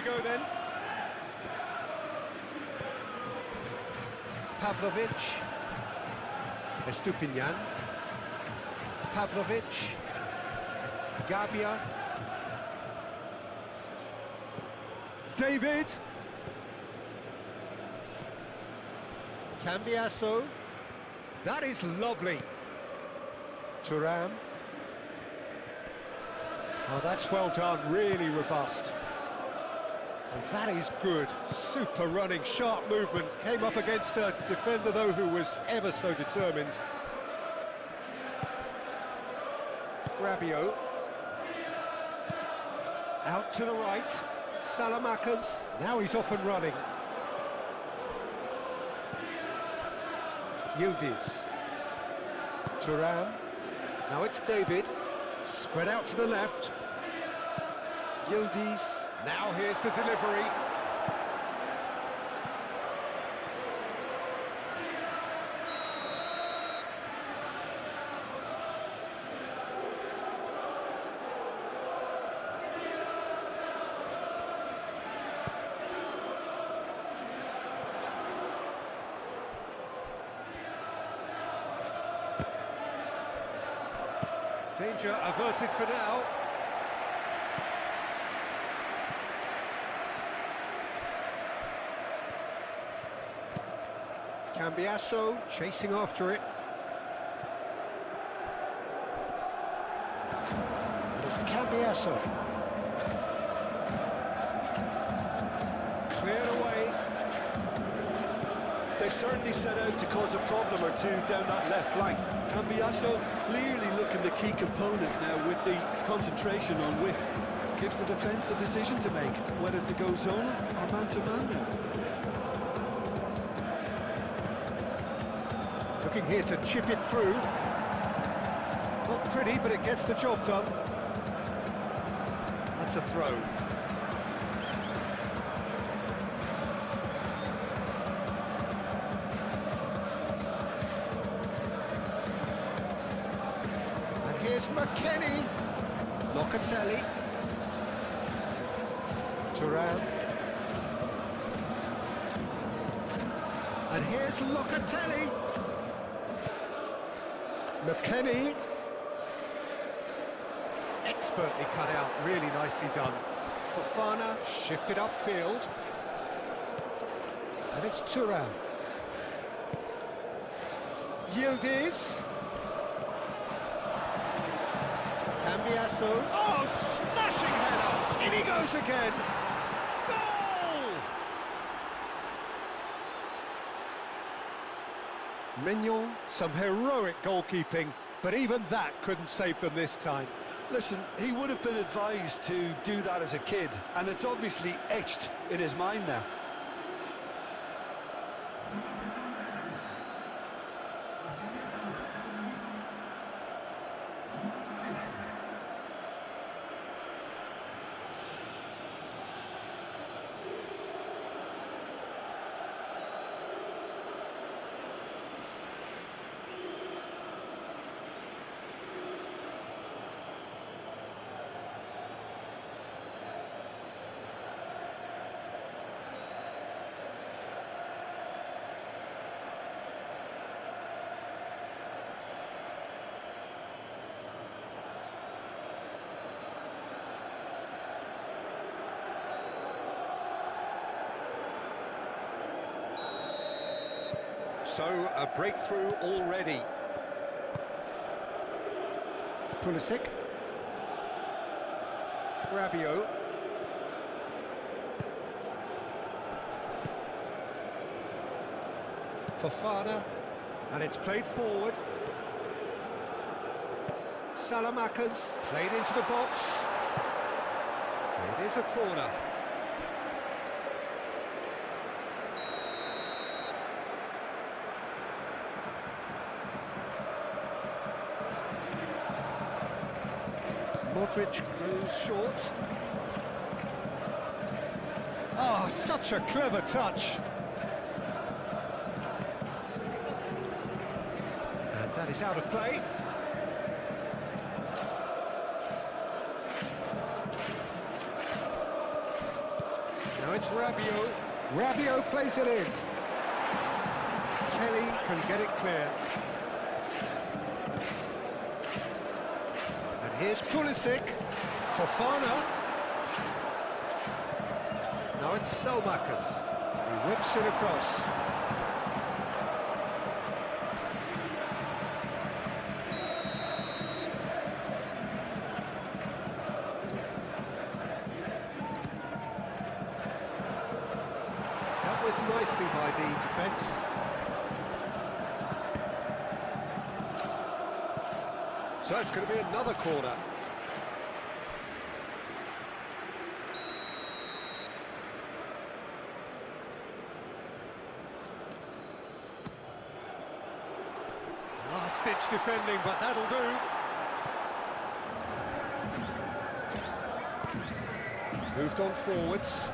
we go then. Pavlovic. Estupinian. Pavlovic. Gabia. David. Cambiasso. That is lovely. Thuram. Oh, that's well done, really robust. And that is good. Super running, sharp movement. Came up against a defender, though, who was ever so determined. Rabiot. Out to the right. Salamakers. Now he's off and running. Yildiz. Thuram. Now it's David. Spread out to the left. Yildiz. Now here's the delivery. Danger averted for now. Cambiasso chasing after it. And it's Cambiasso. Cleared away. They certainly set out to cause a problem or two down that left flank. Cambiasso clearly looking the key component now with the concentration on width. Gives the defence a decision to make, whether to go zonal or man-to-man now. Looking here to chip it through. Not pretty, but it gets the job done. That's a throw. And here's McKennie. Locatelli. Thuram. And here's Locatelli. McKennie. Expertly cut out, really nicely done. Fofana shifted upfield. And it's Thuram. Yildiz. Cambiasso. Oh, smashing header! In he goes again! Goal! Mignon, some heroic goalkeeping, but even that couldn't save them this time. Listen, he would have been advised to do that as a kid, and it's obviously etched in his mind now. So, a breakthrough already. Pulisic. Rabiot. Fofana. And it's played forward. Salamakers. Played into the box. It is a corner. Modric goes short. Oh, such a clever touch. And that is out of play. Now it's Rabiot. Rabiot plays it in. Kelly can get it clear. And here's Pulisic. Fofana. Now it's Selmakers. He whips it across. Dealt with nicely by the defence. So it's going to be another corner. Last-ditch defending, but that'll do. Moved on forwards.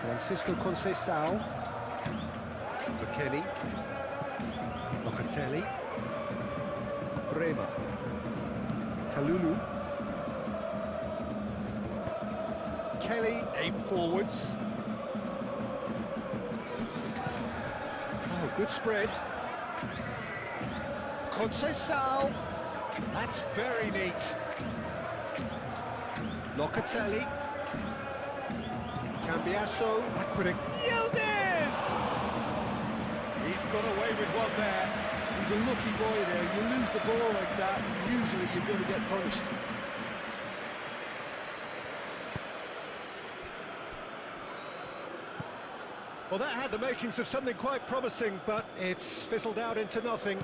Francisco Conceição. McKennie. Locatelli. Brema. Kalulu. Kelly, aim forwards. Oh, good spread. Conceição. That's very neat. Locatelli. Cambiasso. That could have yielded! He's got away with one there. He's a lucky boy there. You lose the ball like that, usually you're going to get punished. Well, that had the makings of something quite promising, but it's fizzled out into nothing.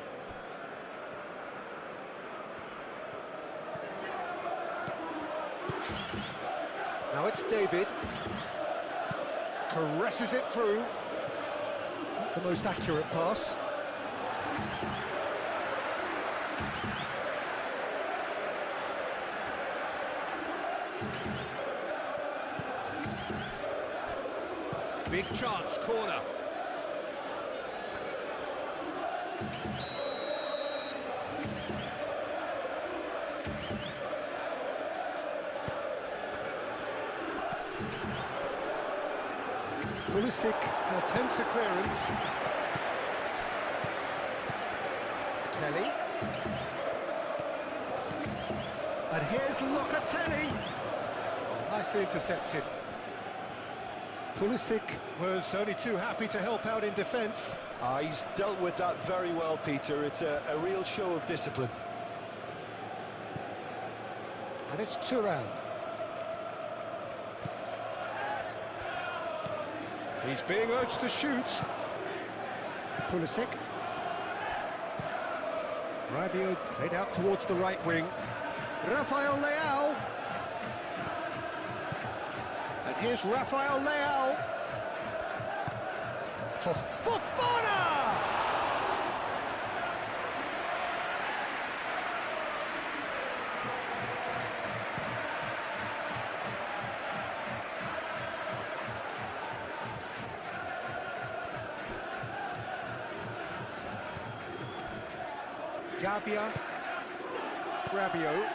Now it's David. Caresses it through. The most accurate pass. Big chance, corner. Pulisic attempts a clearance. Kelly. And here's Locatelli. Nicely intercepted. Pulisic was only too happy to help out in defence. He's dealt with that very well, Peter. It's a real show of discipline. And it's Thuram. He's being urged to shoot. Pulisic. Rabiot played out towards the right wing. Rafael Leao. And here's Rafael Leao. For Fofana! Gabia, Rabiot,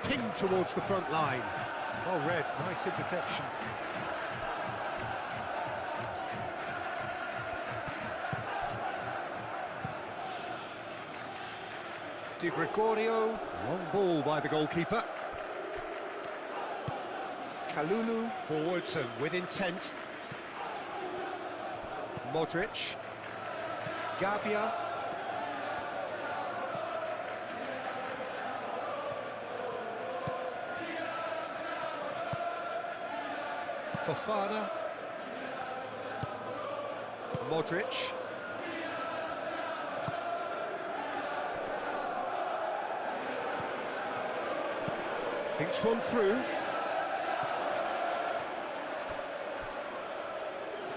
pinged towards the front line. Well read, nice interception. Di Gregorio, long ball by the goalkeeper. Kalulu, forwards and with intent. Modric, Gabia. Fofana, Modric, thinks one through,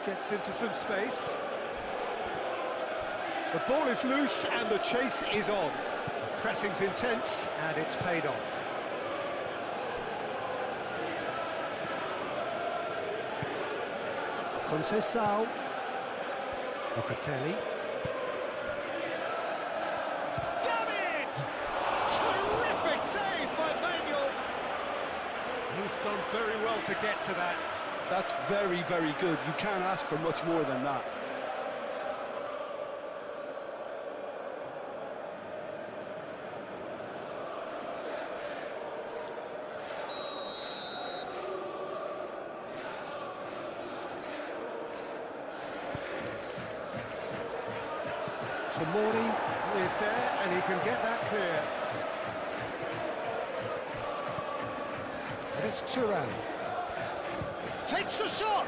gets into some space, the ball is loose and the chase is on, the pressing's intense and it's paid off. Conceição, Locatelli. David! Terrific save by Manuel. He's done very well to get to that. That's very, very good. You can't ask for much more than that. Tomori is there, and he can get that clear. And it's Thuram. Takes the shot!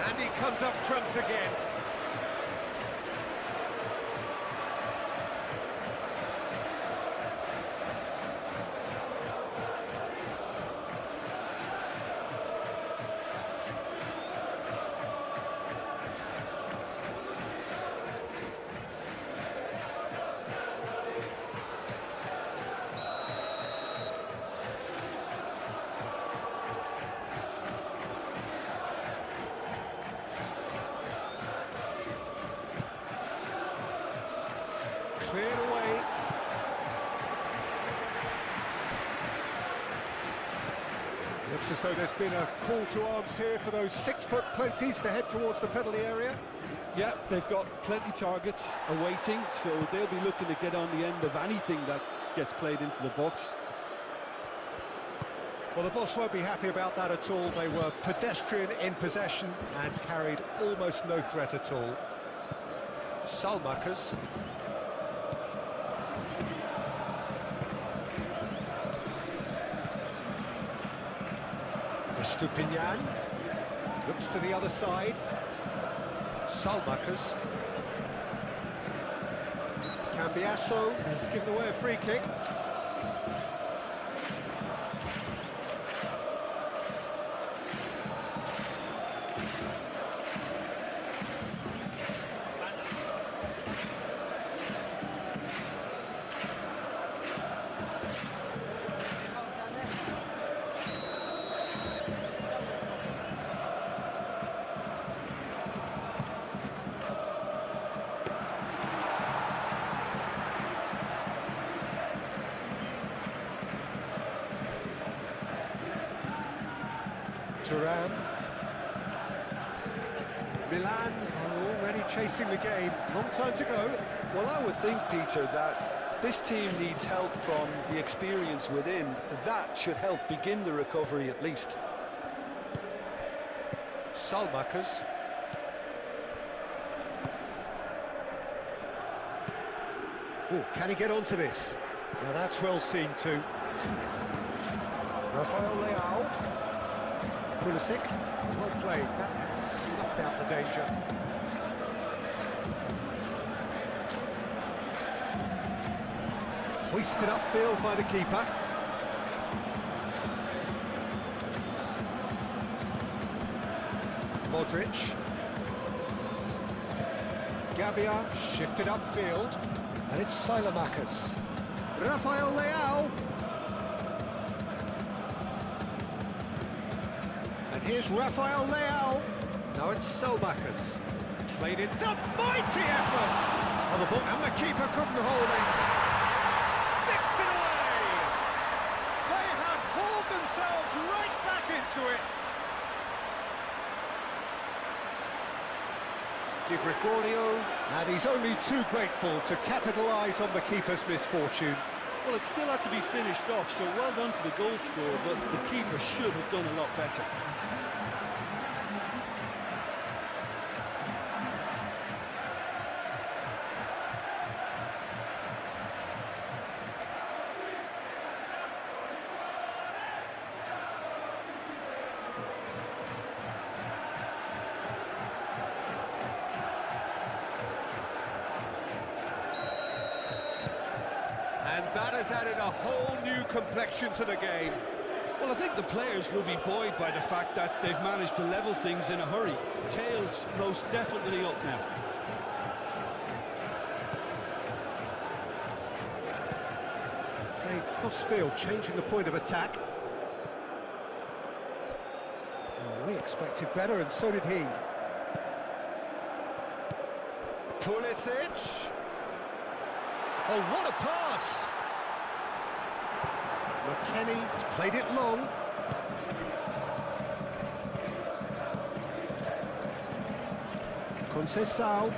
And he comes up trumps again. Cleared away. Looks as though there's been a call to arms here for those 6-foot plenties to head towards the penalty area. Yeah, they've got plenty targets awaiting, so they'll be looking to get on the end of anything that gets played into the box. Well, the boss won't be happy about that at all. They were pedestrian in possession and carried almost no threat at all. Salmakers. Stupinian looks to the other side. Salmakers. Cambiasso has given away a free kick. Thuram. Milan are already chasing the game. Long time to go. Well, I would think, Peter, that this team needs help from the experience within. That should help begin the recovery at least. Salmakers. Oh, can he get onto this? Now that's well seen too. Rafael Leao. Pulisic, well played, that has snuffed out the danger. Hoisted upfield by the keeper. Modric. Gabia shifted upfield, and it's Salmakers. Rafael Leao. Here's Rafael Leao. Now it's Salmakers. Played into mighty effort. And the keeper couldn't hold it. Sticks it away. They have hauled themselves right back into it. Di Gregorio, and he's only too grateful to capitalise on the keeper's misfortune. Well, it still had to be finished off, so well done to the goal scorer, but the keeper should have done a lot better. And that has added a whole new complexion to the game. Well, I think the players will be buoyed by the fact that they've managed to level things in a hurry. Tails most definitely up now. Played cross-field, changing the point of attack. Oh, we expected better, and so did he. Pulisic. Oh, what a pass! McKennie has played it long. Conceição.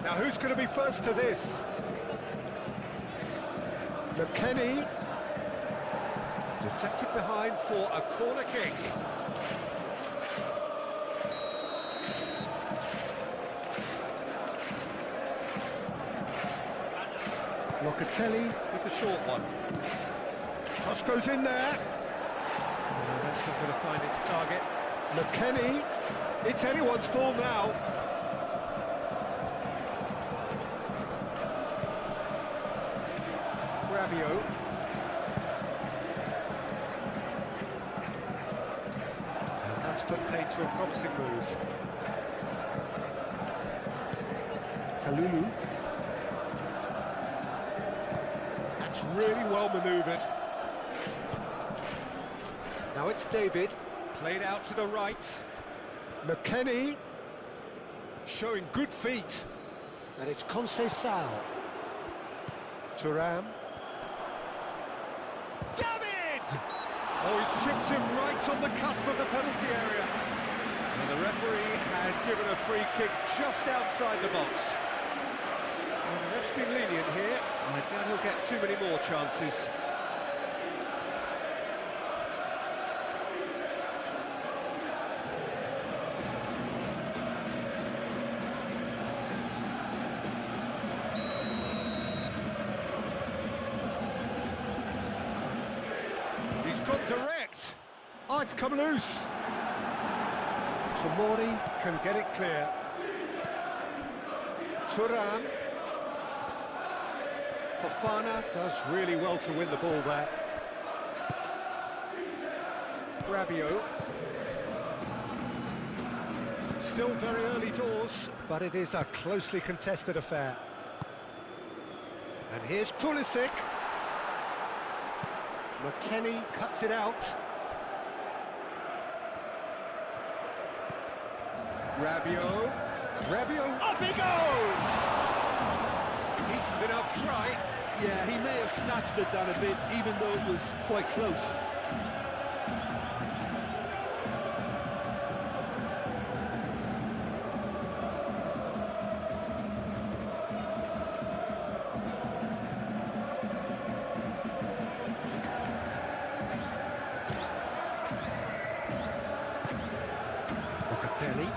Now who's going to be first to this? McKennie. Deflected behind for a corner kick. Locatelli with the short one. Cross goes in there. No, that's not going to find its target. McKennie. It's anyone's ball now. Rabiot. And that's put paid to a promising move. Kalulu. That's really well manoeuvred. Now it's David. Played out to the right. McKennie. Showing good feet. And it's Conceição. Thuram. David! Oh, he's chipped him right on the cusp of the penalty area. And the referee has given a free kick just outside the box. Well, the ref's been lenient here. I doubt he'll get too many more chances. He's got direct. Oh, it's come loose. Tomori can get it clear. Thuram. Fofana does really well to win the ball there. Rabiot. Still very early doors, but it is a closely contested affair. And here's Pulisic. McKennie cuts it out. Rabiot. Rabiot, up he goes! Decent enough try. Yeah, he may have snatched it down a bit, even though it was quite close. Locatelli.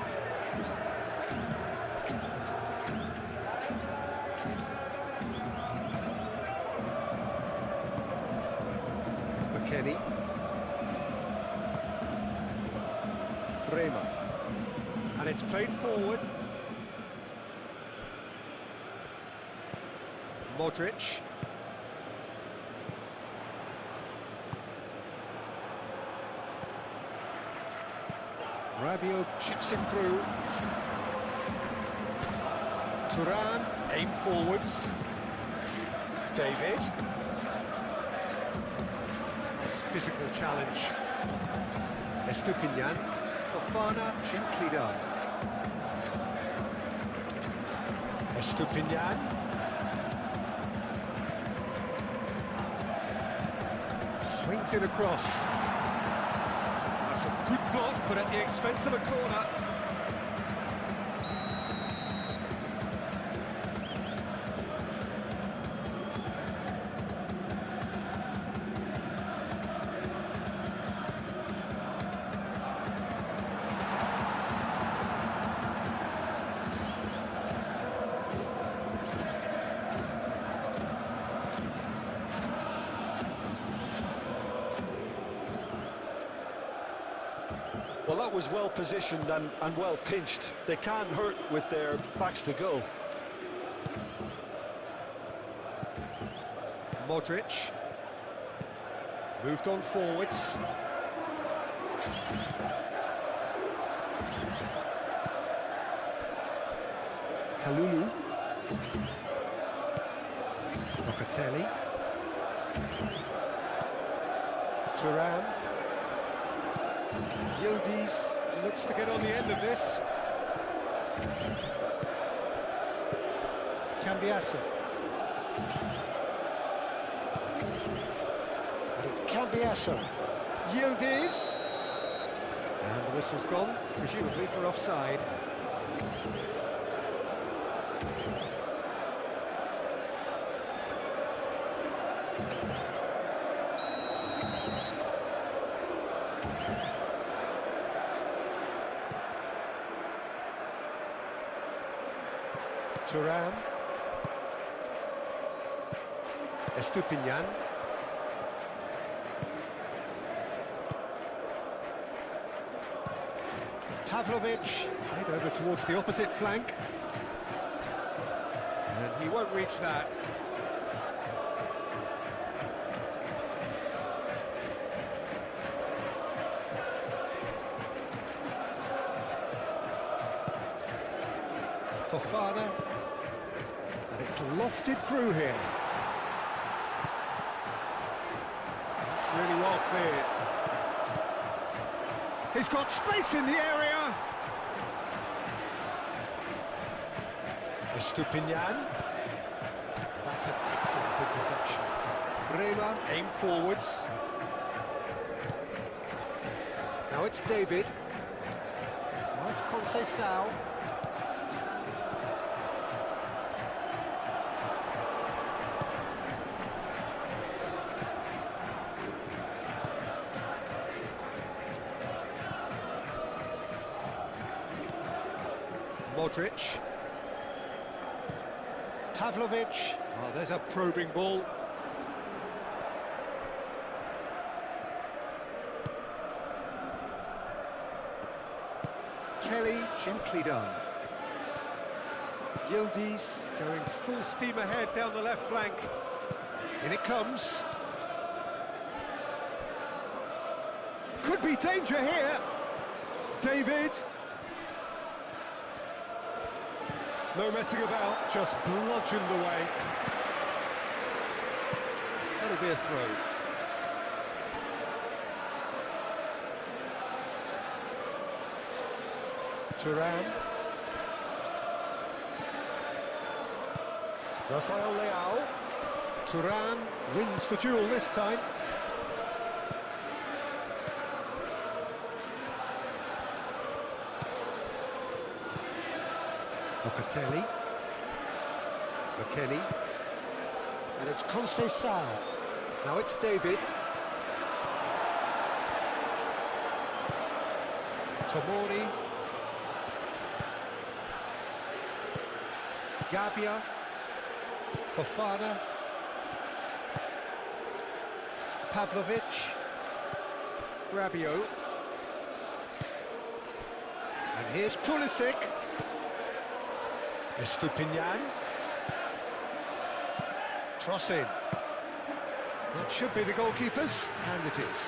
McKennie. Bremer. And it's played forward. Modric. Rabiot chips it through. Thuram, aim forwards. David. Nice physical challenge. Estupinian. Fofana, gently done. Estupinian. Swings it across. That's a good block, but at the expense of a corner. Well, that was well positioned and well pinched. They can't hurt with their backs to goal. Modric. Moved on forwards. Kalulu. Locatelli. Thuram. Yildiz looks to get on the end of this. Cambiasso. And it's Cambiasso. Yildiz. And the whistle's gone, presumably for offside. Thuram. Estupinian. Pavlovic, played over towards the opposite flank. And he won't reach that. Fofana. And it's lofted through here. That's really well cleared. He's got space in the area. Estupinian. That's an excellent interception. Bremer aim forwards. Now it's David. Now it's Conceição. Modric. Pavlovic. Oh, there's a probing ball. Kelly, gently done. Yildiz going full steam ahead down the left flank. In it comes. Could be danger here. David. No messing about, just bludgeoned away. That'll be a throw. Thuram. Rafael Leao. Thuram wins the duel this time. Locatelli. McKennie. And it's Conceição. Now it's David. Tomori. Gabbia. Fofana. Pavlovic. Rabiot. And here's Pulisic. Estupinian. Cross in. That should be the goalkeeper's, and it is.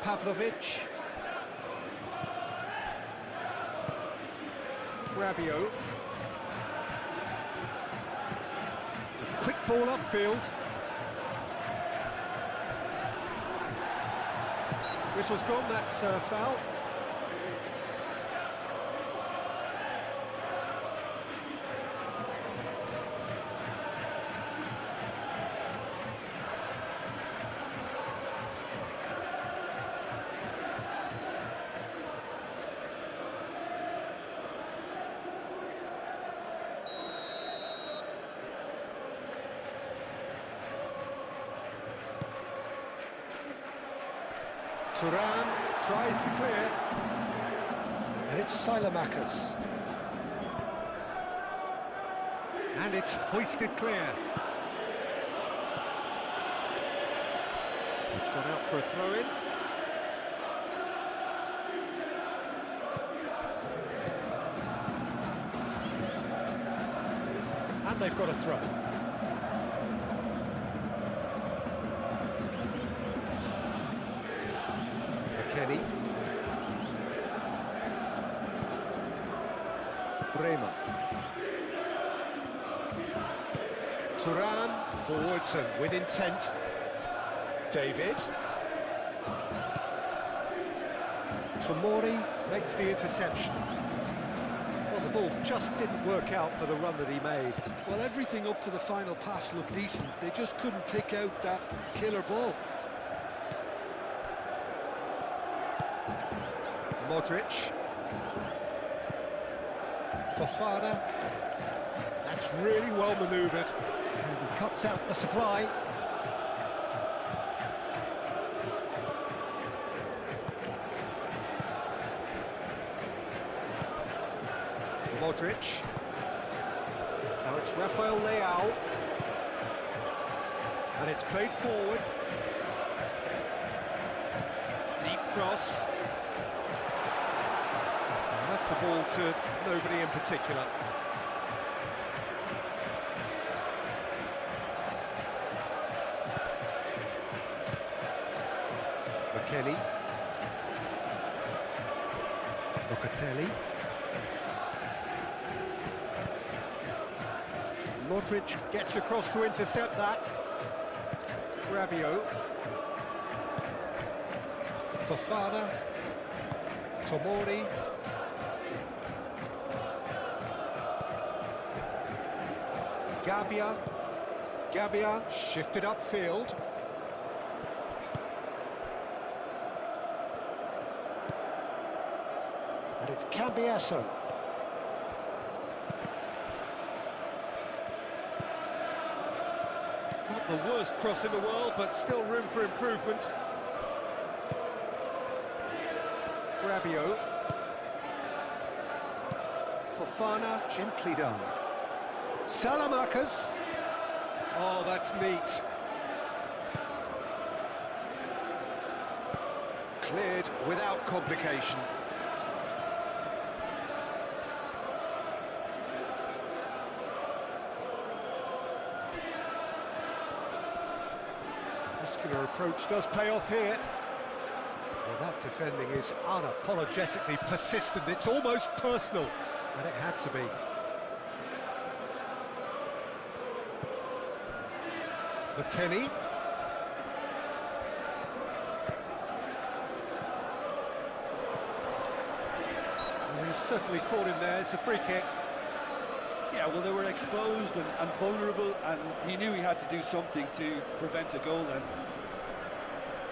Pavlovic. Rabiot. It's a quick ball upfield. Whistle's gone, that's foul. Thuram tries to clear, and it's Silamakers. And it's hoisted clear. It's gone out for a throw-in. And they've got a throw. McKennie. Bremer. Thuram forwards and with intent. David. Tomori makes the interception. football just didn't work out for the run that he made. Well, everything up to the final pass looked decent. They just couldn't pick out that killer ball. Modric. Fofana. That's really well manoeuvred. And he cuts out the supply. Modric. Now it's Rafael Leao. And it's played forward. Deep cross. And that's a ball to nobody in particular. McKennie. Locatelli. Modric gets across to intercept that. Rabiot. Fofana. Tomori. Gabbia shifted upfield. And it's Cambiasso. Not the worst cross in the world, but still room for improvement. Rabiot. Fofana, gently done. Salamakers. Oh, that's neat. Cleared without complication. Muscular approach does pay off here. Well, that defending is unapologetically persistent. It's almost personal, and it had to be. McKennie. Well, he's certainly caught him there. It's a free kick. Yeah, well, they were exposed and vulnerable, and he knew he had to do something to prevent a goal then.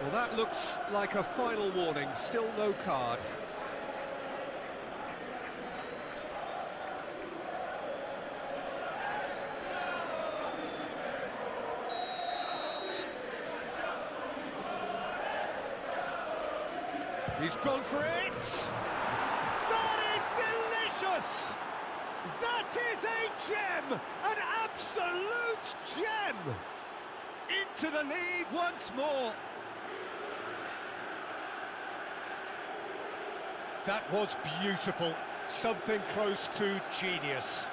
Well, that looks like a final warning. Still no card. He's gone for it! That is delicious! That is a gem! An absolute gem! Into the lead once more. That was beautiful. Something close to genius.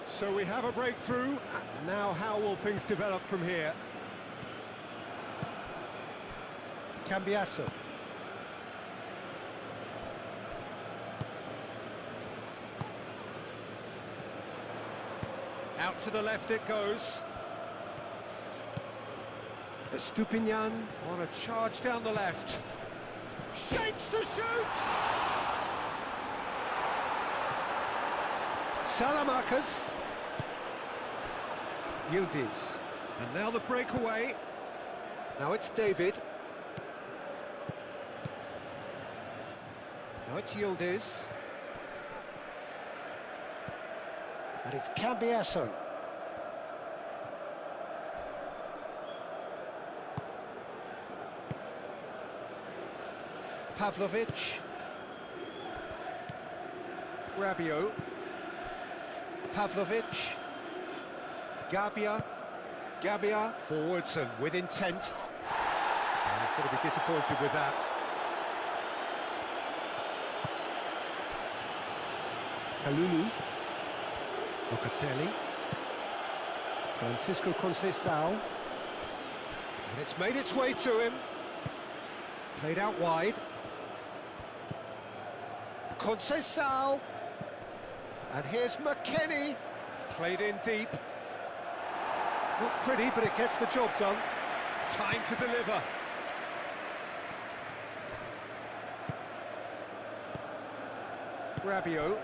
So we have a breakthrough. Now how will things develop from here? Cambiasso. Out to the left it goes. Estupinian on a charge down the left. Shapes to shoot! Salamakers. Yildiz. And now the breakaway. Now it's David. Now it's Yildiz. And it's Cambiasso. Pavlovic. Rabiot. Pavlovic. Gabbia forwards and with intent. And he's going to be disappointed with that. Kalulu. Locatelli. Francisco Conceição. And it's made its way to him. Played out wide. Conceição. And here's McKennie. Played in deep. Not pretty, but it gets the job done. Time to deliver. Rabiot.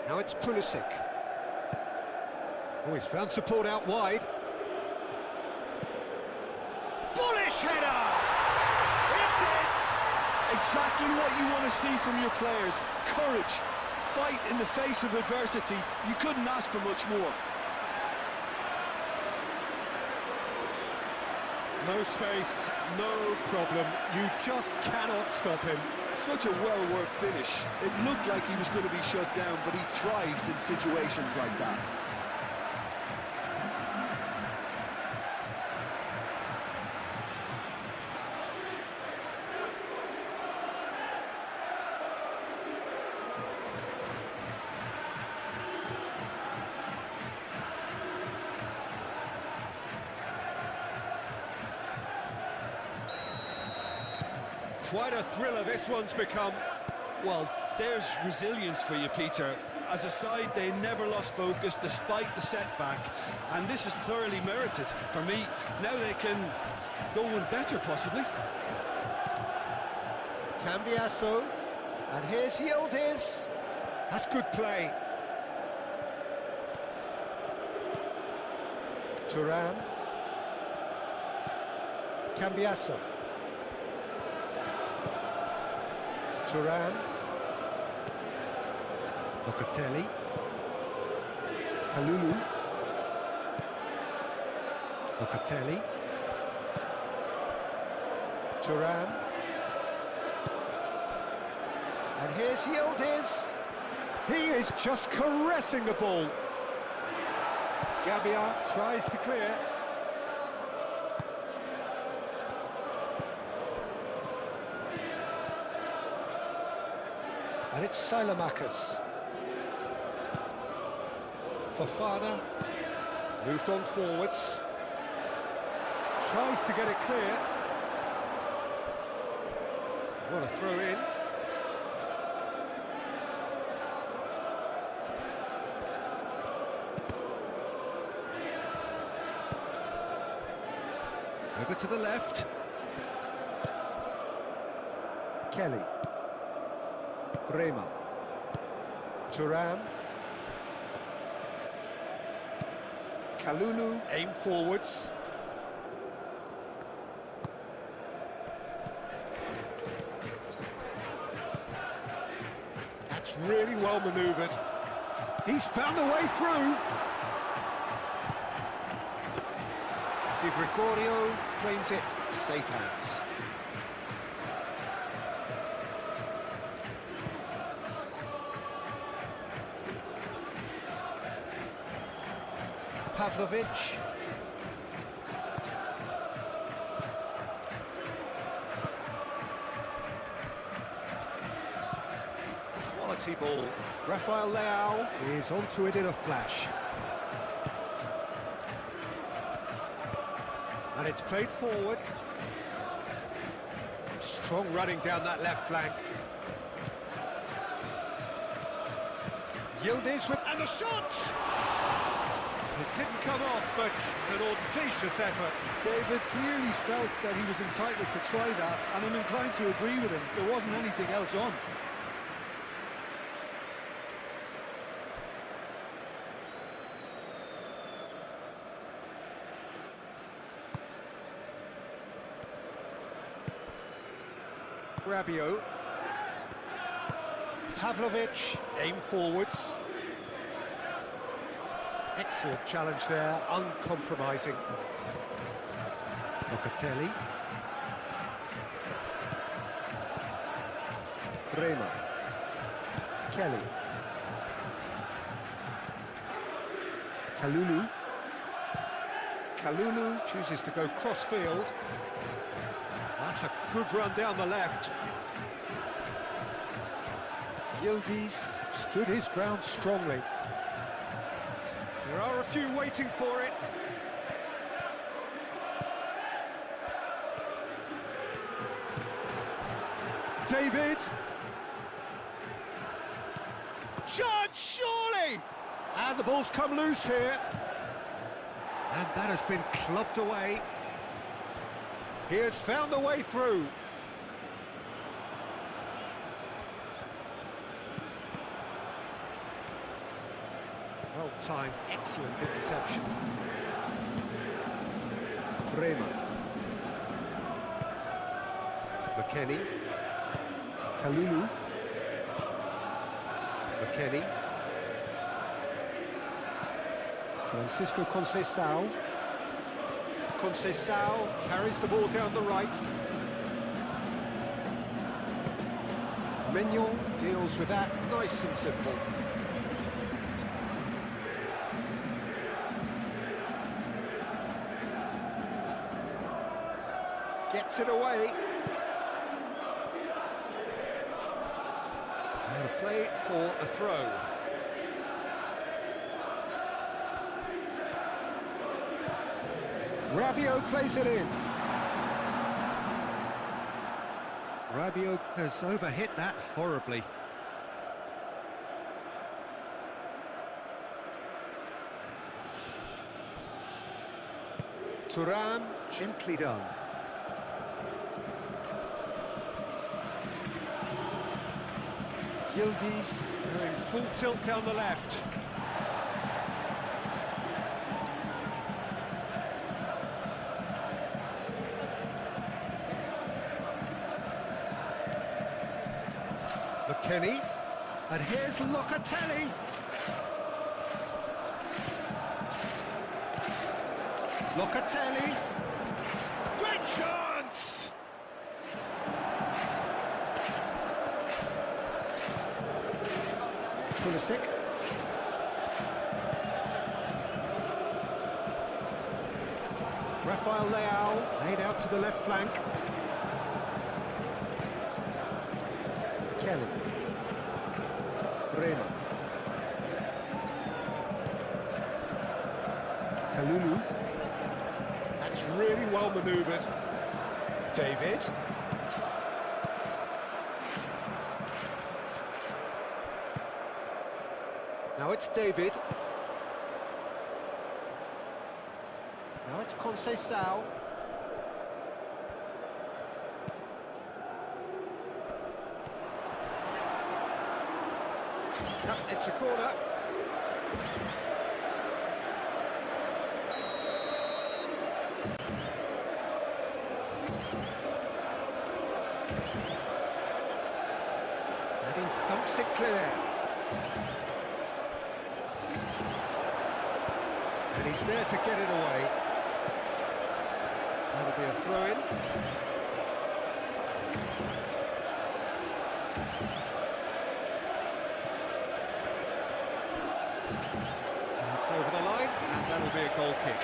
Now it's Pulisic. Oh, he's found support out wide. Bullish header! It's in! Exactly what you want to see from your players. Courage, fight in the face of adversity. You couldn't ask for much more. No space, no problem. You just cannot stop him. Such a well-worked finish. It looked like he was going to be shut down, but he thrives in situations like that. Quite a thriller this one's become. Well, there's resilience for you, Peter. As a side, they never lost focus despite the setback, and this is thoroughly merited. For me, now they can go one better, possibly. Cambiasso, and here's Yildiz. That's good play. Thuram. Cambiasso. Thuram. Locatelli. Kalulu. Locatelli. Thuram. And here's Yildiz. He is just caressing the ball. Gabbia tries to clear. And it's Saelemaekers. Fofana moved on forwards. Tries to get it clear. Want to throw in. Over to the left. Kelly. Bremer. Thuram. Kalulu, aim forwards. That's really well manoeuvred. He's found a way through. Di Gregorio claims it, safe hands. Pavlovic. Quality ball. Rafael Leao is onto it in a flash. And it's played forward. Strong running down that left flank. Yildiz with... and the shot! It didn't come off, but an audacious effort. David clearly felt that he was entitled to try that, and I'm inclined to agree with him. There wasn't anything else on. Rabiot. Pavlovic, aim forwards. Excellent challenge there, uncompromising. Locatelli. Bremer. Kelly. Kalulu. Kalulu chooses to go cross-field. That's a good run down the left. Yildiz stood his ground strongly. There are a few waiting for it. David! Chance, surely! And the ball's come loose here. And that has been clubbed away. He has found the way through. Well-timed, excellent interception. Bremer. McKennie. Kalulu. McKennie. Francisco Conceição. Conceição carries the ball down the right. Mignon deals with that nice and simple. Gets it away. Out of play for a throw. Rabiot plays it in. Rabiot has overhit that horribly. Thuram, gently done. Yildiz going full tilt down the left. McKennie, and here's Locatelli. Locatelli, great chance! Pulisic. Rafael Leao, laid out to the left flank. Kelly. Bremer. Kalulu. That's really well manoeuvred. David. Now it's David. Now it's Conceição. It's a corner. And he thumps it clear. And he's there to get it away. That'll be a throw-in. It's over the line, and that'll be a goal kick.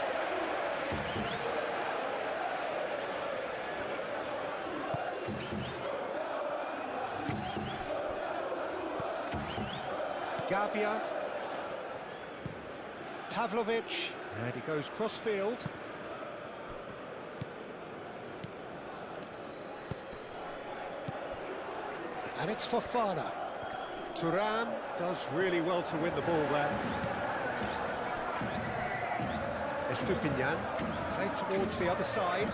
Gabia. Pavlovic, and he goes cross-field. And it's Fofana. Thuram does really well to win the ball there. Estupinian, played towards the other side.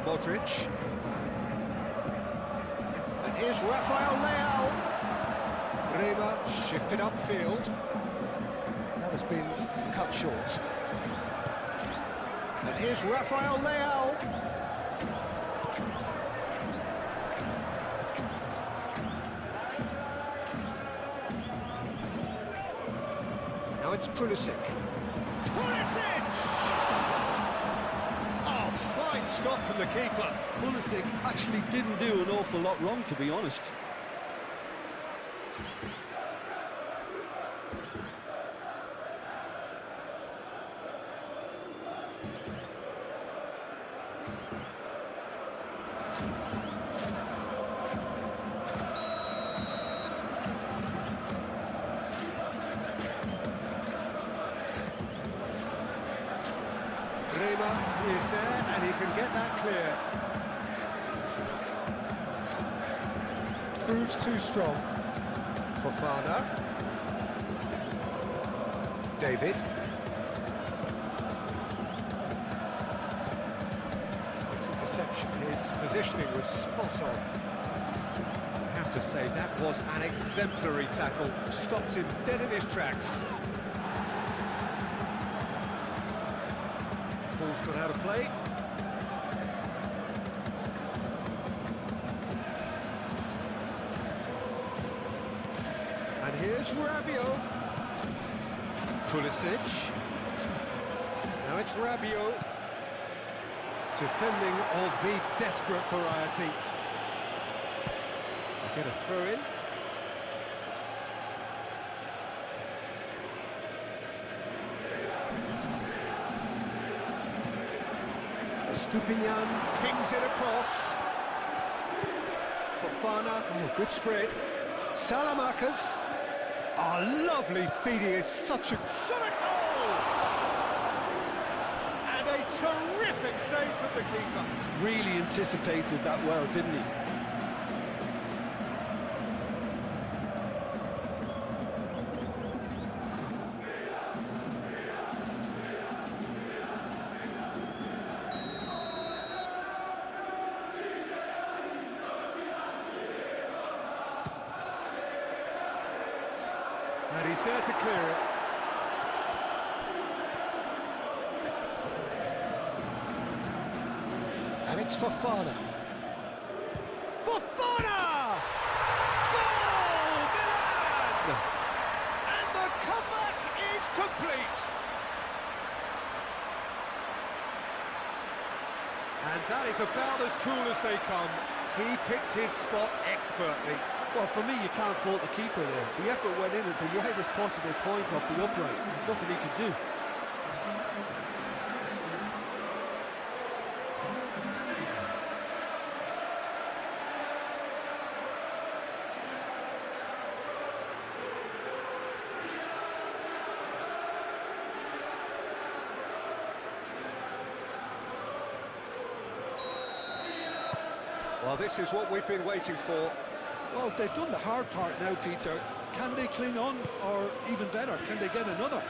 Modric. And here's Rafael Leao. Bremer shifted upfield. That has been cut short. And here's Rafael Leao. Now it's Pulisic. Pulisic! Oh, fine stop from the keeper. Pulisic actually didn't do an awful lot wrong, to be honest. proves too strong. Fofana. David. This interception, his positioning was spot on. I have to say, that was an exemplary tackle. Stopped him dead in his tracks. Ball's gone out of play. And here's Rabiot. Pulisic. Now it's Rabiot. Defending of the desperate variety. They get a throw in. Stupinian pings it across. Fofana, oh, good spread. Salamakers. Oh, lovely feed, he is such a... Shot a goal! And a terrific save from the keeper. Really anticipated that well, didn't he? And he's there to clear it. And it's Fofana. Fofana! Goal! Milan! And the comeback is complete. And that is about as cool as they come. He picked his spot expertly. Well, for me, you can't fault the keeper there. The effort went in at the widest possible point off the upright. Nothing he could do. Well, this is what we've been waiting for. Well, they've done the hard part now, Peter. Can they cling on, or even better, can they get another?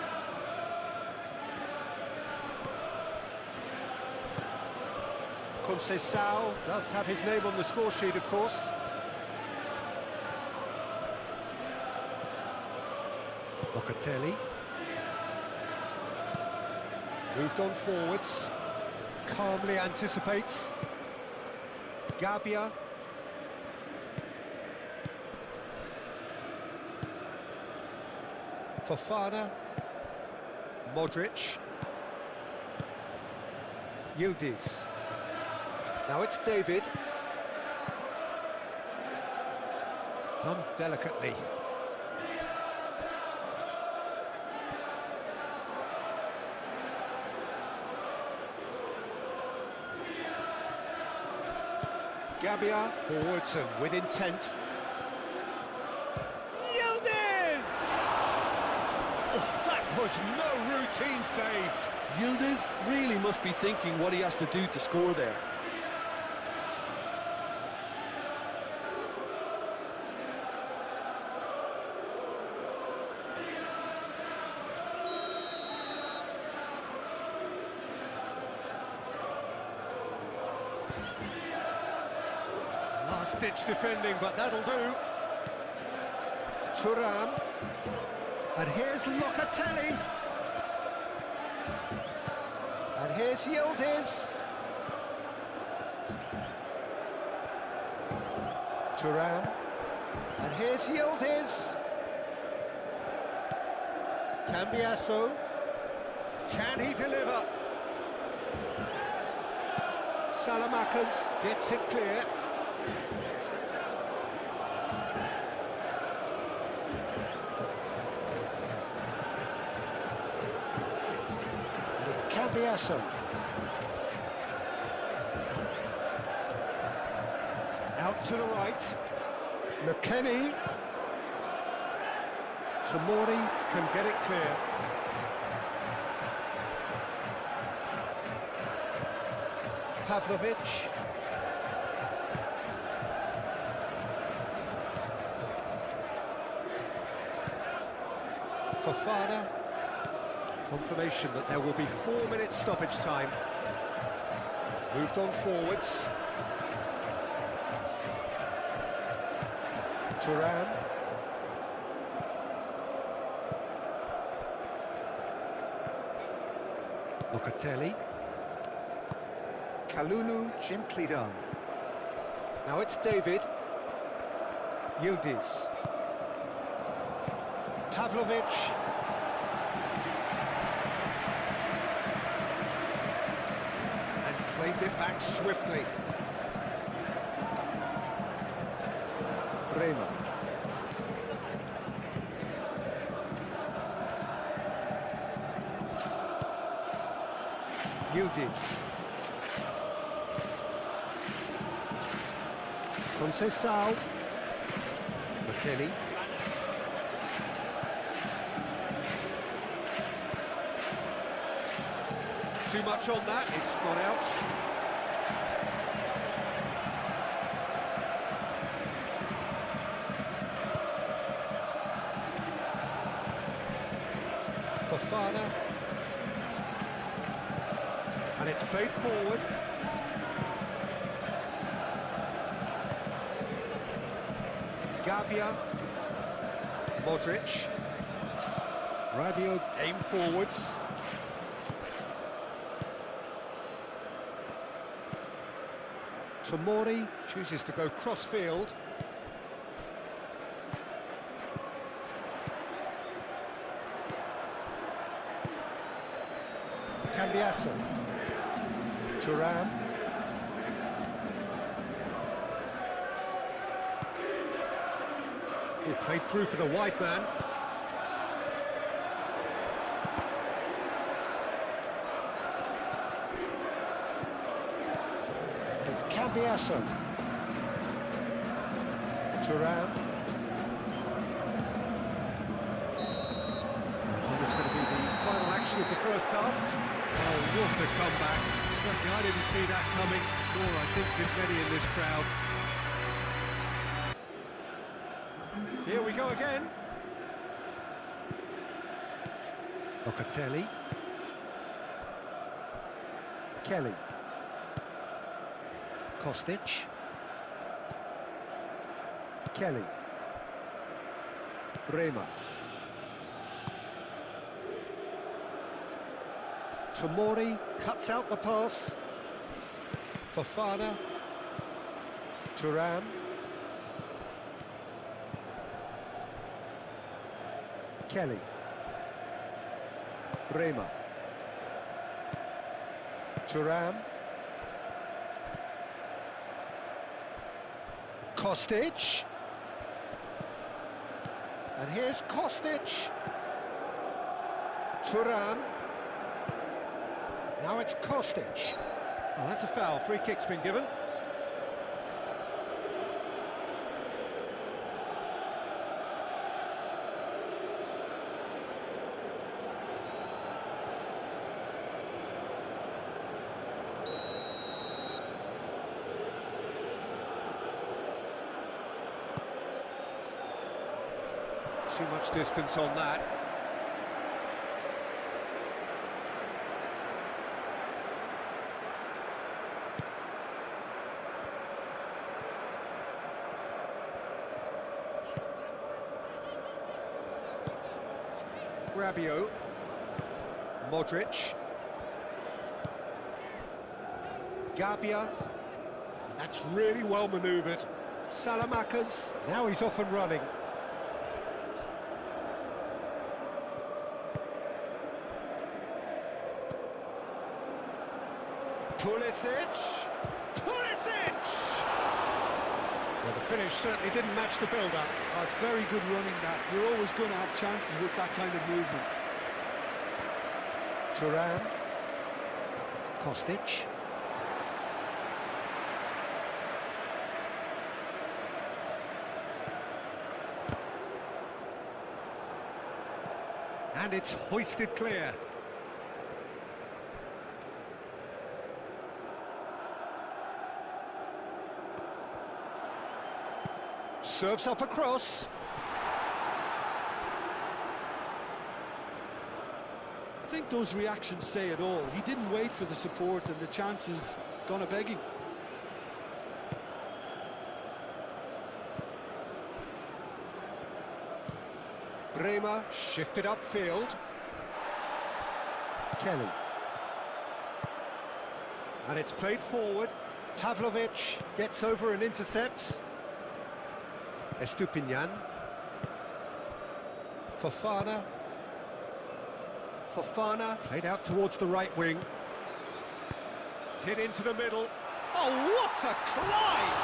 Conceição does have his name on the score sheet, of course. Locatelli. Moved on forwards. Calmly anticipates. Gabbia. Fofana. Modric. Yildiz. Now it's David. Done delicately. Gabbia forwards and with intent. Yildiz! Oh, that was no routine save. Yildiz really must be thinking what he has to do to score there. Last-ditch defending, but that'll do. Thuram. And here's Locatelli. And here's Yildiz. Thuram. And here's Yildiz. Cambiasso. Can he deliver? Salamakers gets it clear. Cambiasso. Out to the right. McKennie. Tomori can get it clear. Pavlovic. Fofana. Confirmation that there will be 4 minutes stoppage time. Moved on forwards. Turan. Locatelli. Kalulu, gently done. Now it's David. Yildiz. Pavlovic. And claimed it back swiftly. Bremer. Yildiz. Conceição. McKennie. Too much on that, it's gone out. Fofana. And it's played forward. Gabia. Modric. Rabiot aimed forwards. Tomori chooses to go cross-field. Cambiasso. Thuram. He played through for the wide man. It's Cambiasso. Thuram. That is going to be the final action of the first half. Oh, what a comeback. Certainly I didn't see that coming, nor I think there's many in this crowd. Here we go again. Locatelli. Kelly. Kostic. Kelly. Bremer. Tomori cuts out the pass. Fofana. Thuram. Kelly. Bremer. Thuram. Kostic. And here's Kostic. Thuram. Now it's Kostic. Oh, that's a foul. Free kick's been given. Too much distance on that. Rabiot. Modric. Gabia. That's really well manoeuvred. Salamakers. Now he's off and running. Pulisic! Pulisic! Well, the finish certainly didn't match the build-up. Oh, it's very good running that. You're always going to have chances with that kind of movement. Thuram. Kostic. And it's hoisted clear. Serves up a cross. think those reactions say it all. He didn't wait for the support and the chances gone a-begging. Bremer shifted upfield. Kelly. And it's played forward. Pavlovic gets over and intercepts. Estupinian. Fofana. Fofana played out towards the right wing. Hit into the middle. Oh, what a climb!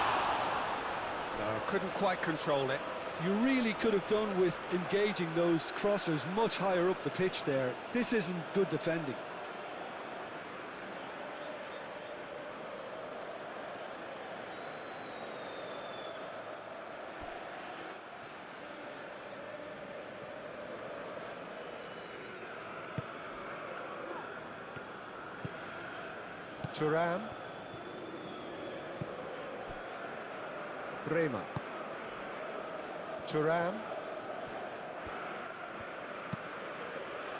No, couldn't quite control it. You really could have done with engaging those crossers much higher up the pitch there. This isn't good defending. Thuram. Bremer. Thuram.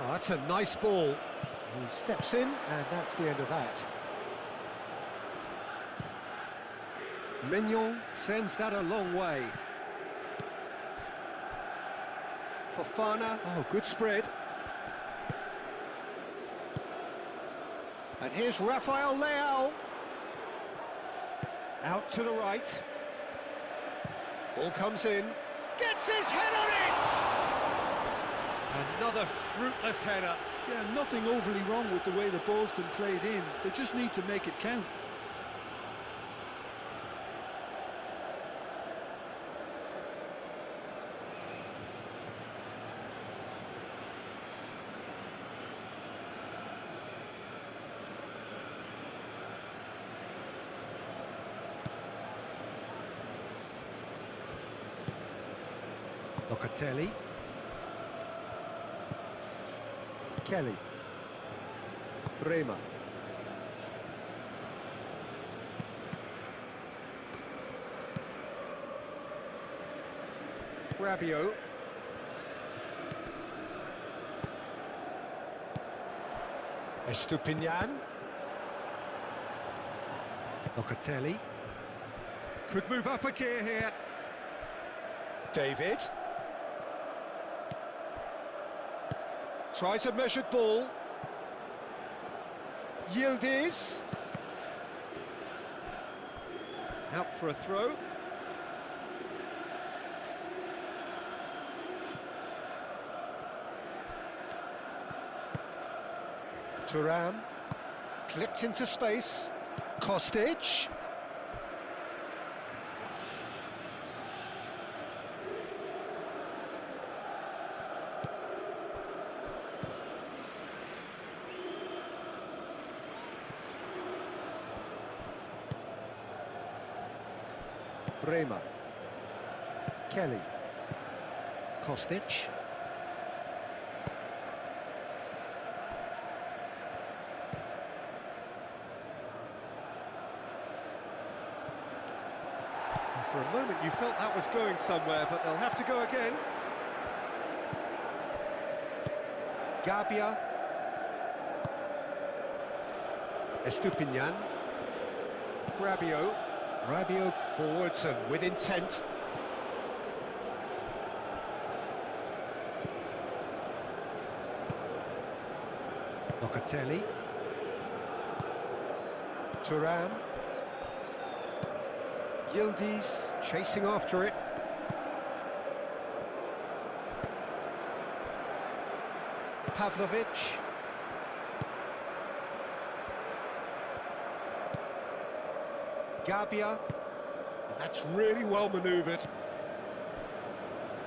Oh, that's a nice ball. He steps in, and that's the end of that. Mignon sends that a long way. Fofana. Oh, good spread. And here's Rafael Leao. Out to the right. Ball comes in. Gets his head on it! Another fruitless header. Yeah, nothing overly wrong with the way the ball's been played in. They just need to make it count. Locatelli. Kelly. Bremer. Rabiot. Estupinian. Locatelli. Could move up a gear here. David. Tries a measured ball. Yildiz. Out for a throw. Thuram. Clipped into space. Kostic. Bremer. Kelly. Kostic. For a moment you felt that was going somewhere, but they'll have to go again. Gabia. Estupinian. Rabiot. Rabiot forwards and with intent. Locatelli. Thuram. Yildiz chasing after it. Pavlovic. Gabia. And that's really well manoeuvred.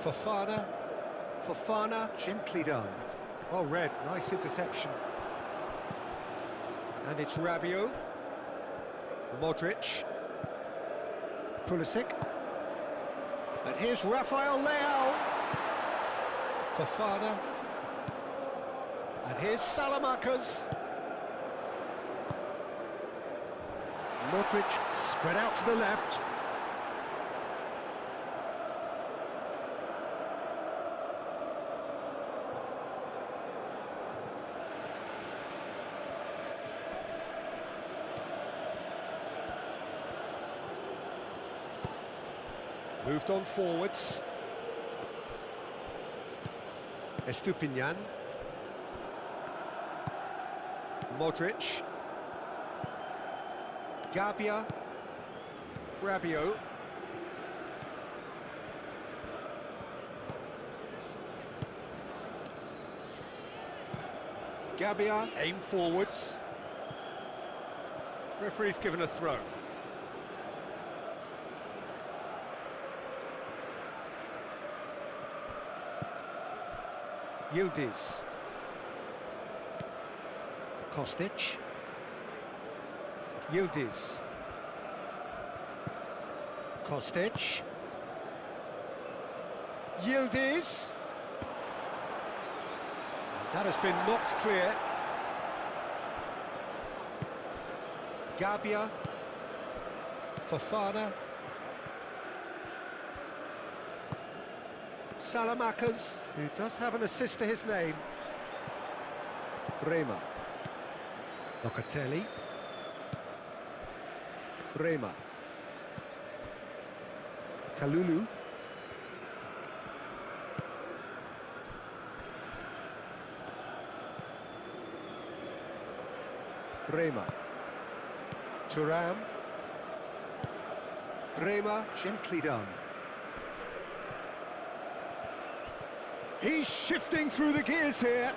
Fofana. Fofana, gently done. Well read, nice interception. And it's Rabiot. Modric. Pulisic. And here's Rafael Leao. Fofana. And here's Salamanca's. Modric spread out to the left. Moved on forwards. Estupinian. Modric. Gabbia. Rabiot. Gabbia, aim forwards. Referee's given a throw. Yildiz. Kostic. Yildiz. Kostic. Yildiz. That has been knocked clear. Gabbia. Fofana. Salamakers, who does have an assist to his name. Bremer. Locatelli. Bremer. Kalulu. Bremer. Thuram. Bremer, gently done. He's shifting through the gears here.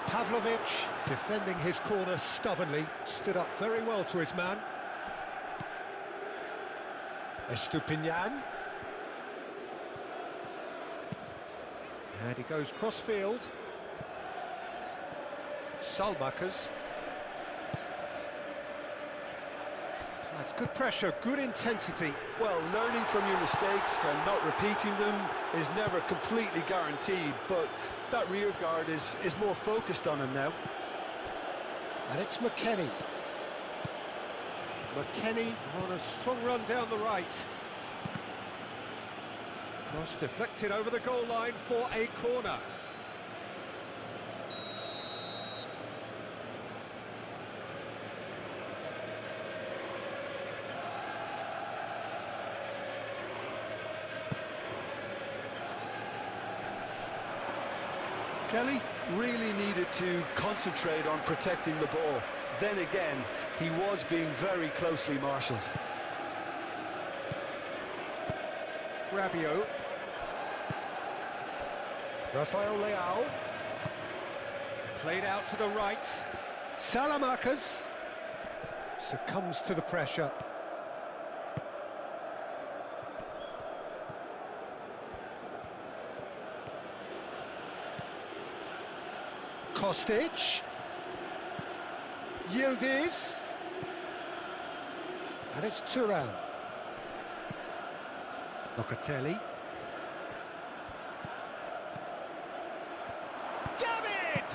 Pavlovic, defending his corner stubbornly, stood up very well to his man. Estupinian. And he goes cross-field. Salmakers. That's good pressure, good intensity. Well, learning from your mistakes and not repeating them is never completely guaranteed, but that rear guard is more focused on him now. And it's McKennie. McKennie on a strong run down the right. Cross deflected over the goal line for a corner. Kelly really needed to concentrate on protecting the ball. Then again, he was being very closely marshalled. Rabiot. Rafael Leao. Played out to the right. Salamakers succumbs to the pressure. Kostic. Yildiz. And it's Thuram. Locatelli. David!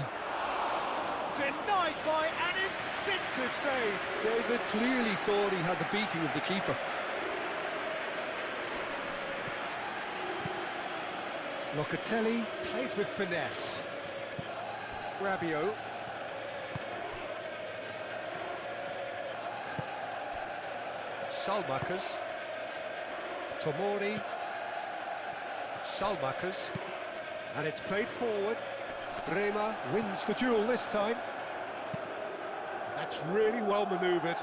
Denied by an instinctive save. David clearly thought he had the beating of the keeper. Locatelli played with finesse. Rabiot. Salmakers. Tomori. Salmakers. And it's played forward. Bremer wins the duel this time. That's really well manoeuvred.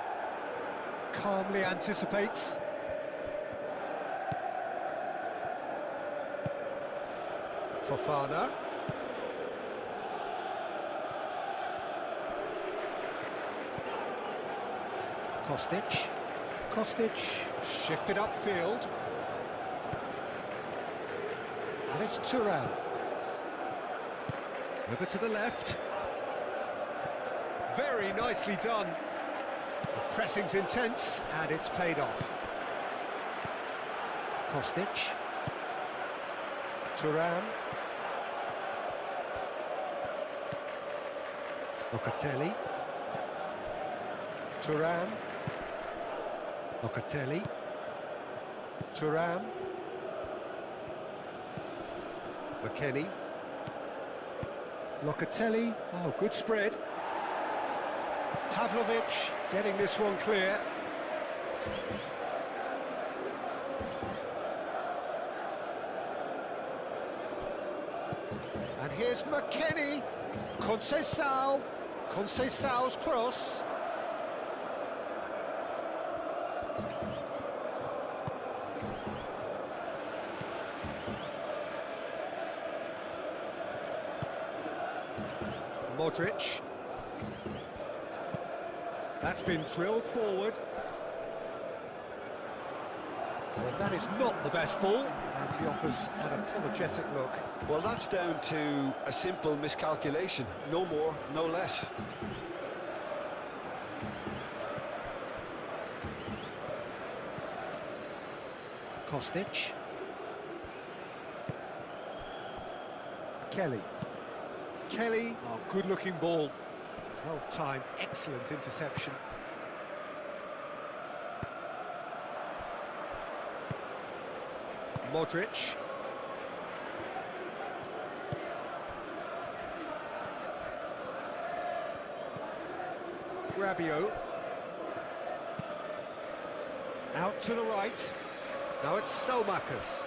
Calmly anticipates. Fofana. Kostic. Kostic shifted upfield. And it's Thuram. Over to the left. Very nicely done. The pressing's intense and it's paid off. Kostic. Thuram. Locatelli. Thuram. Locatelli. Thuram. McKennie. Locatelli. Oh, good spread. Pavlovic getting this one clear. here's McKennie. Conceição's cross. Modric. That's been drilled forward. Well, that is not the best ball, and he offers an apologetic look. Well, that's down to a simple miscalculation. No more, no less. Kostic. Kelly. Oh, good-looking ball. Well-timed, excellent interception. Modric. Rabiot. Out to the right. Now it's Selmakers.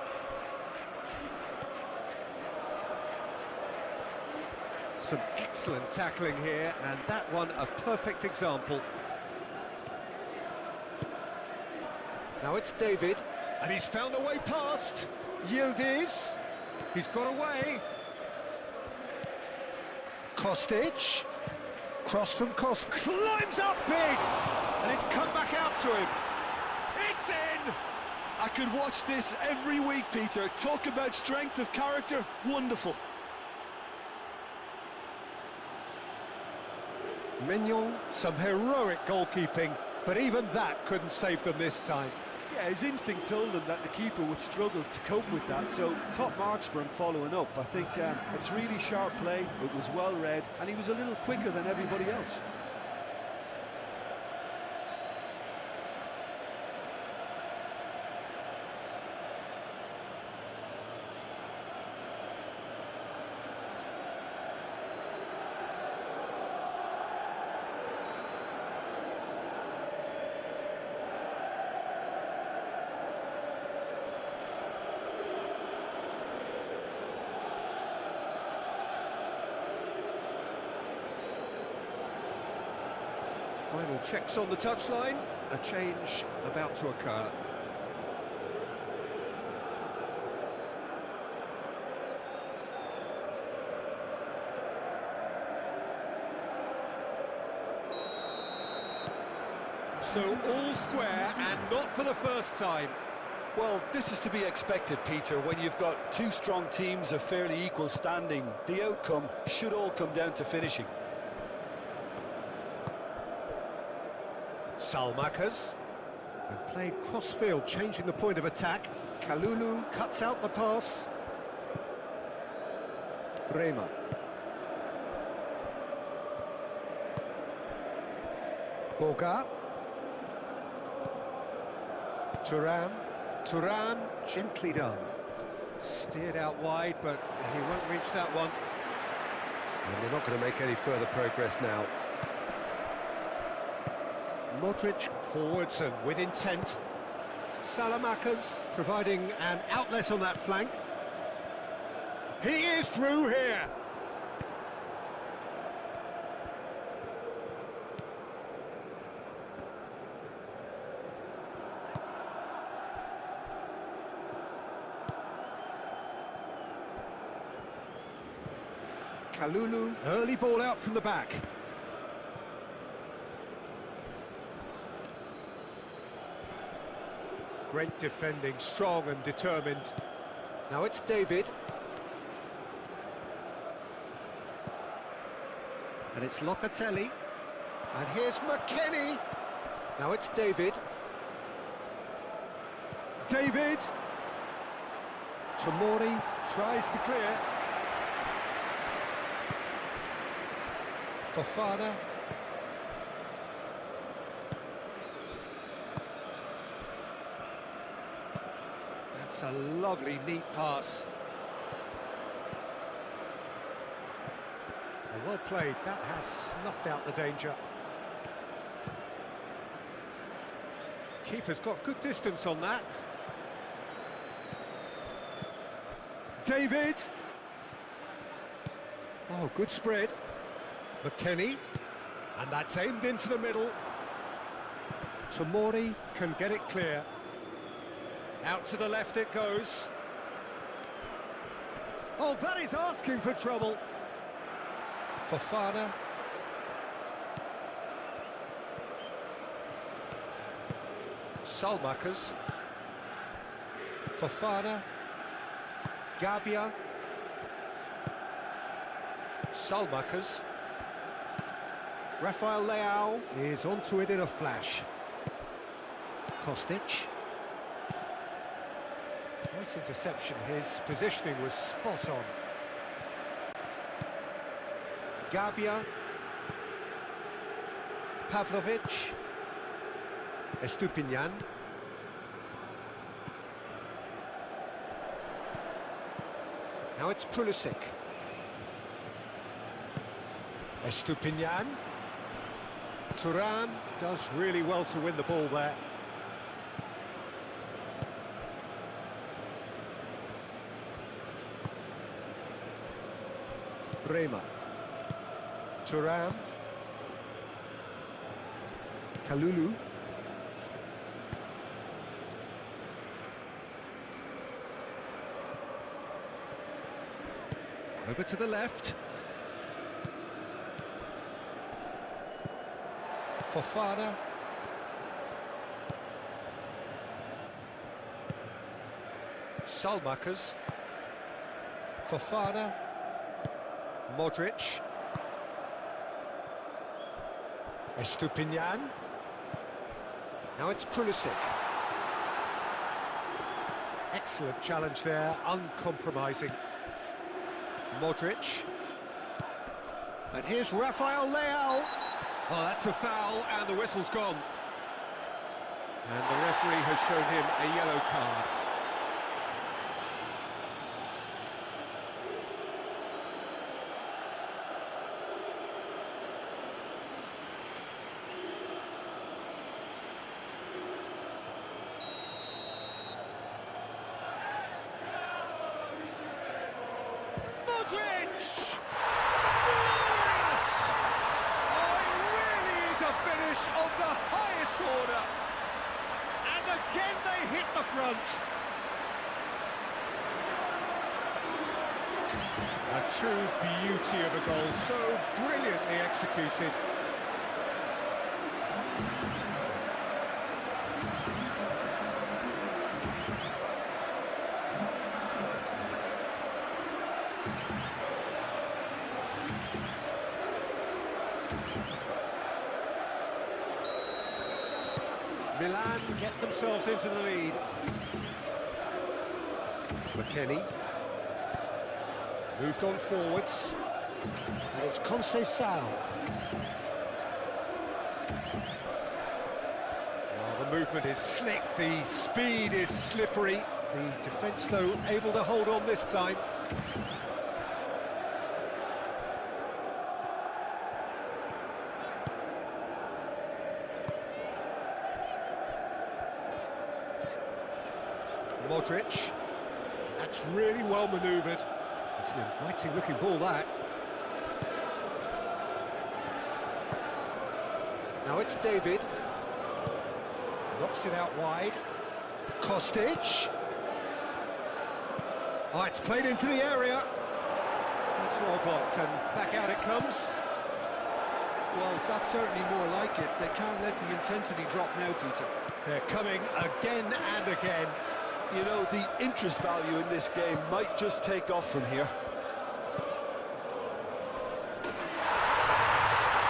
Some excellent tackling here, and that one a perfect example. Now it's David, and he's found a way past. Yildiz, he's got away. Kostic, cross from Kostic, climbs up big, and it's come back out to him. It's in! I could watch this every week, Peter. Talk about strength of character, wonderful. Mignon, some heroic goalkeeping, but even that couldn't save them this time. Yeah, his instinct told him that the keeper would struggle to cope with that, so top marks for him following up. I think it's really sharp play, it was well read, and he was a little quicker than everybody else. Final checks on the touchline, a change about to occur. So all square, and not for the first time. Well, this is to be expected, Peter. When you've got two strong teams of fairly equal standing, the outcome should all come down to finishing. Selmakers, and played cross-field, changing the point of attack. Kalulu cuts out the pass. Bremer. Boga. Thuram, gently done. Steered out wide, but he won't reach that one. And they're not going to make any further progress now. Modric forwards and with intent. Selmakers providing an outlet on that flank. He is through here. Kalulu, early ball out from the back. Great defending, strong and determined. Now it's David. And it's Locatelli. And here's McKennie. Now it's David. Tomori tries to clear. Fofana. That's a lovely, neat pass. And well played, that has snuffed out the danger. Keeper's got good distance on that. David. Oh, good spread. McKennie. And that's aimed into the middle. Tomori can get it clear. Out to the left it goes. Oh, that is asking for trouble. Fofana. Salmakers. Fofana. Gabia. Salmakers. Rafael Leao is onto it in a flash. Kostic. Nice interception, his positioning was spot on. Gabia. Pavlovic. Estupinian. Now it's Pulisic. Estupinian. Thuram does really well to win the ball there. Bremer. Thuram. Kalulu. Over to the left. Fofana. Salmakers. Fofana. Modric. Estupinian. Now it's Pulisic. Excellent challenge there, uncompromising. Modric. And here's Rafael Leao. Oh, that's a foul, and the whistle's gone. And the referee has shown him a yellow card. Modric! Glorious! Oh, it really is a finish of the highest order. And again they hit the front. A true beauty of a goal, so brilliantly executed. Milan get themselves into the lead. McKennie. Moved on forwards. And it's Conceição. Well, the movement is slick, the speed is slippery. The defence, though, able to hold on this time. Modric. That's really well manoeuvred. It's an inviting looking ball, that. Now it's David. Knocks it out wide. Kostic. Oh, it's played into the area. That's well blocked, and back out it comes. Well, that's certainly more like it. They can't let the intensity drop now, Peter. They're coming again and again. You know, the interest value in this game might just take off from here.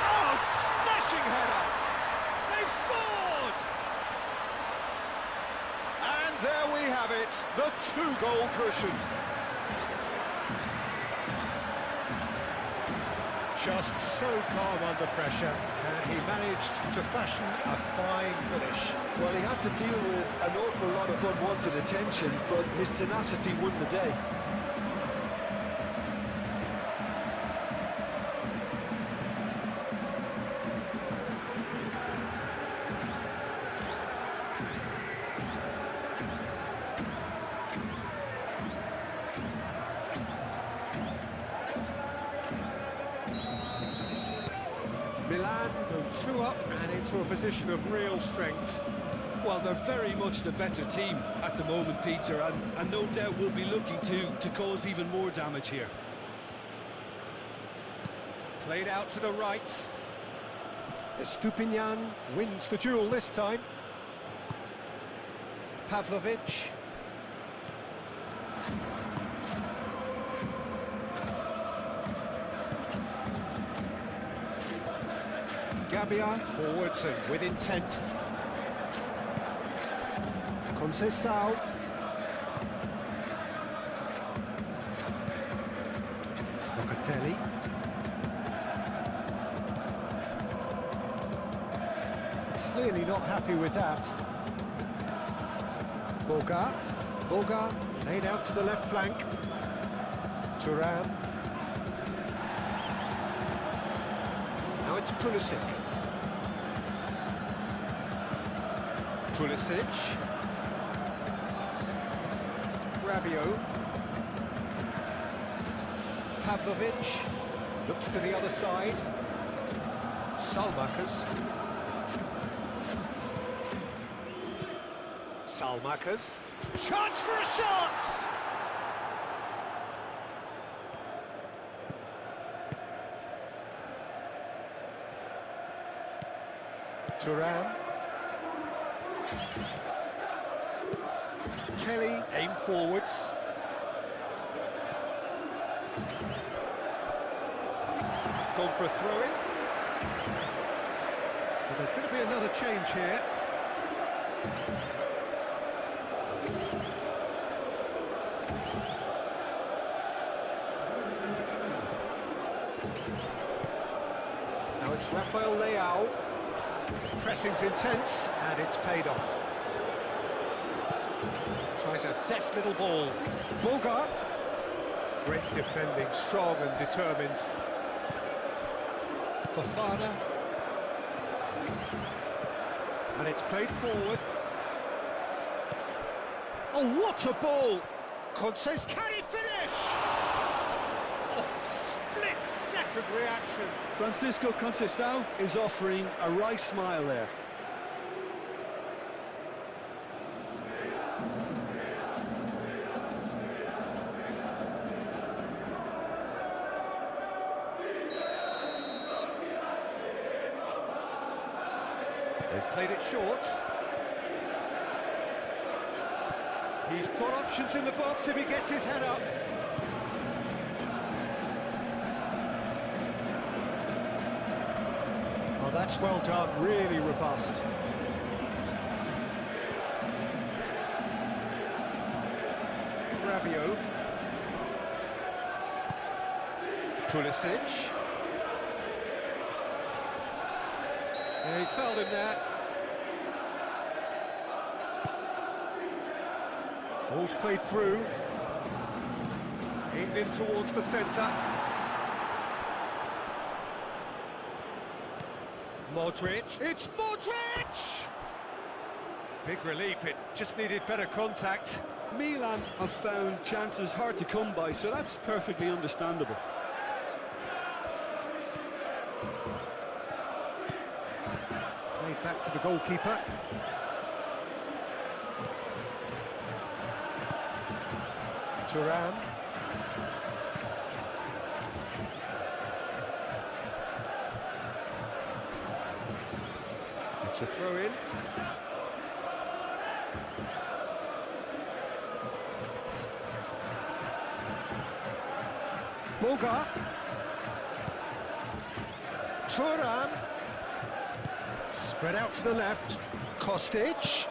Oh, smashing header! They've scored! And there we have it, the two-goal cushion. Just so calm under pressure, and he managed to fashion a fine finish. Well, he had to deal with an awful lot of unwanted attention, but his tenacity won the day. Two up and into a position of real strength. Well, they're very much the better team at the moment, Peter, and no doubt will be looking to cause even more damage here. Played out to the right. Estupinian wins the duel this time. Pavlovic. Gabbia forwards and with intent. Conceição. Locatelli. Clearly not happy with that. Boga laid out to the left flank. Thuram. Now it's Pulisic. Rabiot. Pavlovic looks to the other side. Salmakers. Chance for a shot! Thuram. Kelly aim forwards. It's gone for a throw-in. Well, there's going to be another change here. Now it's Rafael Leao. Pressing's intense, and it's paid off. Tries a deft little ball. Bogart. Great defending, strong and determined. Fofana. And it's played forward. Oh, what a ball! Conceição, can he finish? Oh, split-second reaction. Francisco Conceição is offering a wry smile there. They've played it short. He's got options in the box if he gets his head up. Oh, that's well done, really robust. Rabiot. Pulisic. Yeah, he's fouled him there. Ball's played through. Aimed in towards the centre. Modric. It's Modric! Big relief, it just needed better contact. Milan have found chances hard to come by, so that's perfectly understandable. Played back to the goalkeeper. Thuram. It's a throw-in. Boga. Thuram. Spread out to the left. Kostic.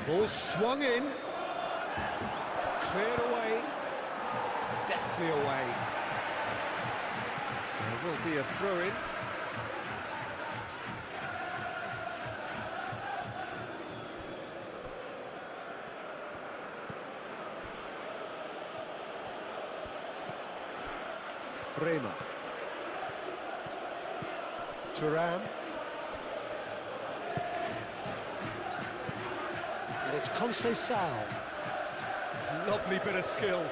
Ball swung in. Cleared away. Deftly away. There will be a throw-in. Bremer. Thuram. And it's Conceição. Lovely bit of skill.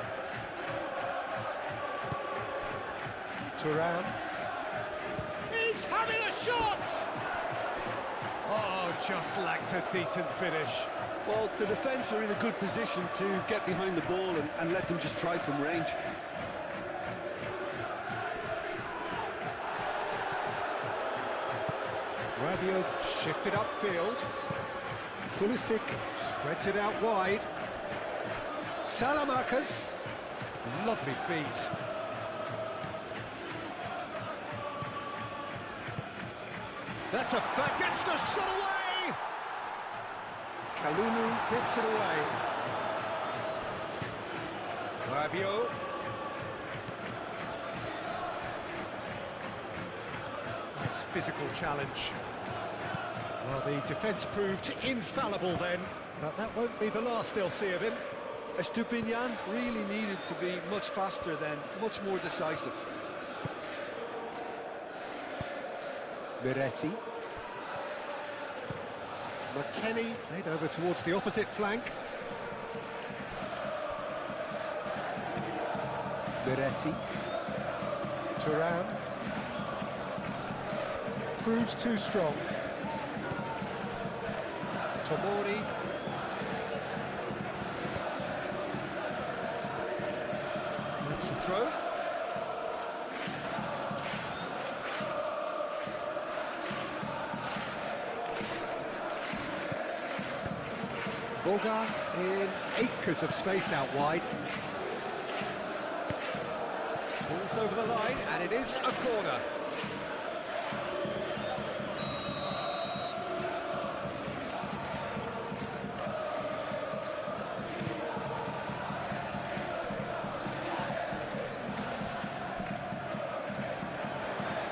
Thuram. He's having a shot! just lacked a decent finish. Well, the defence are in a good position to get behind the ball and let them just try from range. Rabiot shifted upfield. Pulisic spreads it out wide. Salamakers. Lovely feet. That's a fact. Gets the shot away! Kalulu gets it away. Rabiot. Nice physical challenge. Well, the defence proved infallible then, but that won't be the last they'll see of him. Estupinian really needed to be much faster then, much more decisive. Miretti. McKennie played over towards the opposite flank. Miretti. Thuram. Proves too strong. Tomori. That's the throw. Boga in acres of space out wide. Balls over the line, and it is a corner.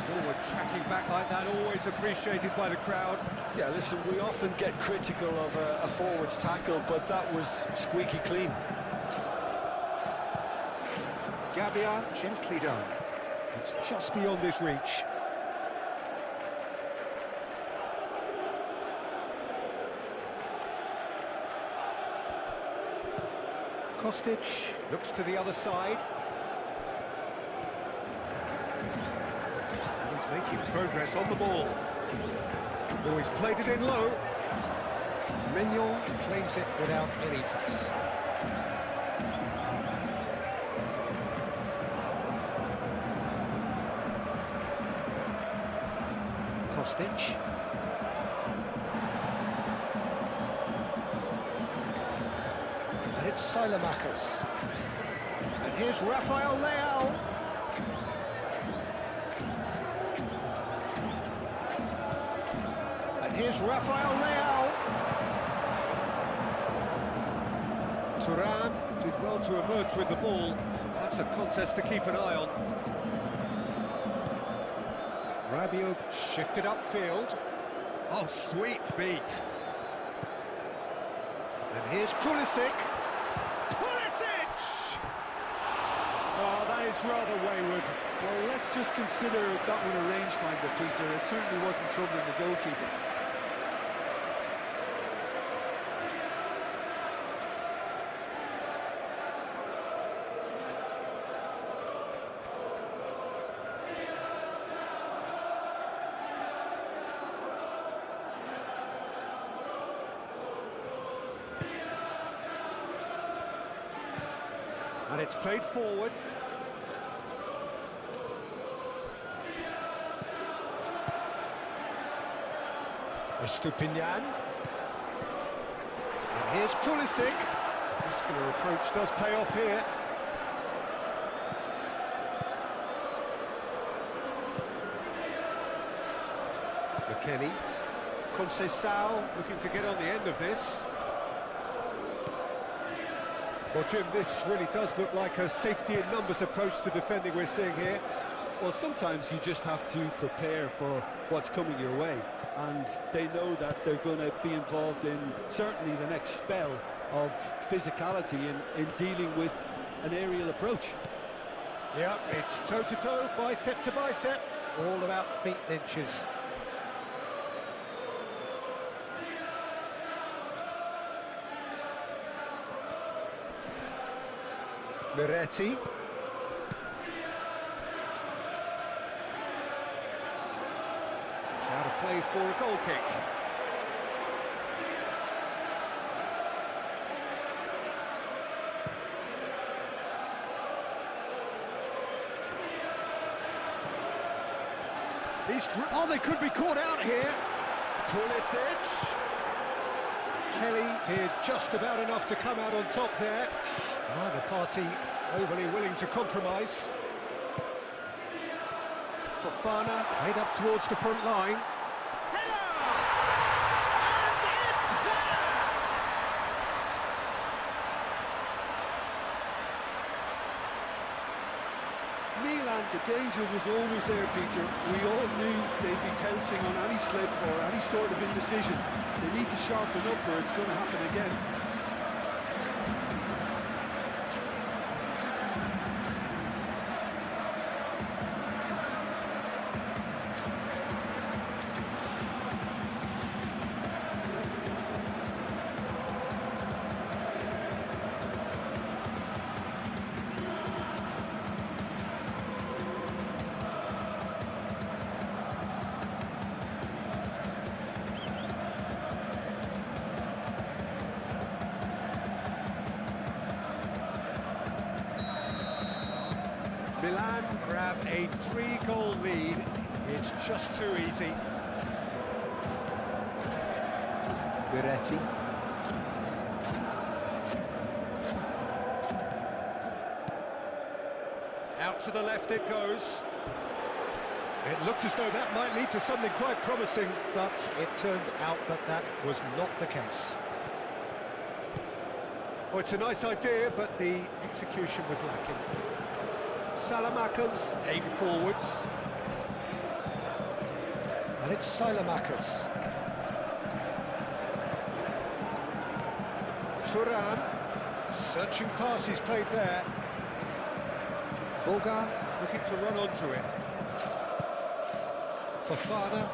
Forward tracking back like that, always appreciated by the crowd. Yeah, listen, we often get critical of a forward's tackle, but that was squeaky clean. Gabbia gently done. It's just beyond his reach. Kostic looks to the other side. And he's making progress on the ball. Oh, he's played it in low. Mignon claims it without any fuss. Kostic. And it's Salamakers. And here's Rafael Leao. Here's Rafael Leao. Thuram did well to emerge with the ball. That's a contest to keep an eye on. Rabiot shifted upfield. Oh, sweet feet. And here's Pulisic. Pulisic! Oh, that is rather wayward. Well, let's just consider that one a rangefinder, Peter. It certainly wasn't troubling the goalkeeper. And it's played forward. Estupinian. And here's Pulisic. Muscular approach does pay off here. McKennie. Conceição looking to get on the end of this. Well, Jim, this really does look like a safety in numbers approach to defending we're seeing here. Well, sometimes you just have to prepare for what's coming your way, and they know that they're going to be involved in certainly the next spell of physicality in dealing with an aerial approach. Yeah, it's toe-to-toe, bicep to bicep, all about feet and inches. Miretti. It's out of play for a goal kick. Oh, they could be caught out here. Pulisic. Kelly did just about enough to come out on top there. Neither party overly willing to compromise. Fofana played up towards the front line. Header! And it's there! Milan, the danger was always there, Peter. We all knew they'd be pouncing on any slip or any sort of indecision. They need to sharpen up or it's going to happen again. Milan grab a 3-goal lead. It's just too easy. Guidetti. Out to the left it goes. It looked as though that might lead to something quite promising, but it turned out that that was not the case. Well, it's a nice idea, but the execution was lacking. Salamakers aim forwards. And it's Salamakers. Turan. Searching pass he's played there. Boga looking to run onto it. Fofana.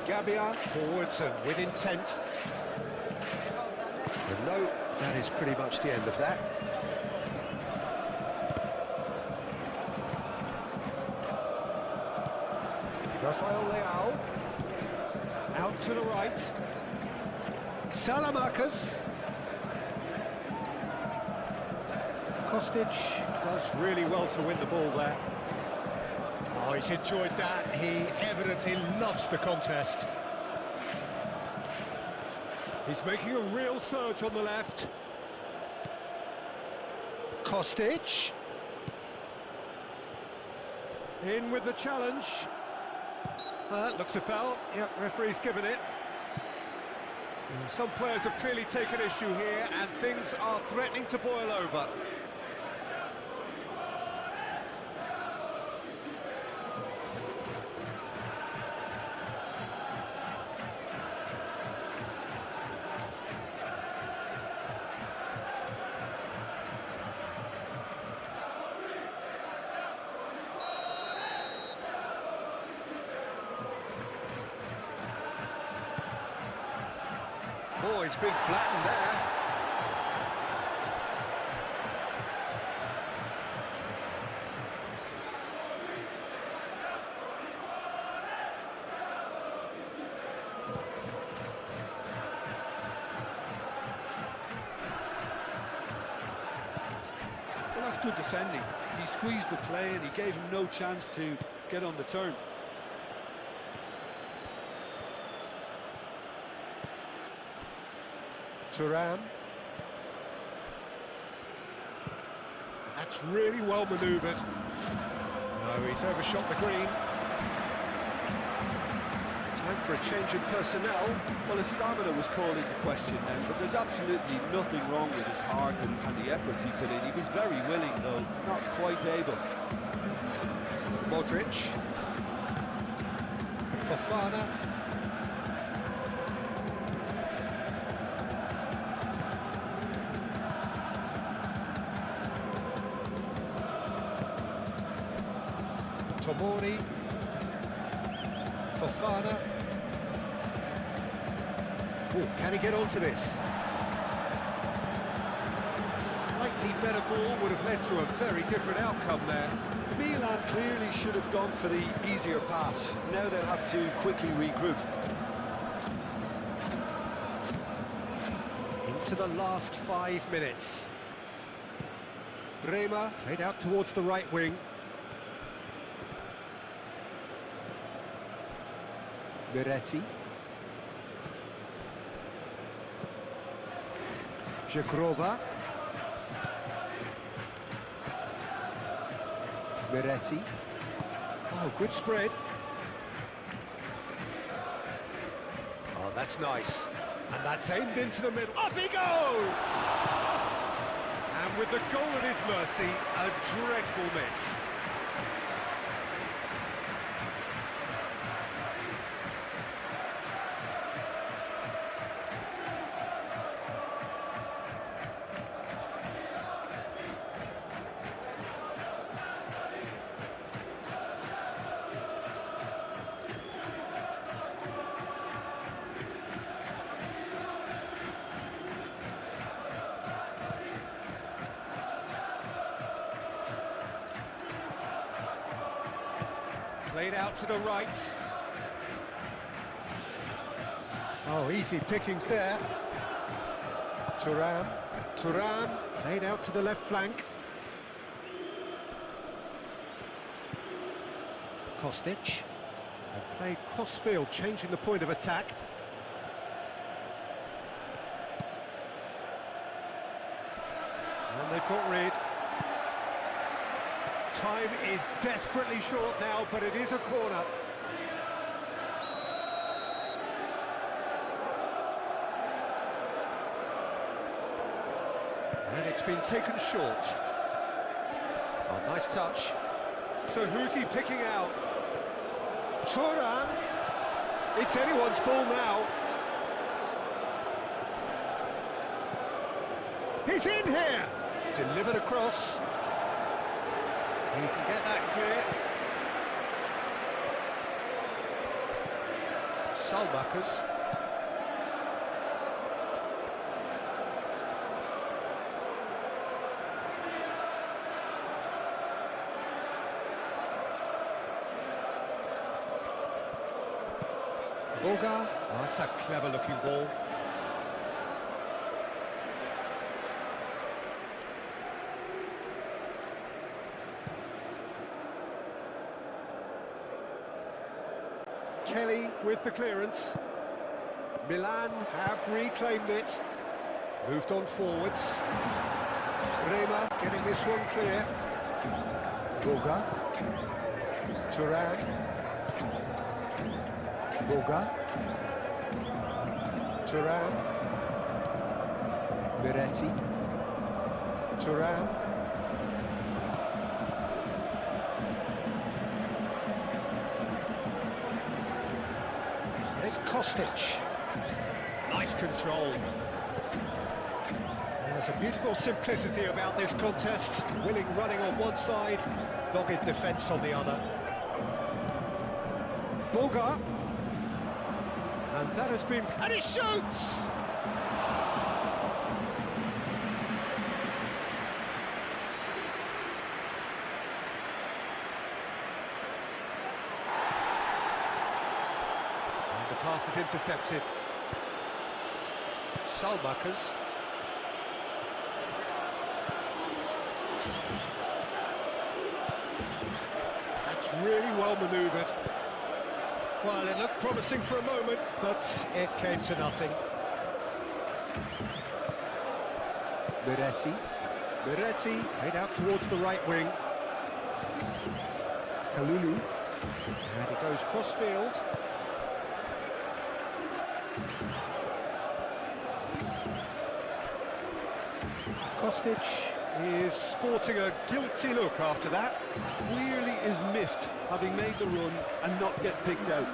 Gabbia forwards and with intent. And no, that is pretty much the end of that. Rafael Leao. Out to the right. Salamakers. Kostic does really well to win the ball there. Oh, he's enjoyed that. He evidently loves the contest. He's making a real surge on the left. Kostic. In with the challenge. Looks a foul. Yep, referee's given it. Some players have clearly taken issue here, and things are threatening to boil over. Oh, he's been flattened there. Well, that's good defending. He squeezed the play and he gave him no chance to get on the turn. Turan. That's really well manoeuvred. No, he's overshot the green. Time for a change in personnel. Well, his stamina was called into question then, but there's absolutely nothing wrong with his heart and the efforts he put in. He was very willing, though, not quite able. Modric. Fofana. Tomori. Fofana. Oh, can he get onto this? A slightly better ball would have led to a very different outcome there. Milan clearly should have gone for the easier pass. Now they'll have to quickly regroup. into the last 5 minutes. Bremer played out towards the right wing. Miretti. Żegrova. Miretti. Oh, good spread. Oh, that's nice. And that's aimed into the middle. Up he goes! And with the goal at his mercy, a dreadful miss. Played out to the right. Oh, easy pickings there. Thuram. Thuram played out to the left flank. Kostic. And played cross-field, changing the point of attack. And they've got rid. Time is desperately short now, but it is a corner. And it's been taken short. Oh, nice touch. So who's he picking out? Thuram. It's anyone's ball now. He's in here. Delivered across. He can get that clear. Salbakers. Boga. Oh, that's a clever-looking ball. Kelly with the clearance. Milan have reclaimed it. Moved on forwards. Bremer getting this one clear. Boga. Thuram. Boga. Thuram. Miretti. Thuram. There's Kostic. Nice control. There's a beautiful simplicity about this contest. Willing running on one side, dogged defence on the other. Boga. And that has been... And he shoots! And the pass is intercepted. Salbakers. That's really well manoeuvred. Well, it looked promising for a moment, but it came to nothing. Miretti. Miretti played out towards the right wing. Kalulu. And he goes cross-field. Kostic is sporting a guilty look after that. Clearly is miffed, having made the run and not get picked out.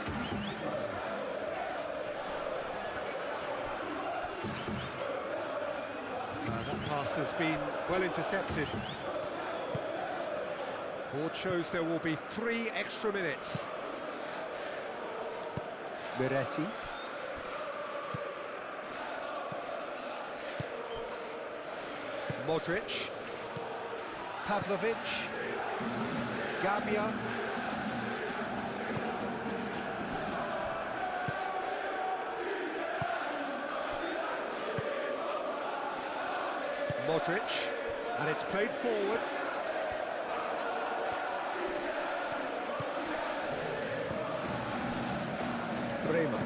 That pass has been well intercepted. Board shows there will be 3 extra minutes. Miretti. Modric. Pavlovic. Gabia. Modric, and it's played forward. Bremer.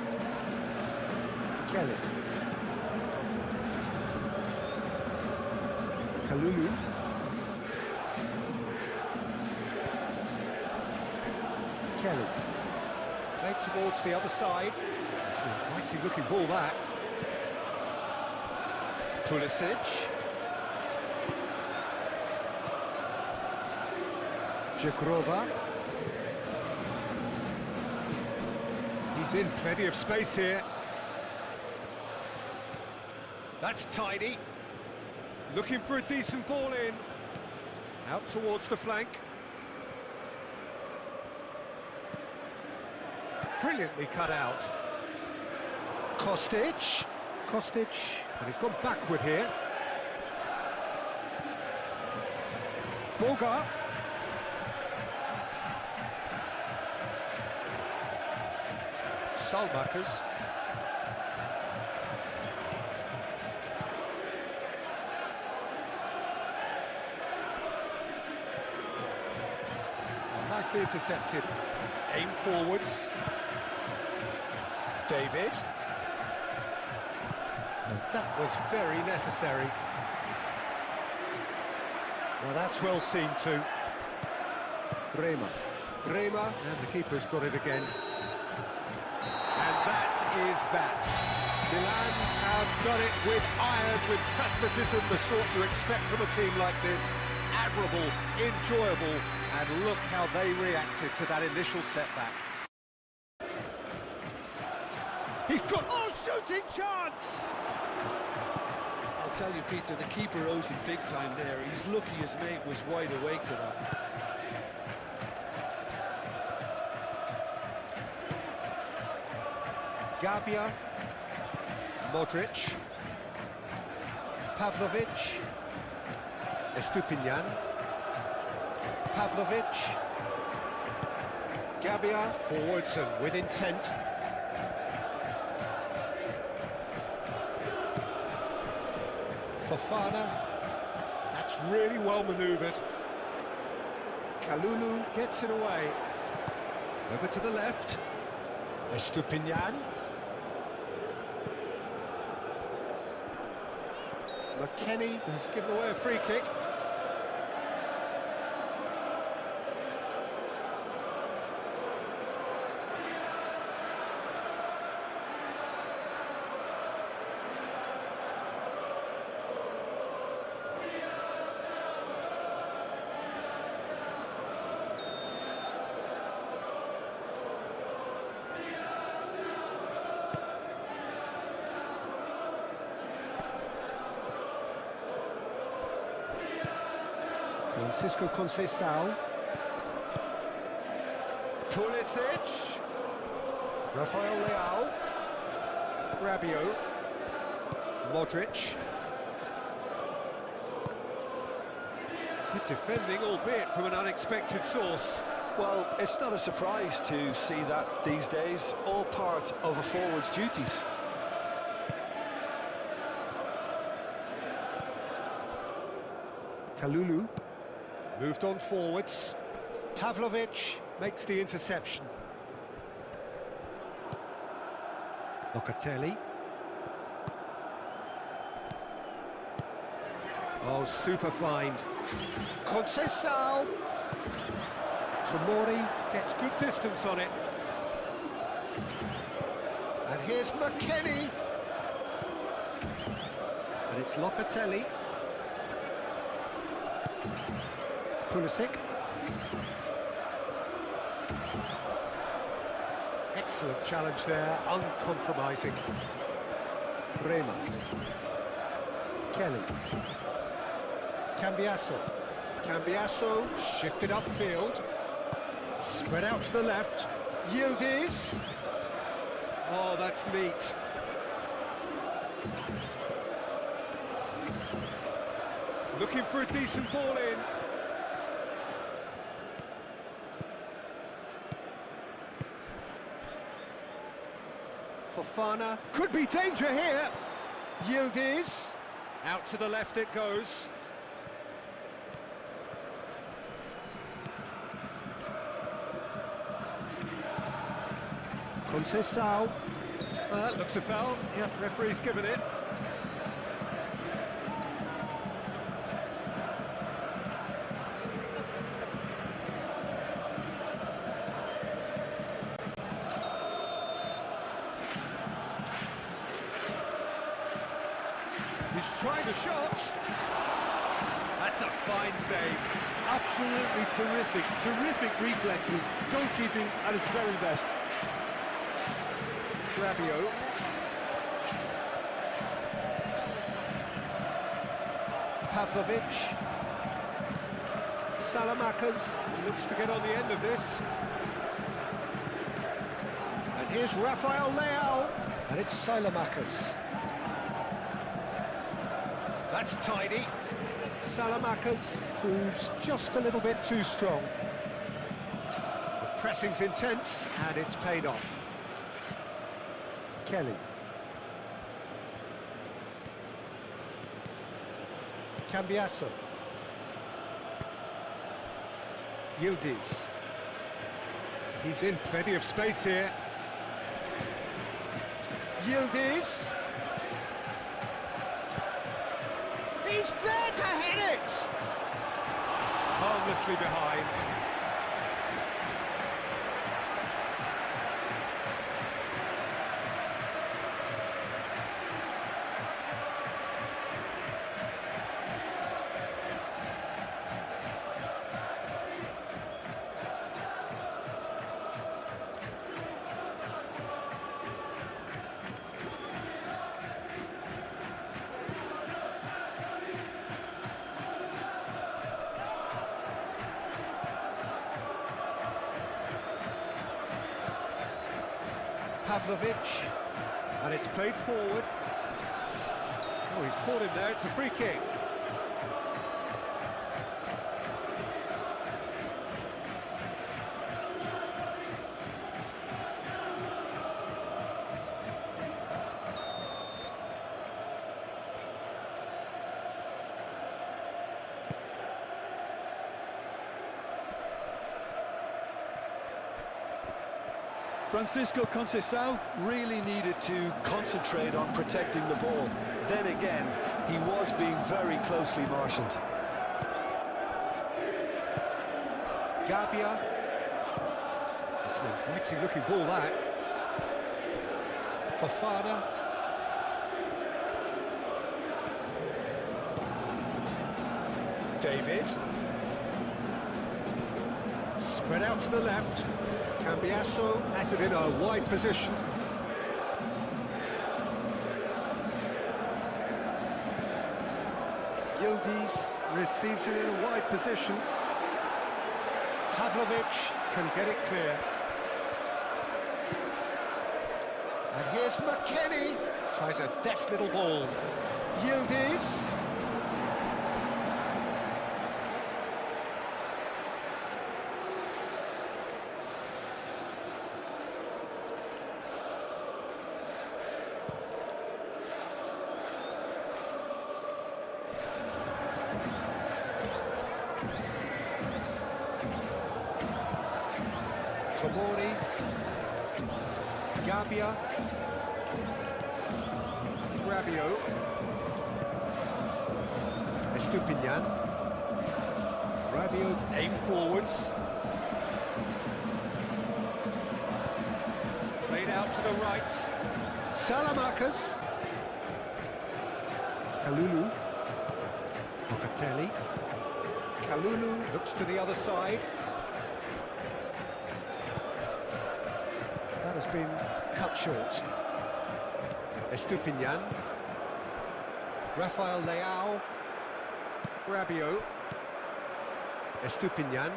Kelly. Kalulu. Kelly. Played towards the other side. It's an inviting looking ball that. Pulisic. Jagrova. He's in plenty of space here. That's tidy. Looking for a decent ball in. Out towards the flank. Brilliantly cut out. Kostic. And he's gone backward here. Boga. Salmakers. Nicely intercepted. Aim forwards. David. And that was very necessary. Well, that's well seen too. Bremer, and the keeper's got it again. And that is that. Milan have done it with iron, with pragmatism, the sort you expect from a team like this. Admirable, enjoyable, and look how they reacted to that initial setback. He's got... Oh, shooting chance! I'll tell you, Peter, the keeper owes him big time there. He's lucky his mate was wide awake to that. Gabia, Modric, Pavlovic, Estupinian, Pavlovic, Gabia, forwards and with intent. Fofana, that's really well manoeuvred. Kalulu gets it away. Over to the left. Estupinian. McKennie has given away a free kick. Francisco Conceição. Pulisic. Rafael Leao. Rabiot. Modric. Good defending, albeit from an unexpected source. Well, it's not a surprise to see that these days, all part of a forward's duties. Kalulu. Moved on forwards. Pavlovic makes the interception. Locatelli. Oh, super find. Conceição. Tomori gets good distance on it. And here's McKennie. And it's Locatelli. Pulisic. Excellent challenge there, uncompromising. Bremer. Kelly. Cambiasso shifted upfield. Spread out to the left. Yildiz. Oh, that's neat. Looking for a decent ball in. Fofana, could be danger here. Yildiz, Out to the left it goes. Conceição. That looks a foul. Yep, referee's given it. He's trying the shot. That's a fine save. Absolutely terrific, terrific reflexes. Goalkeeping at its very best. Rabiot. Pavlovic. Salamakers looks to get on the end of this. And here's Rafael Leao. And it's Salamakers. That's tidy. Salamakers proves just a little bit too strong. The pressing's intense and it's paid off. Kelly. Cambiasso. Yildiz. He's in plenty of space here. Yildiz. He's there to hit it! Harmlessly behind. Pavlovic, and it's played forward. Oh, he's caught him there, it's a free kick. Francisco Conceição really needed to concentrate on protecting the ball. Then again, he was being very closely marshalled. Gabia. It's an inviting looking ball, that. Fofana. David. Spread out to the left. Cambiasso has it in a wide position. Yildiz receives it in a wide position. Pavlovic can get it clear. And here's McKennie. Tries a deft little ball. Yildiz. Tomori, Gabia, Rabiot, Estupinian, Rabiot aim forwards, played out to the right, Salamakers, Kalulu, Locatelli, Kalulu looks to the other side. That has been cut short. Estupinian. Rafael Leao. Rabiot. Estupinian.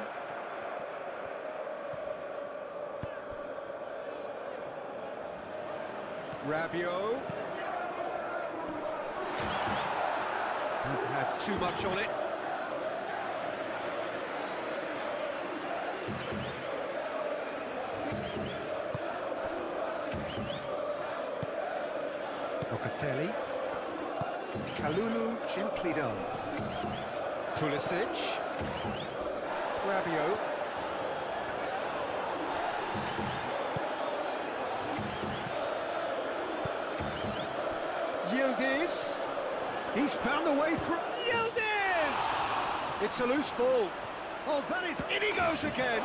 Rabiot. Had too much on it. Locatelli. Kalulu gently done. Pulisic. Rabiot. Yildiz. He's found a way through. Yildiz! It's a loose ball. Oh, that is... In he goes again!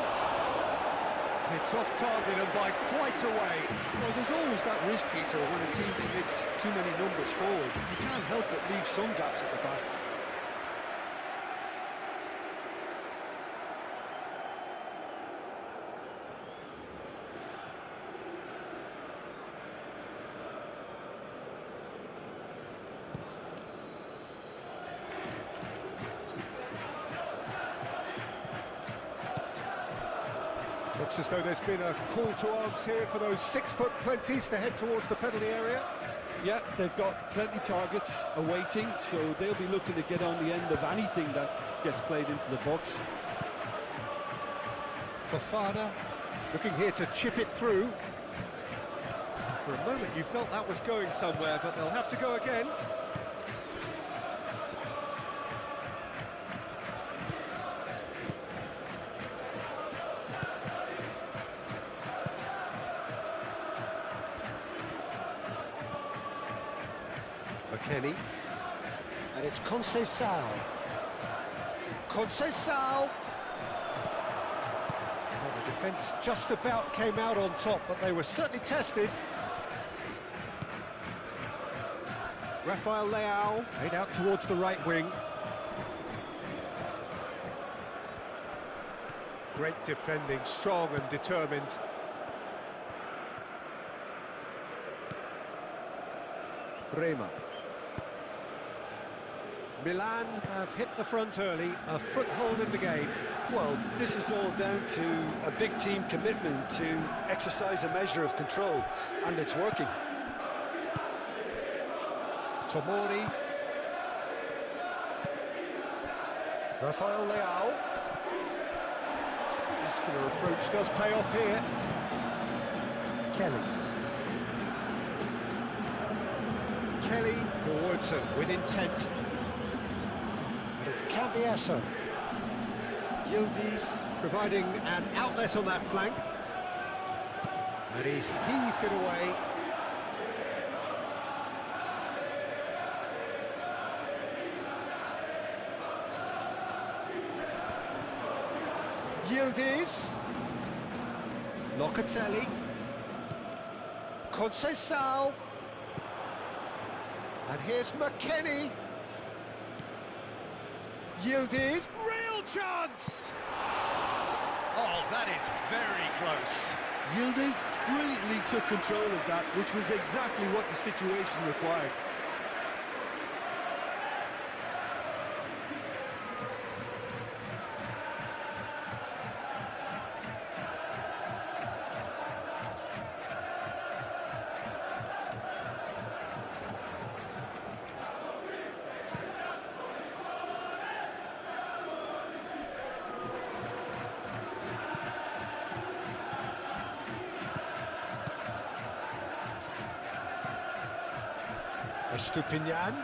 It's off target and by quite a way. Well, there's always that risk, Peter, when a team commits too many numbers forward. You can't help but leave some gaps at the back. Looks as though there's been a call to arms here for those 6-foot plenties to head towards the penalty area. Yeah, they've got plenty targets awaiting, so they'll be looking to get on the end of anything that gets played into the box. Fofana looking here to chip it through. For a moment you felt that was going somewhere, but they'll have to go again. Kenny, and it's Conceição. Conceição! Well, the defence just about came out on top, but they were certainly tested. Rafael Leao, laid out towards the right wing. Great defending, strong and determined. Bremer. Milan have hit the front early, a foothold in the game. Well, this is all down to a big team commitment to exercise a measure of control, and it's working. Tomori. Rafael Leao. Muscular approach does pay off here. Kelly. Kelly forwards and with intent. And it's Cambiasso. Yildiz providing an outlet on that flank. And he's heaved it away. Yildiz. Locatelli. Conceição. And here's McKennie. Yildiz. Real chance! Oh, that is very close. Yildiz brilliantly took control of that, which was exactly what the situation required. Estupinian,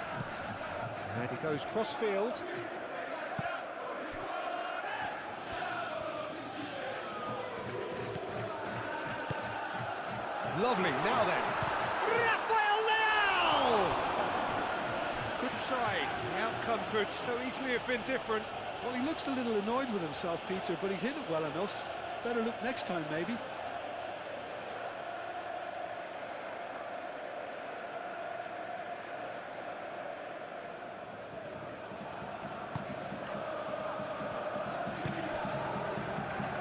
and he goes cross-field. Lovely, now then. Rafael Leao! Good try, the outcome could so easily have been different. Well, he looks a little annoyed with himself, Peter, but he hit it well enough. Better look next time, maybe.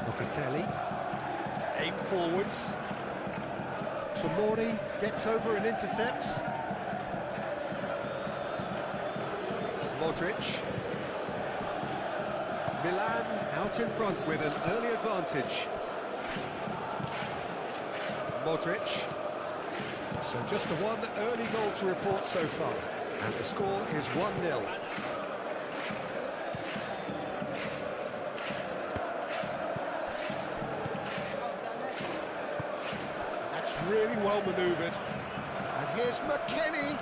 Locatelli, aim forwards. Tomori gets over and intercepts. Modric. Milan out in front with an early advantage. Modric. So just the one early goal to report so far. And the score is 1-0. Really well manoeuvred. And here's McKennie.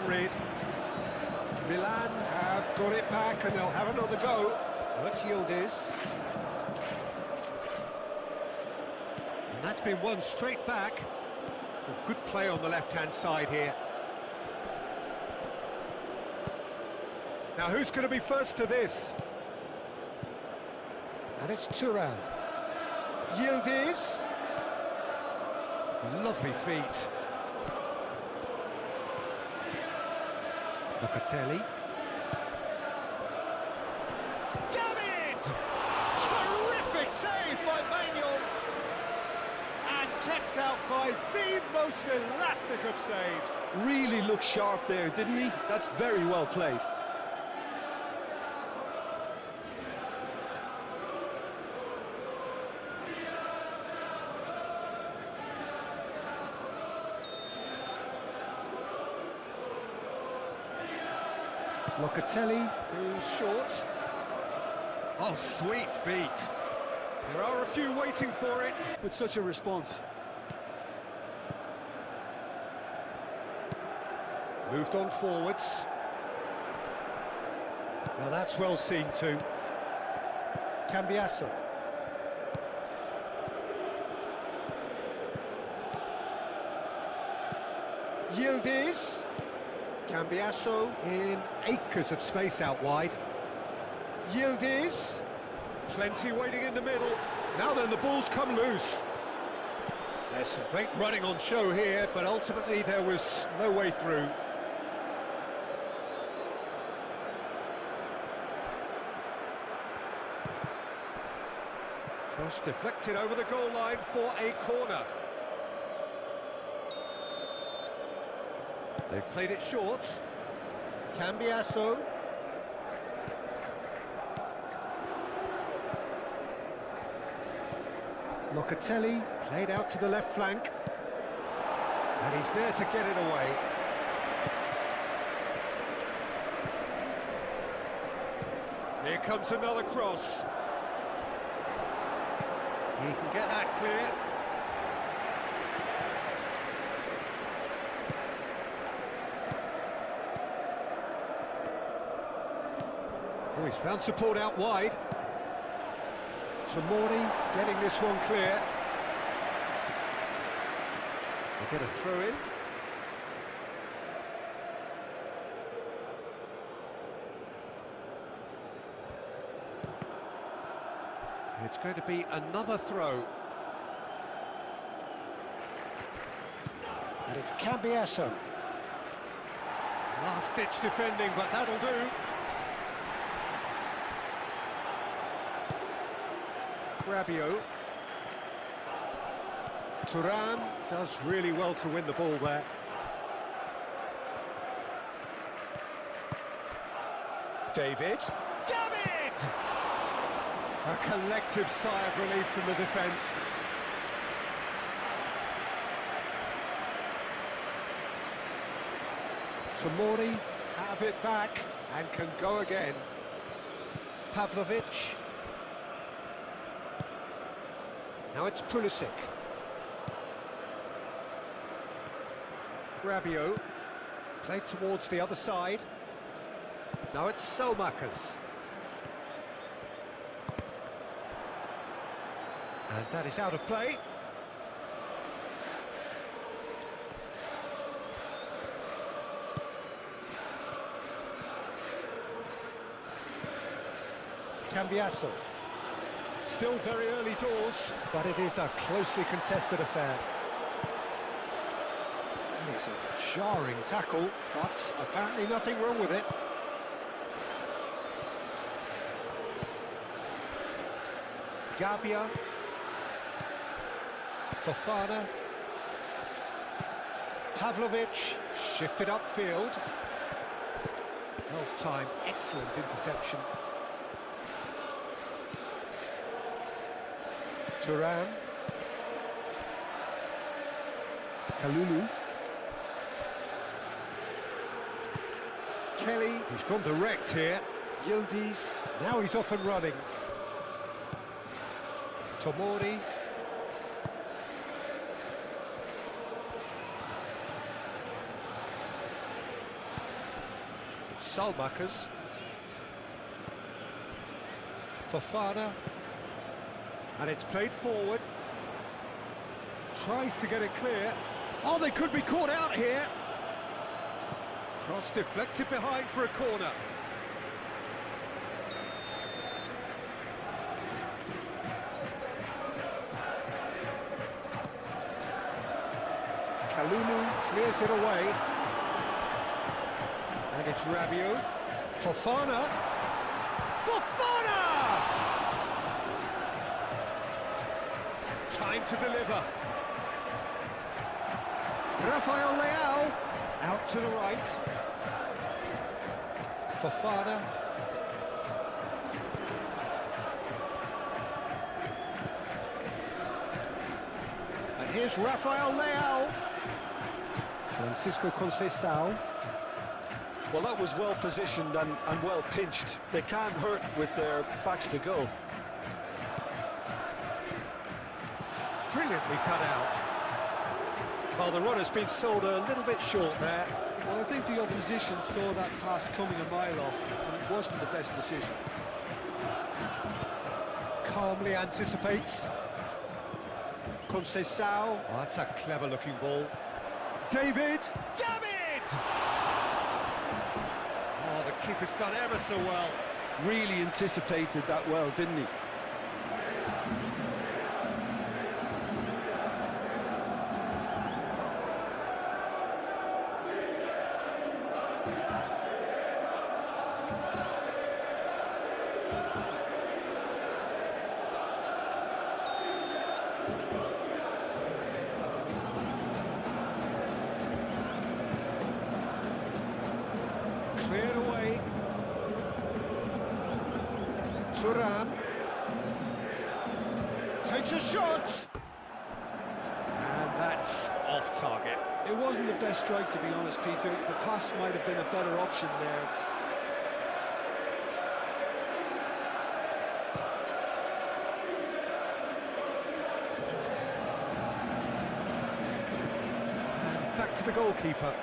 rid. Milan have got it back and they'll have another go. Let's Yildiz. And that's been won straight back. Well, good play on the left-hand side here. Now who's going to be first to this? And it's Thuram. Yildiz. Lovely feet. Locatelli. David! Terrific save by Manuel. And kept out by the most elastic of saves. Really looked sharp there, didn't he? That's very well played. Locatelli goes short. Oh, sweet feet. There are a few waiting for it. With such a response. Moved on forwards. Now that's well seen too. Cambiasso. Yildiz. Cambiasso in acres of space out wide. Yildiz. Plenty waiting in the middle. Now then, the ball's come loose. There's some great running on show here, but ultimately there was no way through. Cross deflected over the goal line for a corner. They've played it short. Cambiasso. Locatelli played out to the left flank. And he's there to get it away. Here comes another cross. He can get that clear. Oh, he's found support out wide. Tomori getting this one clear. They get a throw in. It's going to be another throw. And it's Cambiasso. Last-ditch defending, but that'll do. Rabiot. Thuram does really well to win the ball there. David. David! A collective sigh of relief from the defence. Tomori have it back and can go again. Pavlovic. Now it's Pulisic. Rabiot. Played towards the other side. Now it's Selmakers. And that is out of play. Cambiasso. Still very early doors, but it is a closely contested affair. And it's a jarring tackle, but apparently nothing wrong with it. Gabia. Fofana. Pavlovic shifted upfield. Well timed, excellent interception. Thuram. Kalulu. Kelly, he's gone direct here. Yildiz, now he's off and running. Tomori. Salmakers. Fofana. And it's played forward. Tries to get it clear. Oh, they could be caught out here. Cross deflected behind for a corner. Kalulu clears it away. And it's Rabiot. Fofana. Fofana! Time to deliver. Rafael Leao. Out to the right. Fofana. And here's Rafael Leao. Francisco Conceição. Well, that was well positioned and well pinched. They can't hurt with their backs to goal. Brilliantly cut out. Well, the runner's been sold a little bit short there. Well, I think the opposition saw that pass coming a mile off, and it wasn't the best decision. Calmly anticipates. Conceição. Oh, that's a clever-looking ball. David! David! Oh, the keeper's done ever so well. Really anticipated that well, didn't he? Cleared away. Thuram takes a shot. And that's off target. It wasn't the best strike, to be honest, Peter. The pass might have been a better option there. And back to the goalkeeper.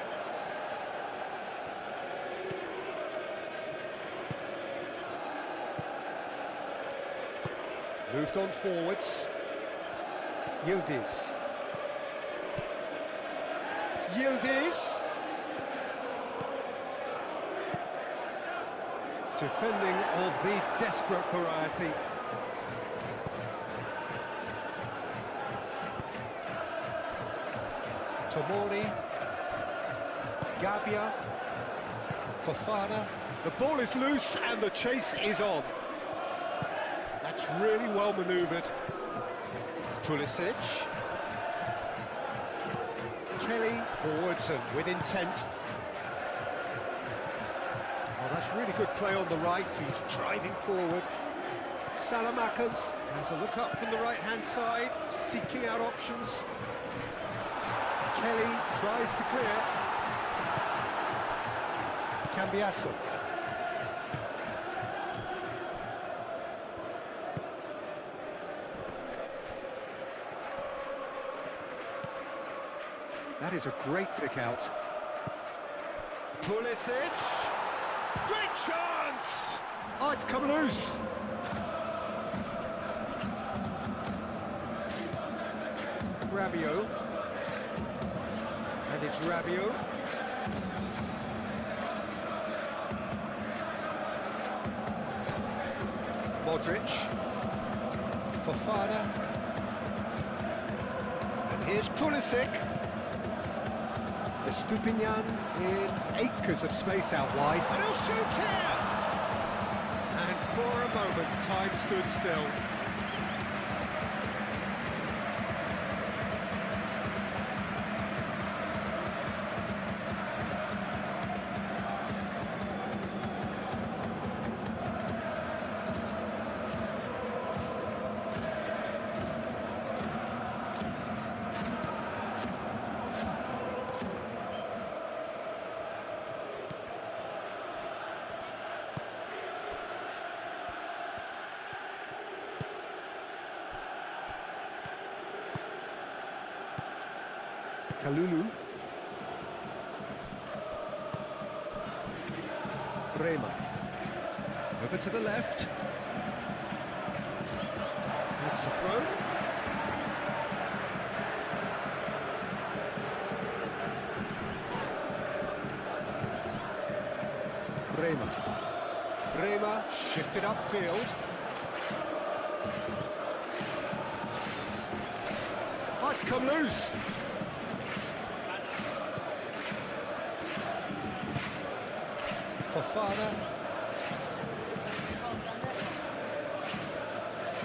Moved on forwards. Yildiz. Yildiz. Defending of the desperate variety. Tomori. Gabbia. Fofana. The ball is loose and the chase is on. That's really well manoeuvred. Pulisic. Kelly forwards and with intent. Oh, that's really good play on the right. He's driving forward. Salamakers has a look up from the right-hand side, seeking out options. Kelly tries to clear. Cambiasso. That is a great pick out. Pulisic! Great chance! Oh, it's come loose! Rabiot. And it's Rabiot. Modric. Fofana. And here's Pulisic. Estupinian in acres of space out wide. And he'll shoot here! And for a moment, time stood still. Kalulu. Bremer. Over to the left. That's the throw. Bremer. Bremer shifted upfield. Oh, it's come loose. Fofana.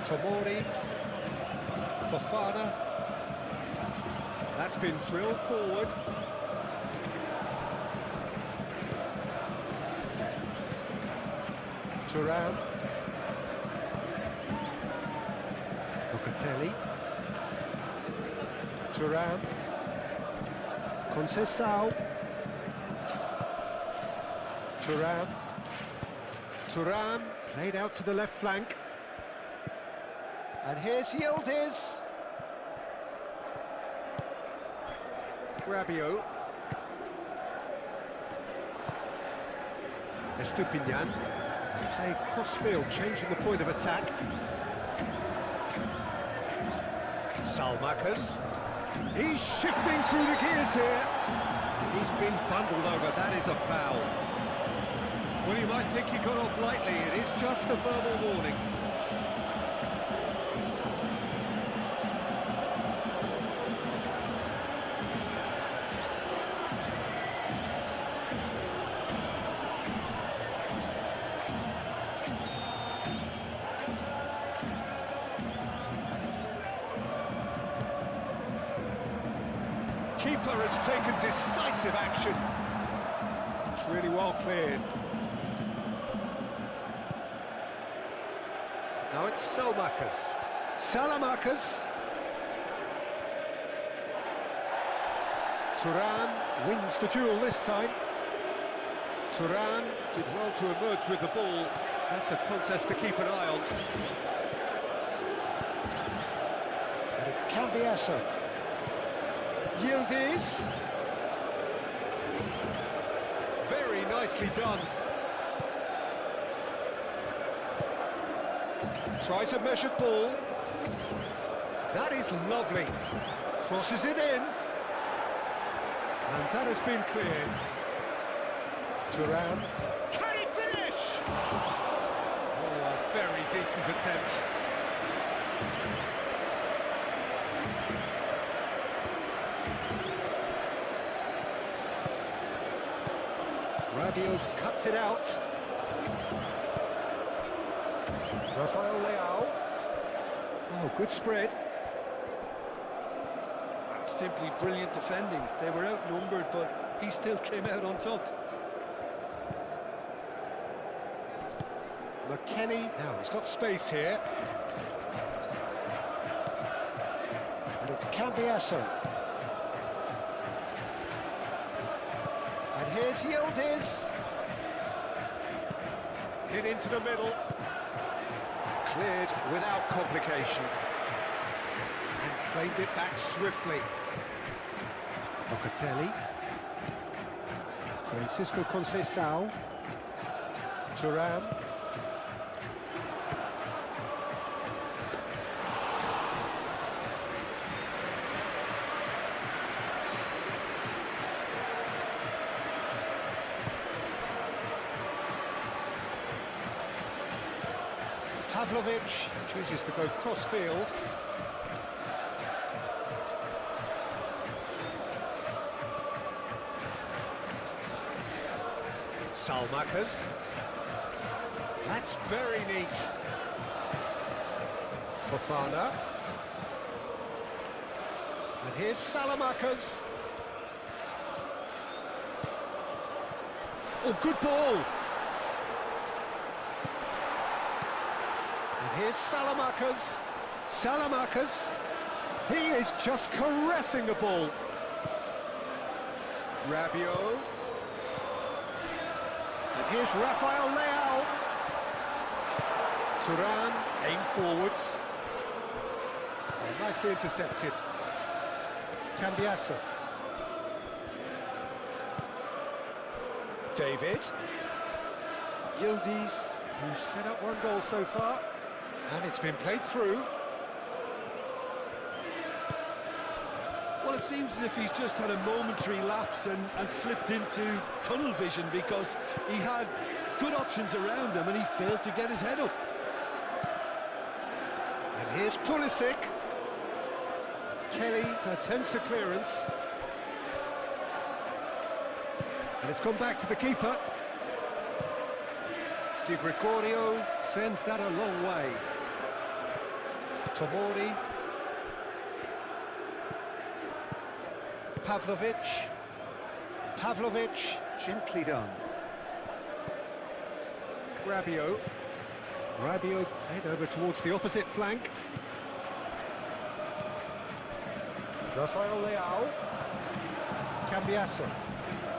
Tomori. Fofana. That's been drilled forward. Thuram. Locatelli. Thuram. Conceição. Thuram. Thuram played out to the left flank. And here's Yildiz. Rabiot. Estupinian. Play crossfield, changing the point of attack. Salmakas. He's shifting through the gears here. He's been bundled over, that is a foul. Well, you might think he got off lightly, it is just a verbal warning. Keeper has taken decisive action. It's really well cleared. Now it's Salmakas. Salamakers. Thuram wins the duel this time. Thuram did well to emerge with the ball. That's a contest to keep an eye on. And it's Cambiasso. Yildiz. Very nicely done. Tries a measured ball. That is lovely. Crosses it in. And that has been cleared. Thuram. Can he finish? Oh, a very decent attempt. Rabiot cuts it out. Rafael Leao. Oh, good spread. That's simply brilliant defending. They were outnumbered, but he still came out on top. McKennie. Now he's got space here. And it's Cambiasso. And here's Yildiz. Hit into the middle. Cleared without complication. And claimed it back swiftly. Locatelli. Francisco Conceição. Thuram. Pavlovic chooses to go cross-field. Salmakas. That's very neat. Fofana. And here's Salamakas. Oh, good ball. And here's Salamakas. Salamakas. He is just caressing the ball. Rabiot. And here's Rafael Leao. Thuram, aim forwards. Oh, nicely intercepted. Cambiasso. David. Yildiz, who's set up one goal so far, and it's been played through. Well, it seems as if he's just had a momentary lapse and slipped into tunnel vision, because he had good options around him and he failed to get his head up. And here's Pulisic. Kelly attempts a clearance. And it's come back to the keeper. Di Gregorio sends that a long way. Tomori. Pavlovic, gently done. Rabiot played over towards the opposite flank. Rafael Leao. Cambiasso.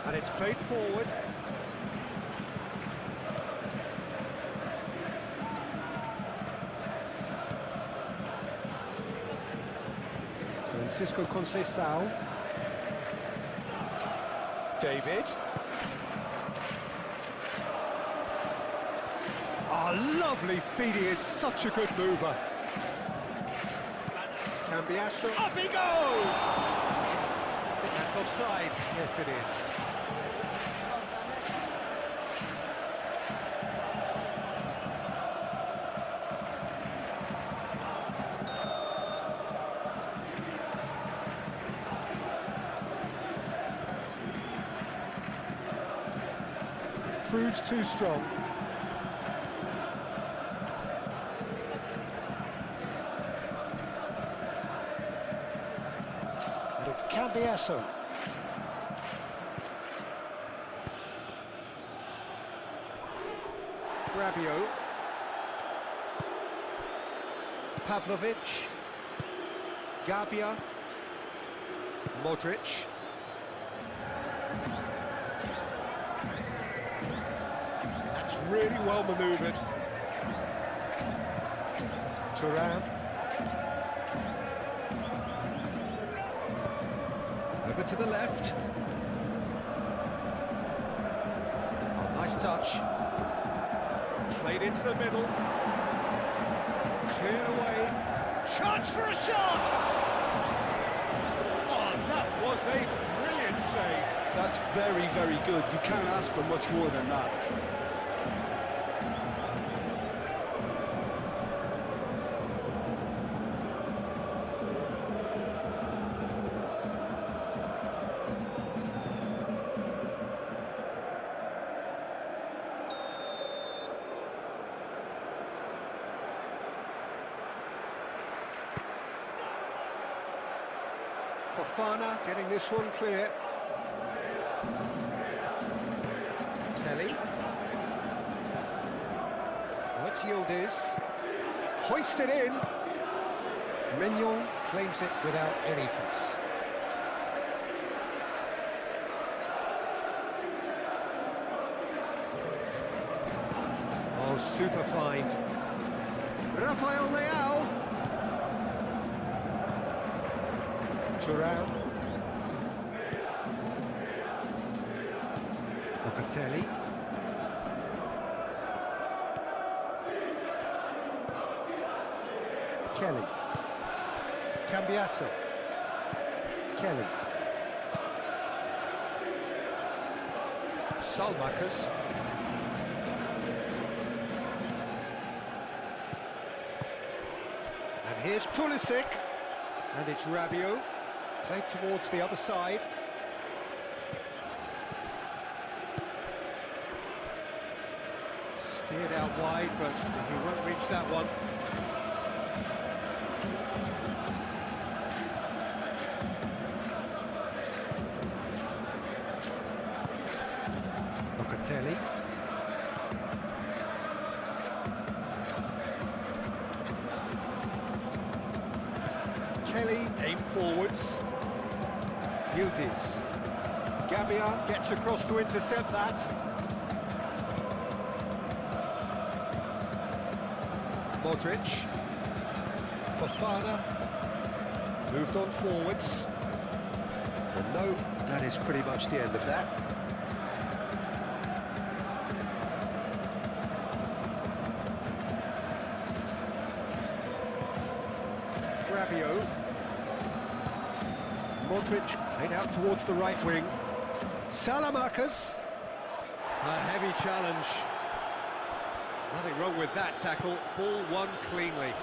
And it's played forward. Francisco Conceição. David. Oh, lovely feed, he is such a good mover. Cambiasso, up he goes! I think that's offside. Yes, it is. Proves too strong. And it's Cambiasso. Rabiot. Pavlovic. Gabia. Modric. Really well manoeuvred. Thuram. Over to the left. Oh, nice touch. Played into the middle. Cleared away. Chance for a shot! Oh, that was a brilliant save. That's very, very good. You can't ask for much more than that. Fofana getting this one clear. Kelly. Oh, it's Yildiz. Hoisted in. Mignon claims it without any fuss. Oh, super find. Rafael Leao. Thuram. Locatelli. Kelly. Cambiasso. Kelly. Salmakers. And here's Pulisic. And it's Rabiot. Played towards the other side. Steered out wide, but he won't reach that one. Locatelli. Kelly aimed forwards. Yildiz. Gabia gets across to intercept that. Modric. Fofana. Moved on forwards. And no, that is pretty much the end of that. Rabiot. Modric played out towards the right wing. Salamakers. A heavy challenge. Nothing wrong with that tackle. Ball won cleanly.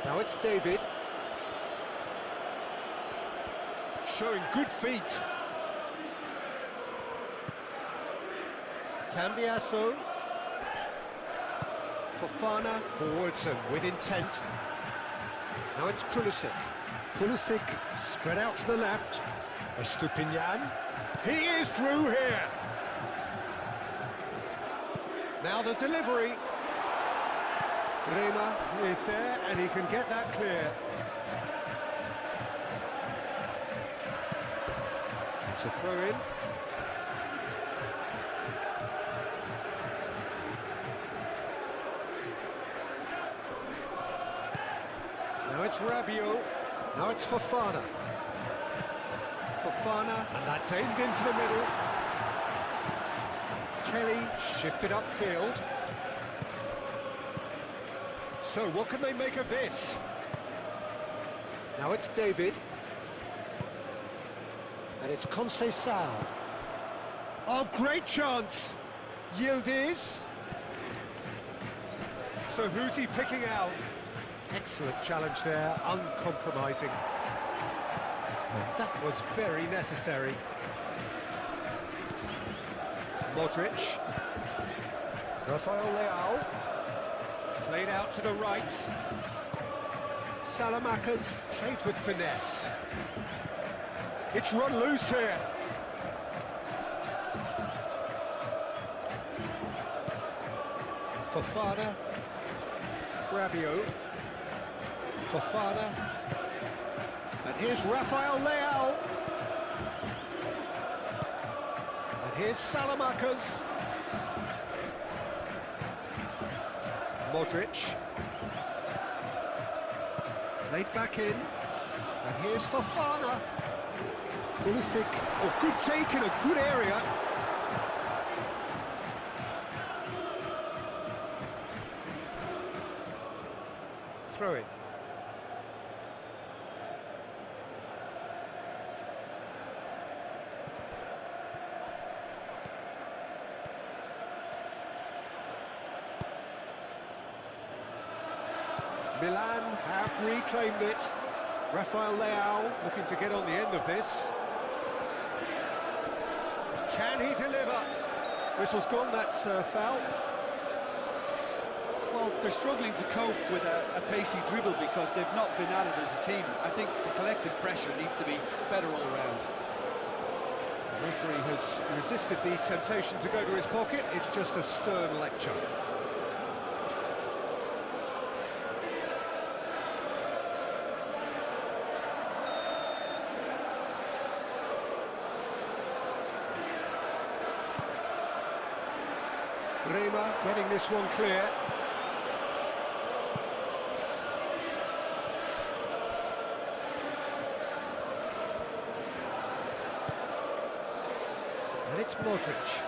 Now it's David. Showing good feet. Cambiasso. Fofana forwards and with intent. Now it's Pulisic. Pulisic spread out to the left. Estupinian. He is through here. Now the delivery. Bremer is there and he can get that clear. It's a throw-in. Now it's Rabiot. Now it's Fofana. Fofana, and that's aimed into the middle. Kelly shifted upfield. So what can they make of this? Now it's David. And it's Conceição. Oh, great chance! Yildiz. So who's he picking out? Excellent challenge there, uncompromising. And that was very necessary. Modric. Rafael Leao. Played out to the right. Salamakers played with finesse. It's run loose here. Fofana. Rabiot. Fofana. And here's Rafael Leao. And here's Salamakers. Modric. Laid back in. And here's Fofana. Pulisic. Oh, good take in a good area. Throw it. Milan have reclaimed it. Rafael Leao looking to get on the end of this. Can he deliver? Whistle's gone, that's foul. Well, they're struggling to cope with a pacey dribble because they've not been at it as a team. I think the collective pressure needs to be better all around. The referee has resisted the temptation to go to his pocket. It's just a stern lecture. Bremer getting this one clear. And it's Modric.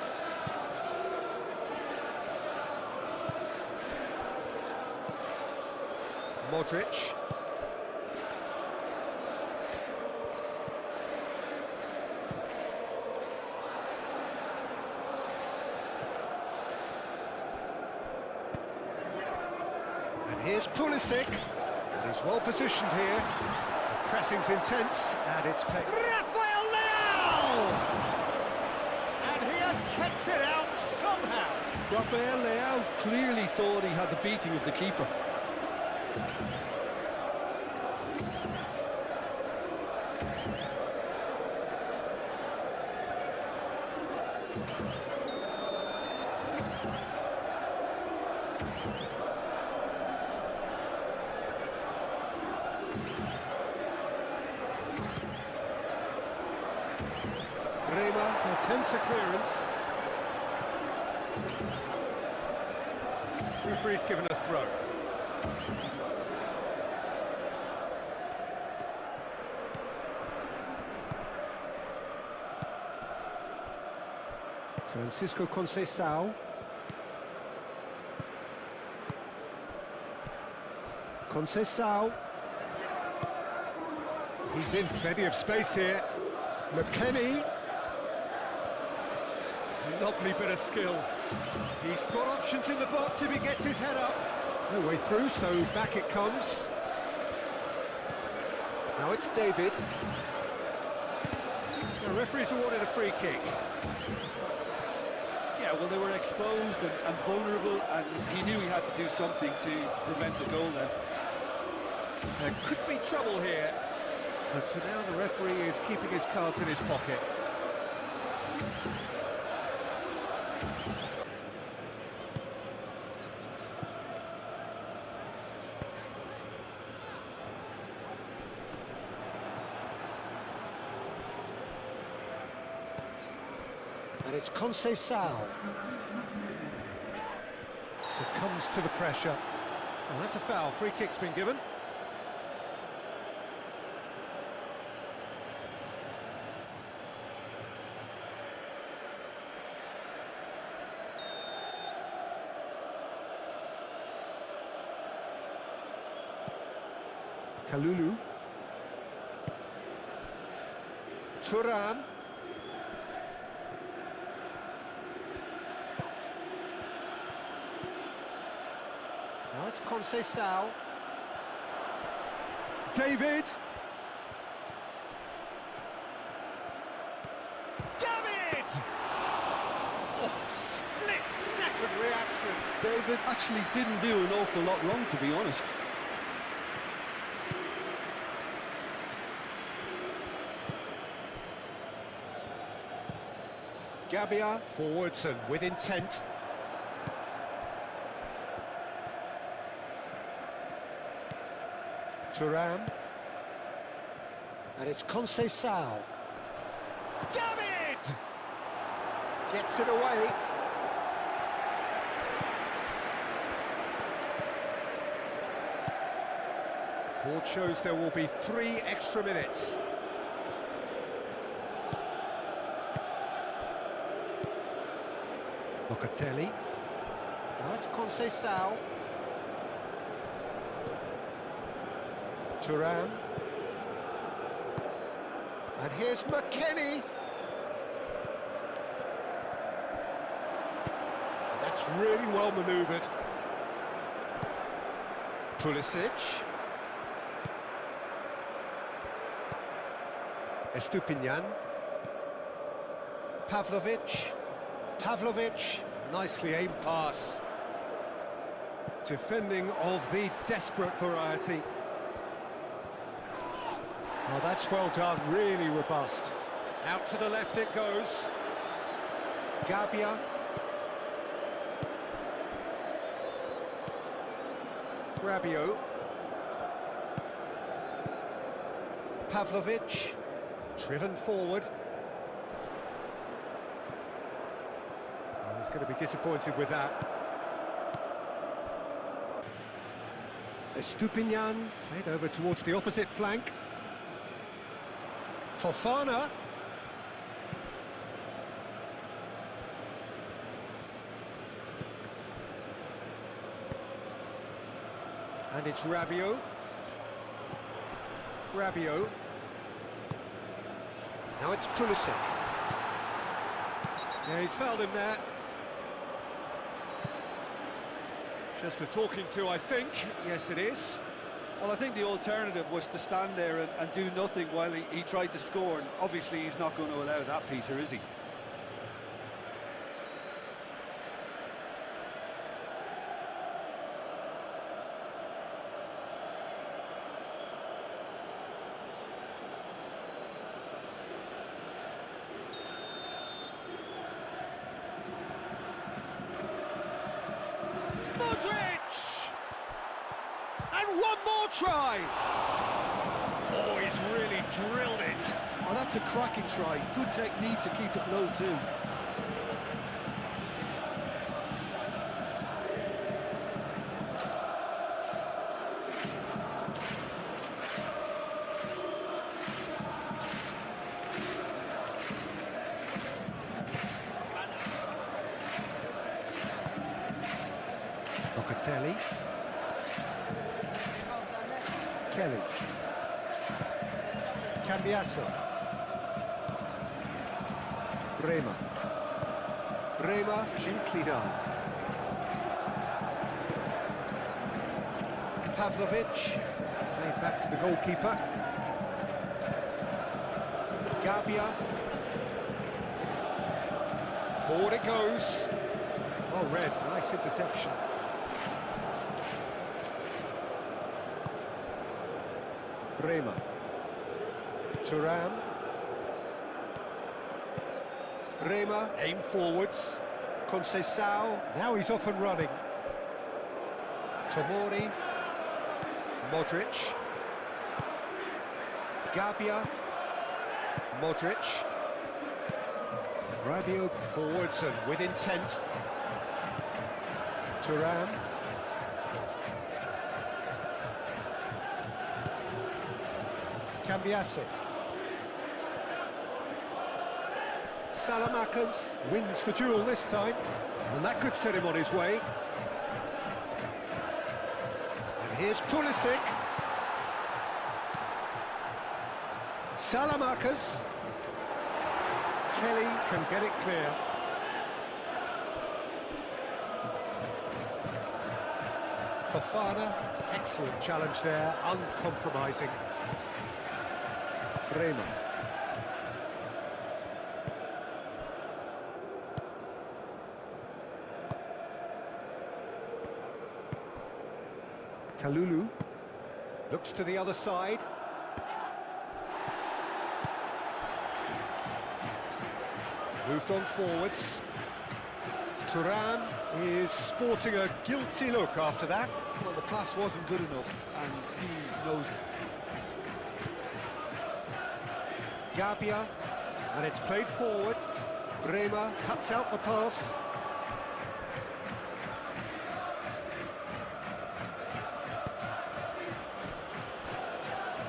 Modric. And here's Pulisic. And he's well positioned here. The pressing's intense, and it's paid. Rafael Leao! He has kept it out somehow. Rafael Leao clearly thought he had the beating of the keeper. Bremer attempts a clearance. Referee's given a throw. Francisco Conceição. Conceição. He's in, plenty of space here. McKennie. Lovely bit of skill. He's got options in the box if he gets his head up. No way through, so back it comes. Now it's David. The referee's awarded a free kick. Yeah, well, they were exposed and vulnerable, and he knew he had to do something to prevent a goal then. There could be trouble here. But for now, the referee is keeping his cards in his pocket. And it's Conceição. Succumbs to the pressure. Well, that's a foul. Free kick's been given. Kalulu. Thuram. Now it's Conceição. David. David! Oh, split-second reaction. David actually didn't do an awful lot wrong, to be honest. Gabbia forwards and with intent. Thuram. And it's Conceição. David! Gets it away. Board shows there will be 3 extra minutes. Locatelli. Now it's Conceição. Thuram. And here's McKennie. And that's really well manoeuvred. Pulisic. Estupinian. Pavlovic, nicely aimed pass. Defending of the desperate variety. Oh, that's well done, really robust. Out to the left it goes. Gabbia. Rabiot. Pavlovic, driven forward. He's going to be disappointed with that. Estupinian played over towards the opposite flank. Fofana. And it's Rabiot. Now it's Pulisic. Yeah, he's fouled him there. Just a talking to, I think. Yes, it is. Well, I think the alternative was to stand there and do nothing while he tried to score, and obviously he's not going to allow that, Peter, is he? Modric! And one more try! Oh, he's really drilled it. Oh, that's a cracking try. Good technique to keep it low, too. Locatelli. Kelly. Cambiasso. Bremer. Bremer, gently done. Pavlovic, played back to the goalkeeper. Gabia. Forward it goes. Oh, red, nice interception. Bremer. Thuram. Bremer, aim forwards. Conceição, now he's off and running. Tomori. Modric. Gabia. Modric. Rabiot forwards and with intent. Thuram. Cambiasso. Salamakers wins the duel this time, and that could set him on his way. And here's Pulisic. Salamakers. Kelly can get it clear. Fofana, excellent challenge there, uncompromising. Bremer. Kalulu looks to the other side. Moved on forwards. Thuram is sporting a guilty look after that. Well, the pass wasn't good enough, and he knows it. Gabia, and it's played forward. Bremer cuts out the pass.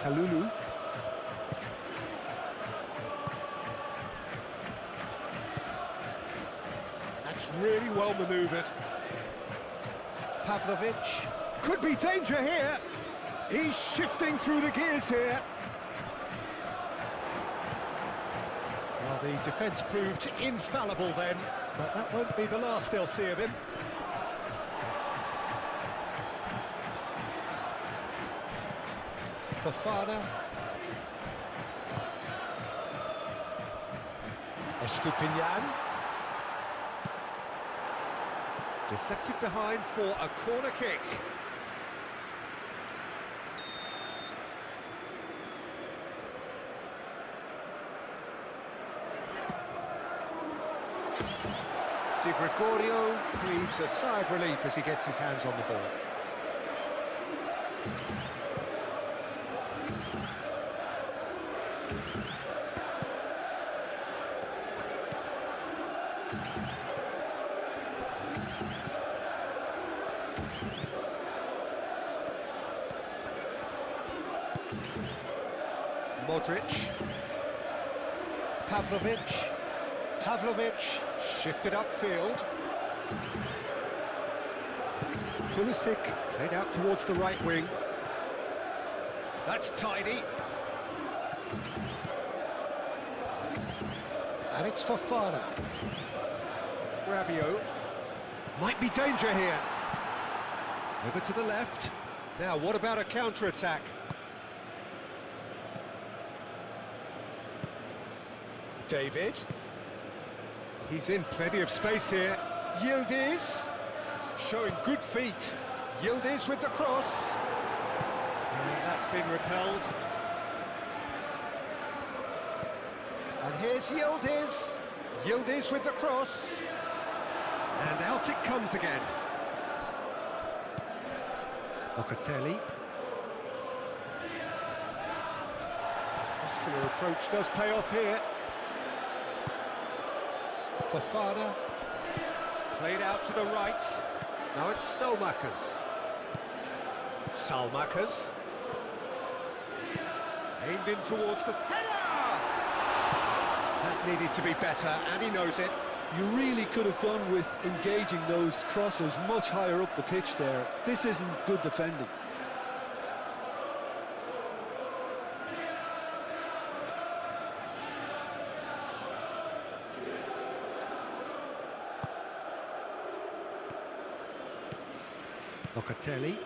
Kalulu. That's really well manoeuvred. Pavlovic. Could be danger here. He's shifting through the gears here. Well, the defence proved infallible then, but that won't be the last they'll see of him. Fofana. Estupinian. Deflected behind for a corner kick. Di Gregorio breathes a sigh of relief as he gets his hands on the ball. Modric. Pavlovic. Pavlovic shifted upfield. Pulisic played out towards the right wing. That's tidy. And it's Fofana. Rabiot. Might be danger here. Over to the left. Now, what about a counter-attack? David. He's in plenty of space here. Yildiz. Showing good feet. Yildiz with the cross. And that's been repelled. And here's Yildiz. Yildiz with the cross. And out it comes again. Locatelli. Muscular approach does pay off here. Fofana. Played out to the right. Now it's Salmakers. Salmakers. Aimed in towards the header! That needed to be better, and he knows it. You really could have done with engaging those crosses much higher up the pitch there. This isn't good defending. Locatelli.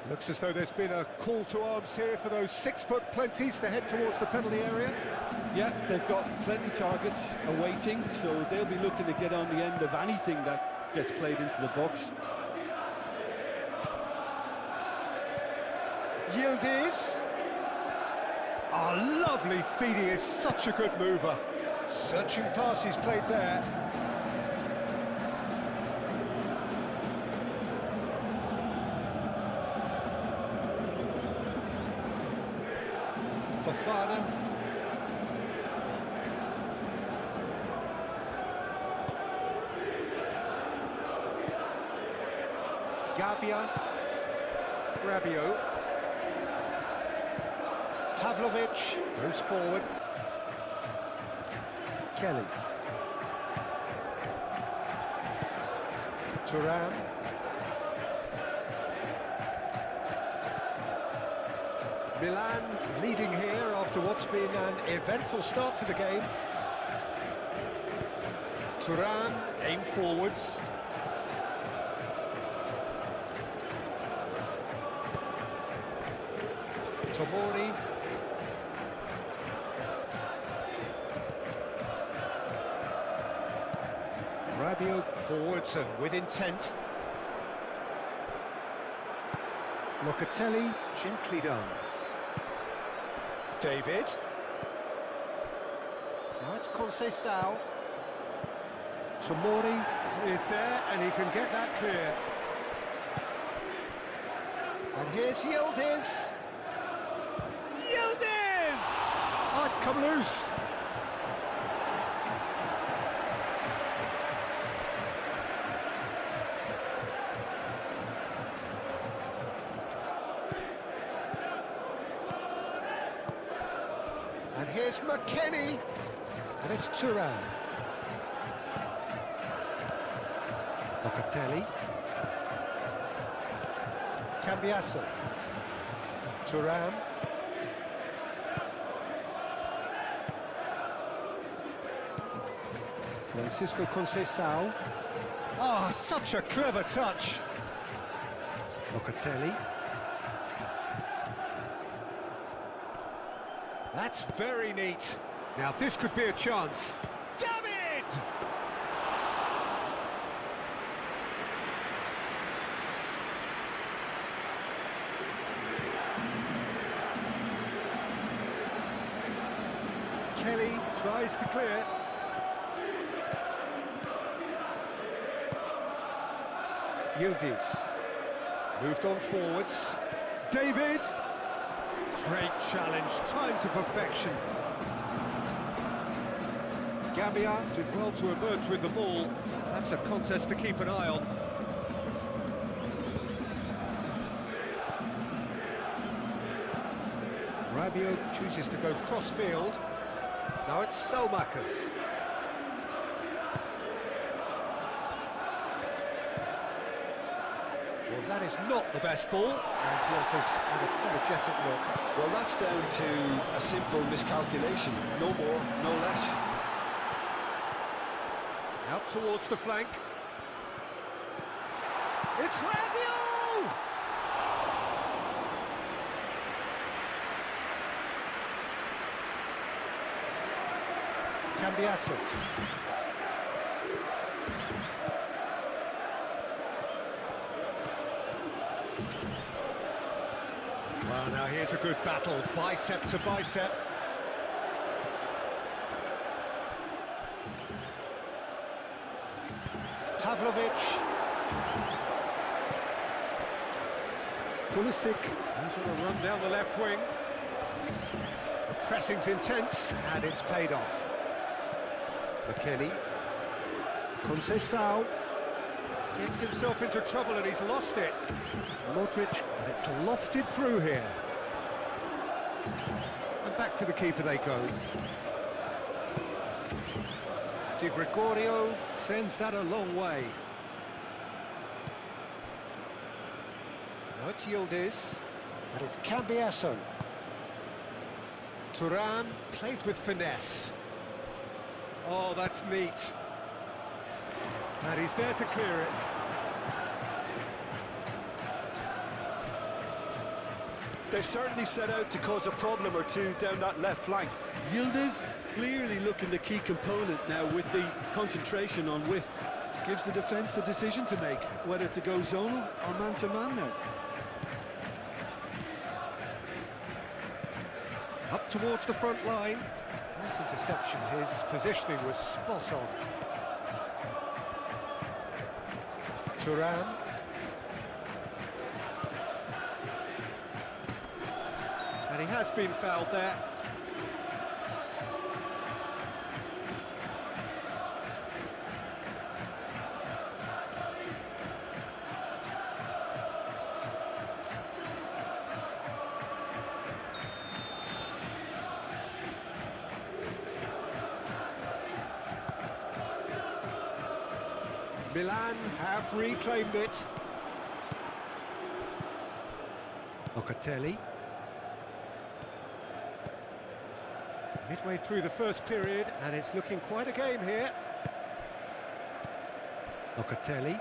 Looks as though there's been a call to arms here for those 6-foot plenties to head towards the penalty area. Yeah, they've got plenty targets awaiting, so they'll be looking to get on the end of anything that gets played into the box. Yildiz. Oh, lovely feed, he is such a good mover. Searching pass he's played there. Fofana. Gabia. Rabiot. Pavlovic goes forward. Kelly. Thuram. Milan leading here after what's been an eventful start to the game. Thuram aim forwards. Tomori. Rabiot forwards and with intent. Locatelli gently done. David. Now it's Conceição. Tomori is there and he can get that clear. And here's Yildiz. Yildiz! Oh, it's come loose. And here's McKennie, and it's Thuram. Locatelli. Cambiasso. Thuram. Francisco Conceição. Oh, such a clever touch. Locatelli. That's very neat. Now this could be a chance. David! Kelly tries to clear. Yildiz moved on forwards. David! Great challenge, time to perfection. Gabia did well to emerge with the ball. That's a contest to keep an eye on. Rabiot chooses to go cross-field. Now it's Selmakers. Well, that is not the best ball, and he offers an apologetic look. Well, that's down to a simple miscalculation. No more, no less. Out towards the flank. It's Rabiot! Cambiasso. Well, now here's a good battle, bicep to bicep. Pavlovic. Pulisic goes on a run down the left wing. The pressing's intense, and it's paid off. McKennie. Conceição. Gets himself into trouble and he's lost it. Modric, and it's lofted through here. And back to the keeper they go. Di Gregorio sends that a long way. Now it's Yildiz, and it's Cambiasso. Thuram played with finesse. Oh, that's neat. And he's there to clear it. They've certainly set out to cause a problem or two down that left flank. Yildiz clearly looking the key component now with the concentration on width. Gives the defence a decision to make, whether to go zonal or man-to-man now. Up towards the front line. Nice interception, his positioning was spot on. Thuram. And he has been fouled there. Milan have reclaimed it. Locatelli. Midway through the first period, and it's looking quite a game here. Locatelli.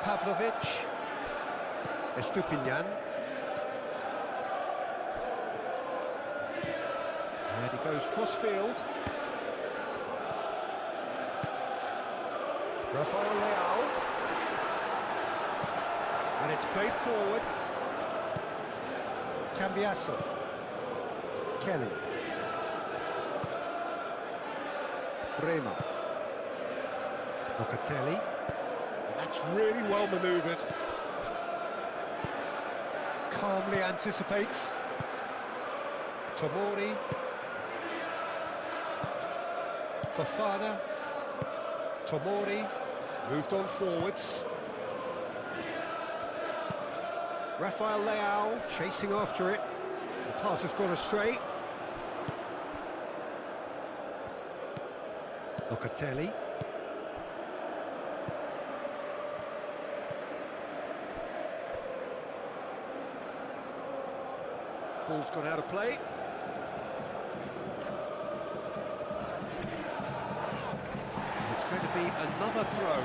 Pavlovic. Estupinian. And he goes cross-field. Rafael Leao. And it's played forward. Cambiasso. Kelly. Rema. Locatelli. And that's really well manoeuvred. Calmly anticipates. Tomori. Fofana. Tomori. Moved on forwards. Rafael Leao chasing after it. The pass has gone astray. Locatelli. Ball's gone out of play. It's going to be another throw.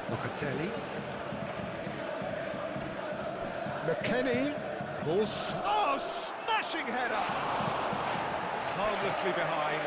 Locatelli. McKennie. Ball's... Oh, smashing header! Harmlessly behind.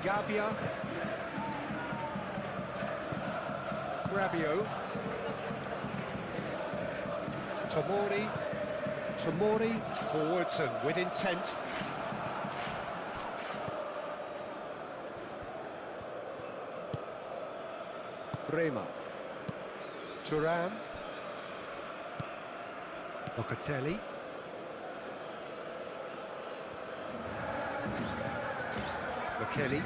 Gabia. Rabiot. Tomori. Tomori. Forwards and with intent. Rema. Thuram. Locatelli. Kelly.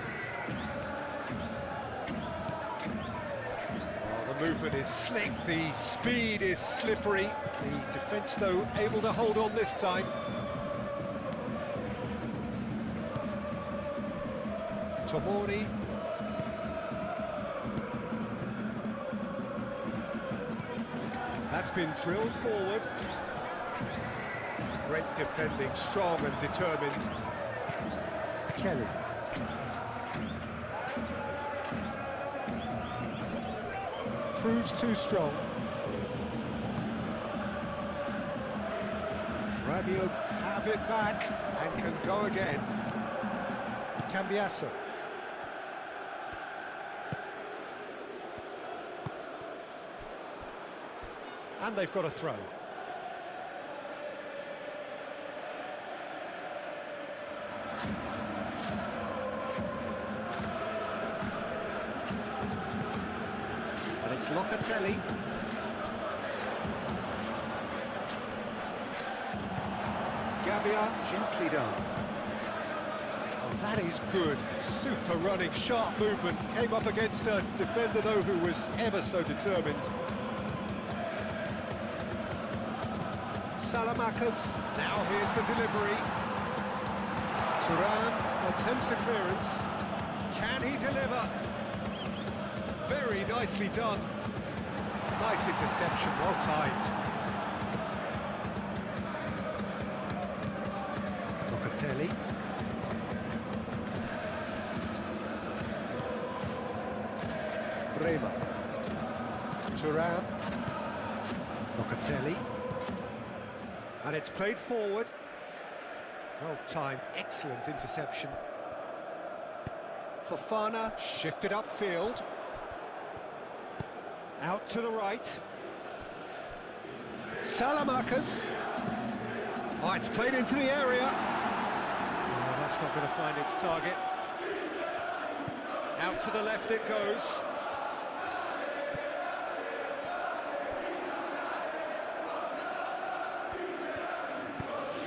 Oh, the movement is slick, the speed is slippery. The defence, though, able to hold on this time. Tomori. That's been drilled forward. Great defending, strong and determined. Kelly. Proves too strong. Rabiot have it back and can go again. Cambiasso. And they've got a throw. It's Locatelli. Gabbia, gently done. Oh, that is good. Super running, sharp movement. Came up against a defender, though, who was ever so determined. Salamakers. Now here's the delivery. Thuram attempts a clearance. Can he deliver? Very nicely done. Nice interception, well timed. Locatelli. Brema. Thuram. Locatelli. And it's played forward. Well timed, excellent interception. Fofana shifted upfield. Out to the right. Salamakers. Oh, it's played into the area. Oh, that's not going to find its target. Out to the left it goes.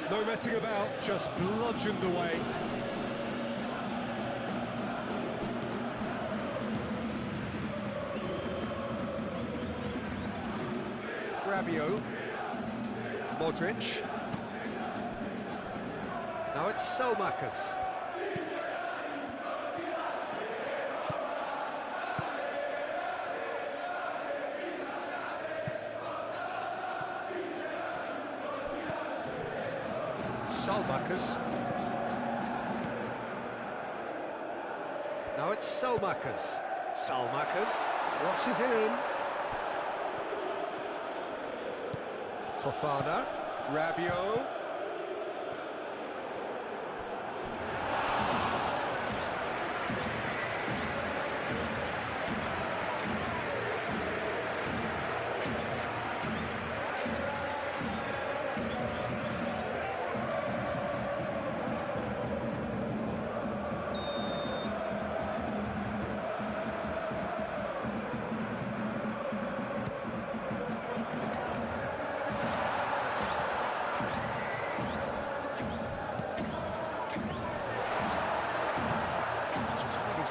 No messing about, just bludgeoned away. Rabiot. Modric. Now it's Selmakers. Selmakers. Now it's Selmakers. Selmakers crosses it in. Fofana. Rabiot.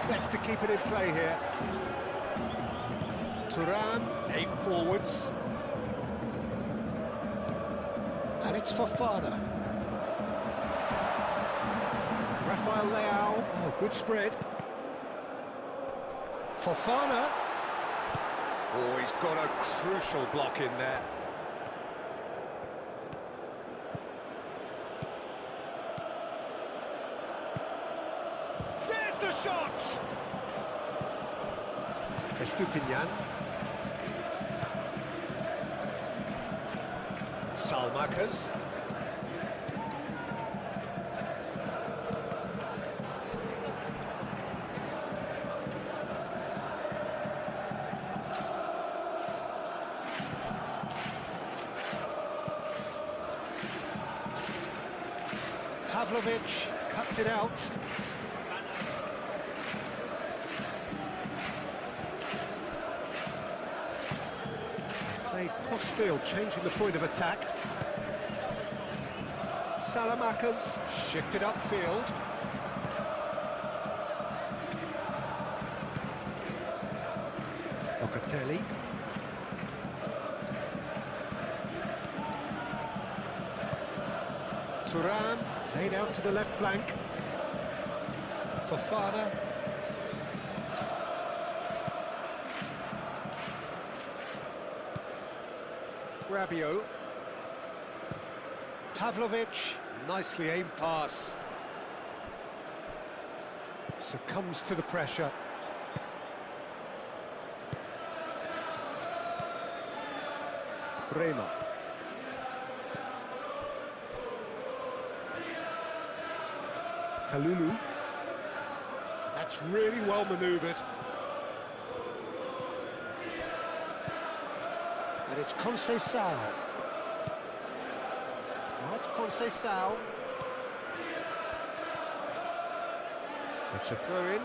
Best to keep it in play here. Thuram, aim forwards. And it's Fofana. Rafael Leao. Oh, good spread. Fofana. Oh, he's got a crucial block in there. The shot! Estupinian. Salmakers. Pavlovic cuts it out. Played cross-field, changing the point of attack. Salamakers shifted upfield. Locatelli. Thuram, laid out to the left flank. Fofana. Rabiot. Pavlovic, nicely aimed pass. Succumbs to the pressure. Brema. Kalulu. That's really well manoeuvred. And it's Conceição. Now it's Conceição. It's a throw-in.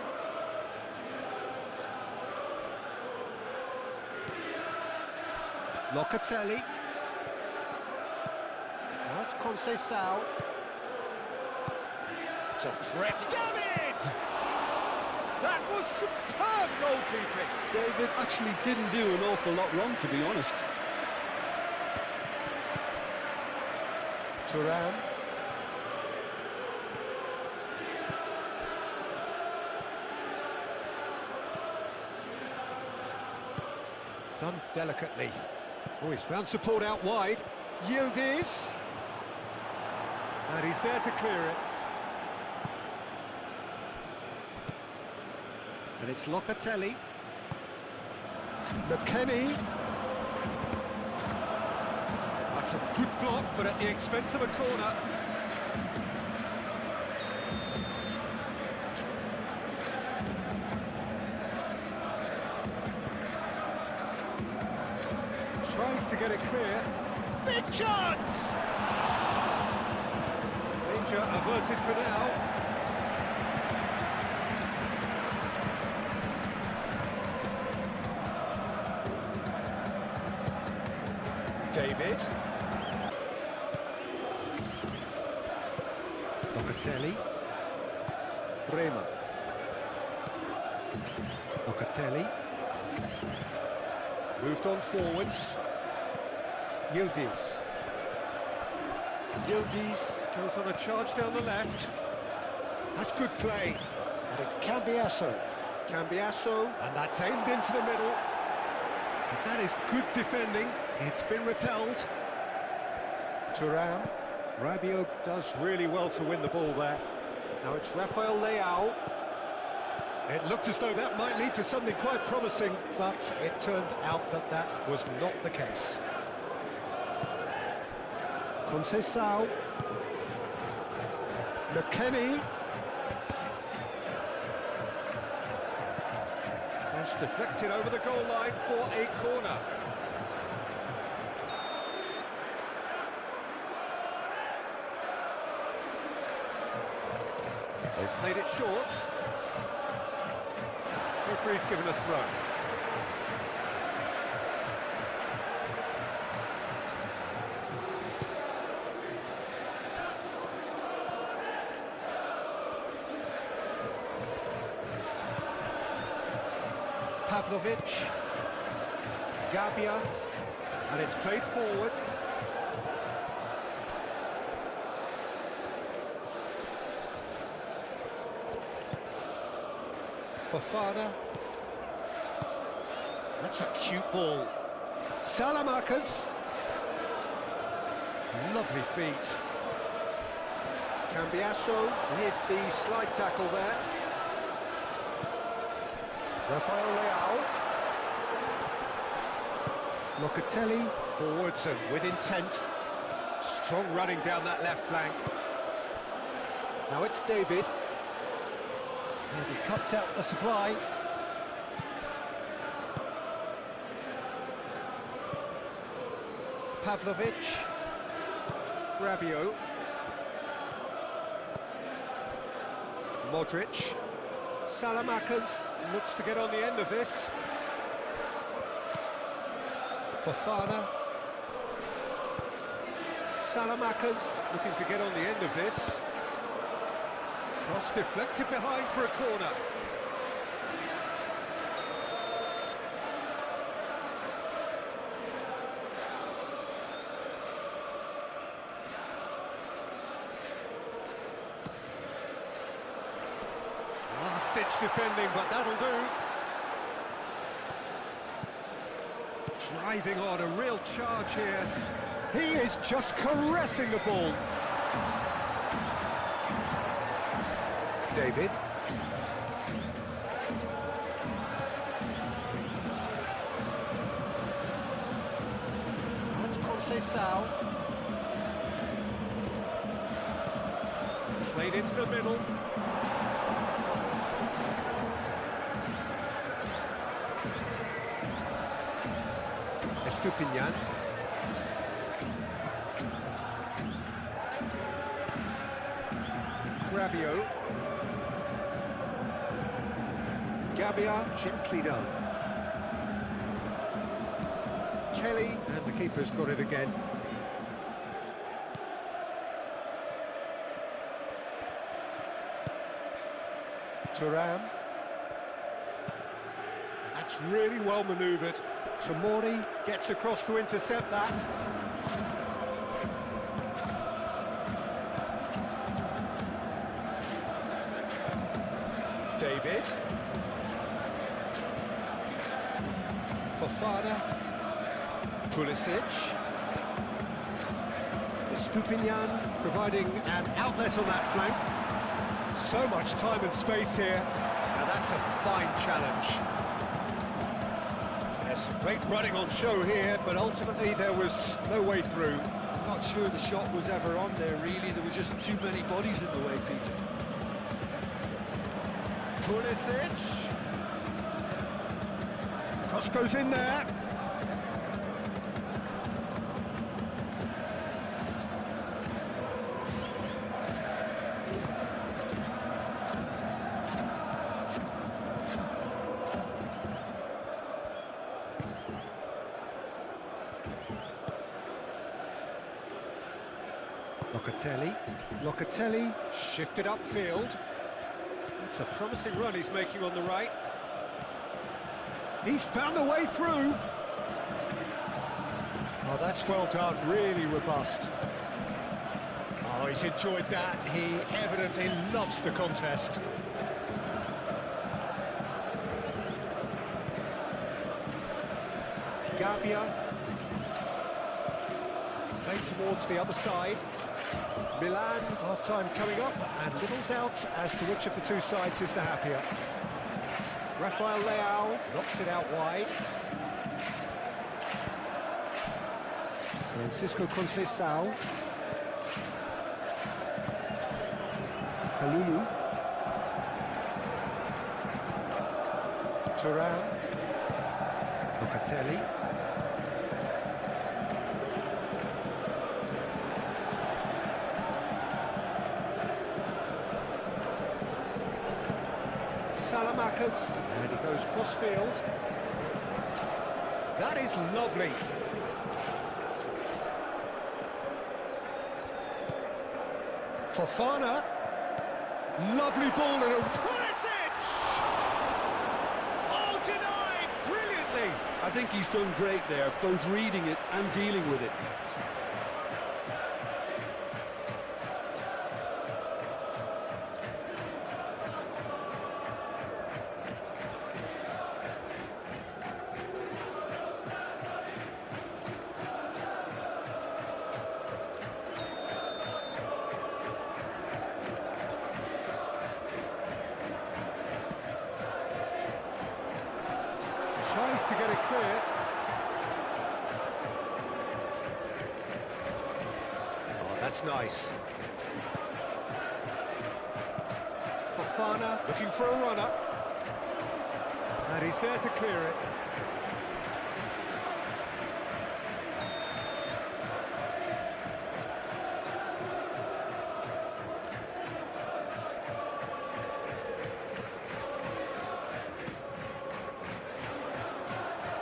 Locatelli. Now it's Conceição. To threat. David! That was superb goalkeeping. David actually didn't do an awful lot wrong, to be honest. Thuram. Done delicately. Oh, he's found support out wide. Yildiz. And he's there to clear it. And it's Locatelli. McKennie. That's a good block, but at the expense of a corner. Tries to get it clear. Big chance! Danger averted for now. David. Locatelli. Rema. Locatelli. Moved on forwards. Yildiz. Yildiz goes on a charge down the left. That's good play. And it's Cambiasso. Cambiasso, and that's aimed into the middle. But that is good defending. It's been repelled. Thuram. Rabiot does really well to win the ball there. Now it's Rafael Leao. It looked as though that might lead to something quite promising, but it turned out that that was not the case. Conceição. McKennie. Cross deflected over the goal line for a corner. They've played it short. Referee's given a throw. Pavlovic. Gabia. And it's played forward. Fofana. That's a cute ball. Salamanca's. Lovely feet. Cambiasso with the slide tackle there. Rafael Leao. Locatelli forwards and with intent. Strong running down that left flank. Now it's David. And he cuts out the supply. Pavlovic. Rabiot. Modric. Salamanca's looks to get on the end of this. Fofana. Salamanca's looking to get on the end of this. Cross deflected behind for a corner. Last-ditch defending, but that'll do. Driving on, a real charge here. He is just caressing the ball. David. That's Conceição. Played into the middle. Estupinian. Rabiot. Gabia, gently done. Kelly, and the keeper's got it again. Thuram. That's really well manoeuvred. Tomori gets across to intercept that. David. Fofana. Pulisic. Stupinian providing an outlet on that flank. So much time and space here. Now that's a fine challenge. There's some great running on show here, but ultimately there was no way through. I'm not sure the shot was ever on there, really. There were just too many bodies in the way, Peter. Pulisic. Cross goes in there. Locatelli shifted upfield. It's a promising run he's making on the right. He's found a way through. Oh, that's well done, really robust. Oh, he's enjoyed that. He evidently loves the contest. Gabbia. Played towards the other side. Milan, half-time coming up, and little doubt as to which of the two sides is the happier. Rafael Leao knocks it out wide. Francisco Conceição. Kalulu. Thuram. Locatelli. Salamakas, and he goes cross-field. That is lovely. Fofana. Lovely ball and a Pulisic! Oh, denied! Brilliantly! I think he's done great there, both reading it and dealing with it. Tries to get it clear. Oh, that's nice. Fofana looking for a runner. And he's there to clear it.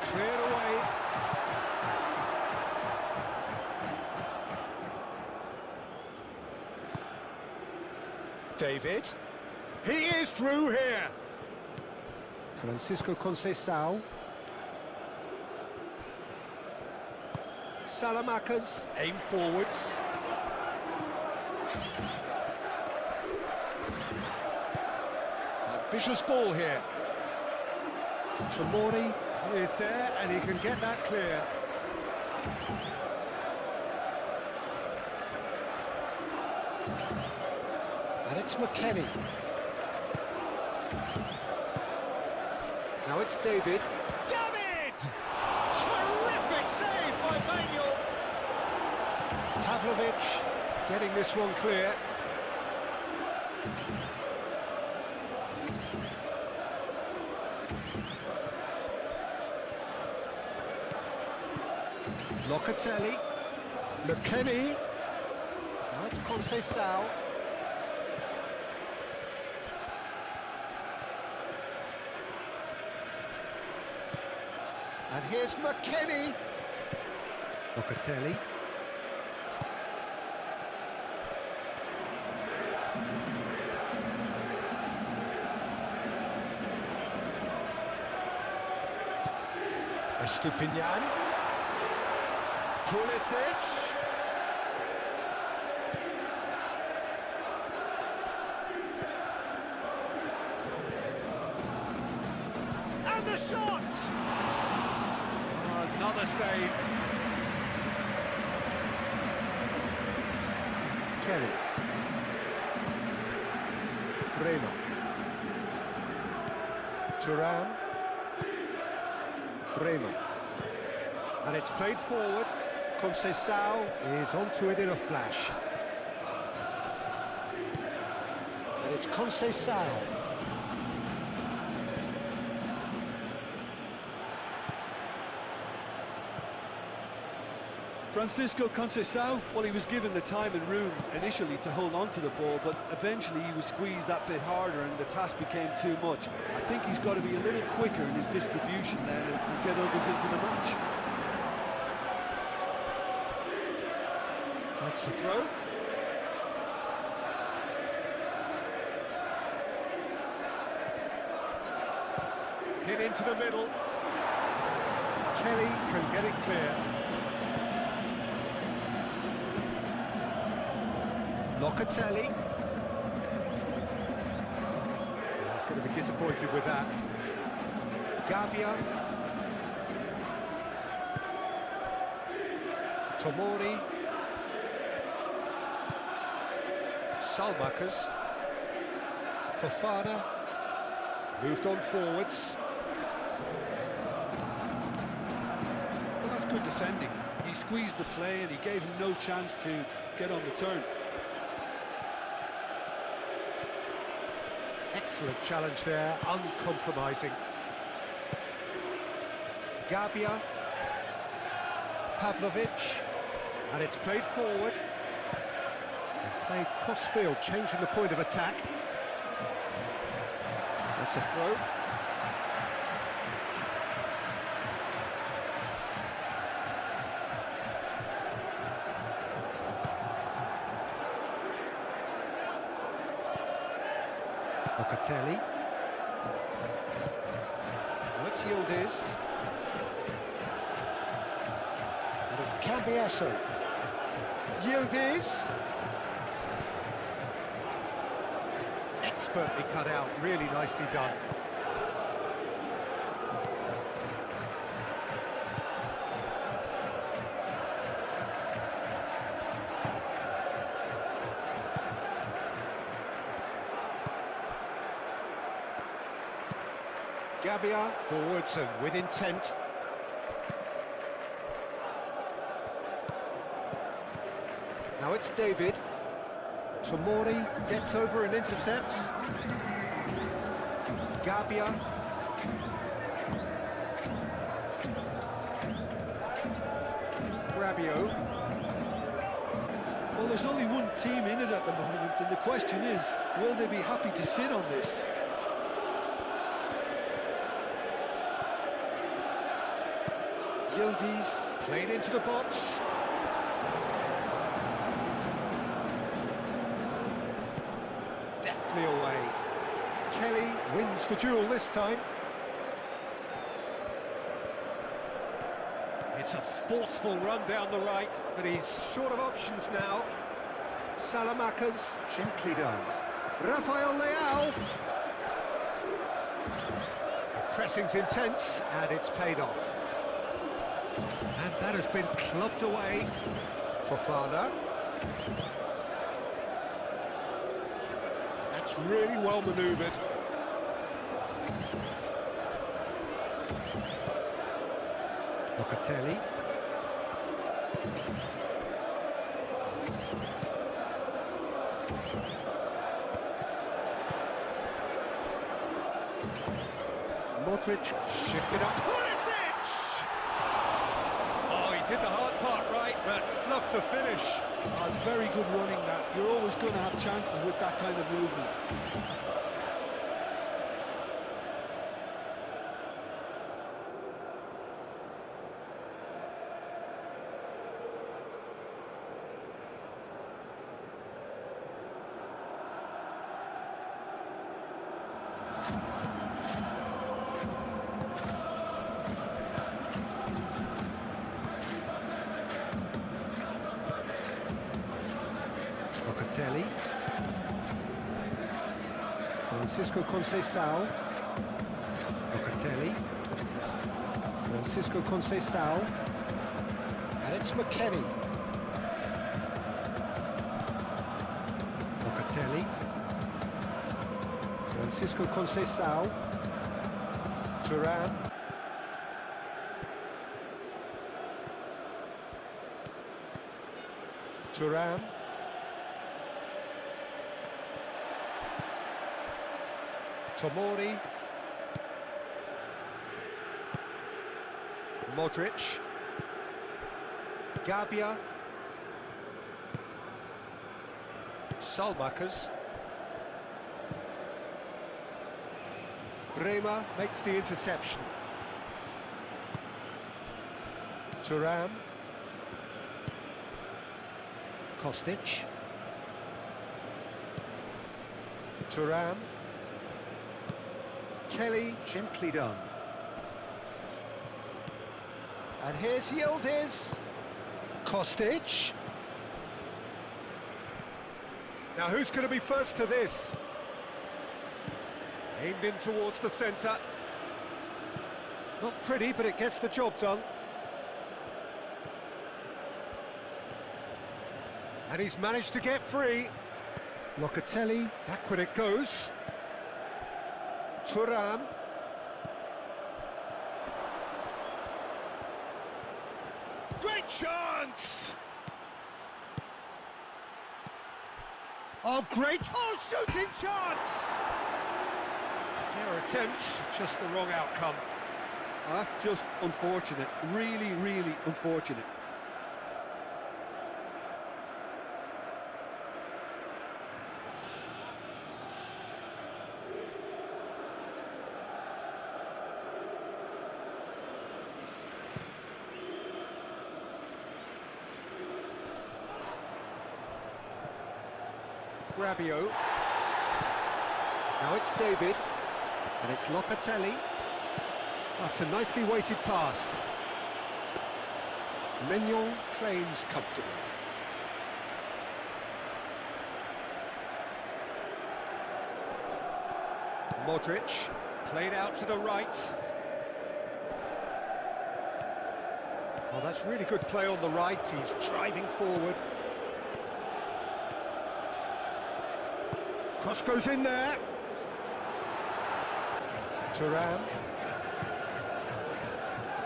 Cleared away. David. He is through here. Francisco Conceição. Salamakas aim forwards. Ambitious ball here. Tomori is there, and he can get that clear. And it's McKennie. Now it's David. David! Terrific save by Manuel. Pavlovic getting this one clear. Locatelli, McKennie, now it's Conceição. And here's McKennie. Locatelli. Estupinian. Pulisic. And the shot! Oh, another save. Kelly. Reno. Thuram. Reno. And it's played forward. Conceição is onto it in a flash. And it's Conceição. Francisco Conceição, well, he was given the time and room initially to hold on to the ball, but eventually he was squeezed that bit harder and the task became too much. I think he's got to be a little quicker in his distribution then and get others into the match. That's the throw. Hit into the middle. Kelly can get it clear. Locatelli. He's going to be disappointed with that. Gabbia. Tomori. Salmakers. Fofana. Moved on forwards. Well, that's good defending. He squeezed the play and he gave him no chance to get on the turn. Excellent challenge there, uncompromising. Gabbia. Pavlovic. And it's played forward. And played cross-field, changing the point of attack. That's a throw. Locatelli. Well, it's Yildiz. And it's Cambiasso. Yildiz. Expertly cut out, really nicely done. Gabbia, forwards and with intent. Now it's David. Tomori gets over and intercepts. Gabbia. Rabiot. Well, there's only one team in it at the moment, and the question is, will they be happy to sit on this? Yildiz played into the box. Deftly away. Kelly wins the duel this time. It's a forceful run down the right, but he's short of options now. Salamakers, gently done. Rafael Leao. Pressing's intense, and it's paid off. And that has been clubbed away. Fofana. That's really well manoeuvred. Locatelli. Modric shifted up. Pulisic! Oh, he did the hard part right, but fluffed the finish. Oh, it's very good running that. You're always going to have chances with that kind of movement. Locatelli. Francisco Conceição. Locatelli. Francisco Conceição. And it's McKennie. Locatelli. Francisco Conceição. Thuram. Thuram. Tomori. Modric. Gabia. Salmakers. Bremer makes the interception. Thuram. Kostic. Thuram. Kelly, gently done. And here's Yildiz. Kostic. Now who's going to be first to this? Aimed in towards the centre. Not pretty, but it gets the job done. And he's managed to get free. Locatelli, backward it goes. Thuram. Great chance! Oh, great! Oh, shooting chance! Fair attempt, just the wrong outcome. That's just unfortunate, really, really unfortunate. Rabiot. Now it's David, and it's Locatelli. That's a nicely weighted pass. Mignon claims comfortably. Modric, played out to the right. Oh, that's really good play on the right. He's driving forward. Cross goes in there. Thuram.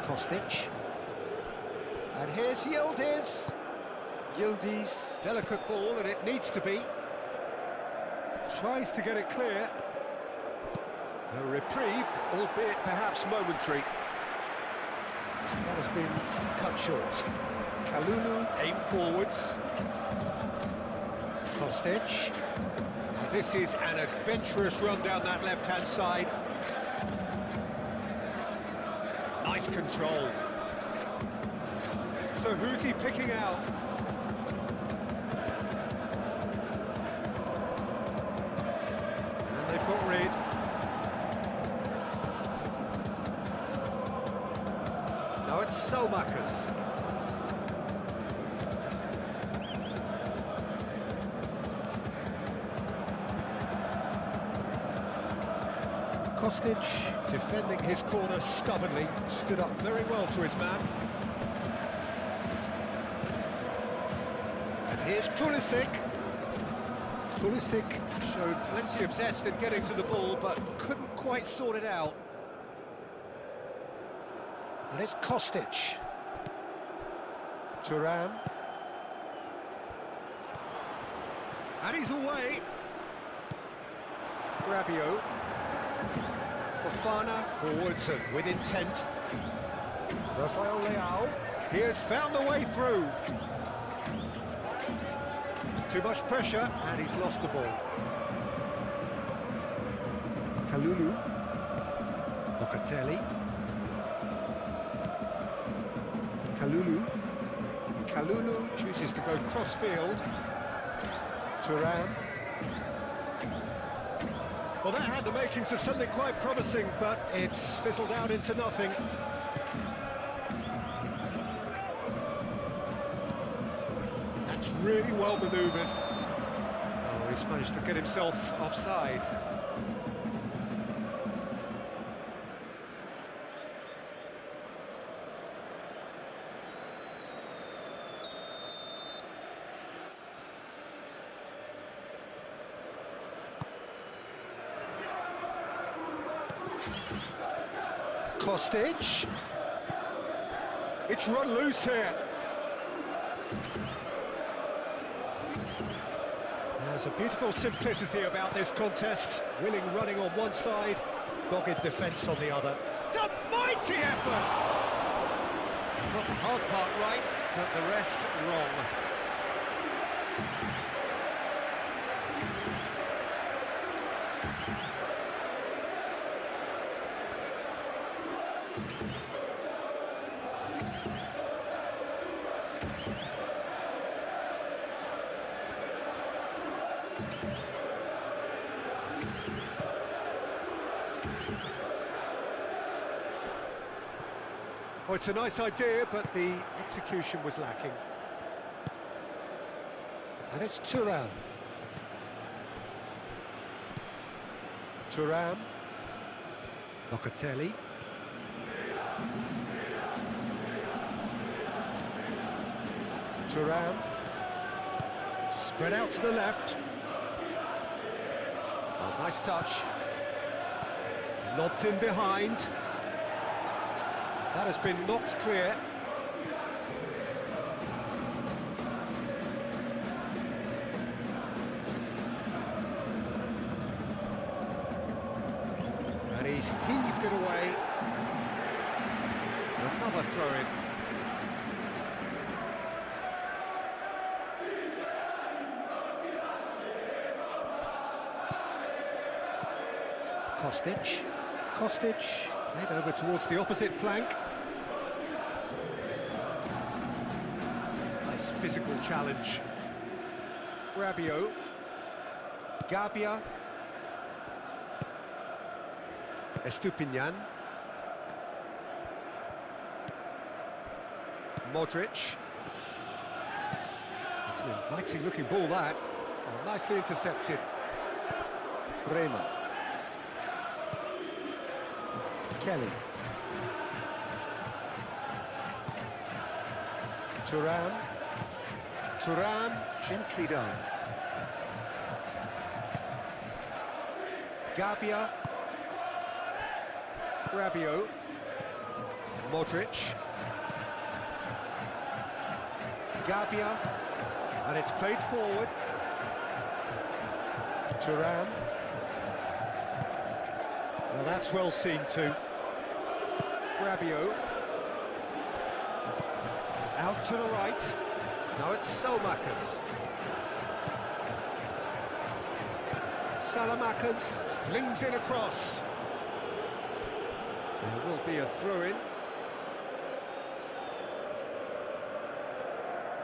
Kostic. And here's Yildiz. Yildiz, delicate ball, and it needs to be. Tries to get it clear. A reprieve, albeit perhaps momentary. That has been cut short. Kalulu, aim forwards. Kostic. This is an adventurous run down that left-hand side. Nice control. So who's he picking out? And they've got rid. Now it's Selmakers. Kostic, defending his corner stubbornly, stood up very well to his man. And here's Pulisic. Pulisic showed plenty of zest in getting to the ball, but couldn't quite sort it out. And it's Kostic. Thuram. And he's away. Rabiot. Fofana forwards and with intent. Rafael Leao, he has found the way through. Too much pressure and he's lost the ball. Kalulu. Locatelli. Kalulu. Kalulu chooses to go cross-field. Thuram. Well, that had the makings of something quite promising, but it's fizzled out into nothing. That's really well manoeuvred. Managed to get himself offside. Kostic. It's run loose here. There's a beautiful simplicity about this contest. Willing running on one side, dogged defence on the other. It's a mighty effort! Got the hard part right, but the rest wrong. Well, it's a nice idea, but the execution was lacking. And it's Thuram. Thuram. Locatelli. Thuram. Spread out to the left. Oh, nice touch. Lobbed in behind. That has been knocked clear. And he's heaved it away. Another throw-in. Kostic. Kostic. Played over towards the opposite flank. Nice physical challenge. Rabiot. Gabia. Estupinian. Modric. It's an inviting looking ball, that. Oh, nicely intercepted. Bremer. Kelly. Thuram. Thuram, gently done. Gabia. Rabiot. Modric. Gabia. And it's played forward. Thuram. Well, that's well seen too. Rabiot. Out to the right. Now it's Selmakers. Salamakers flings in across. There will be a throw-in.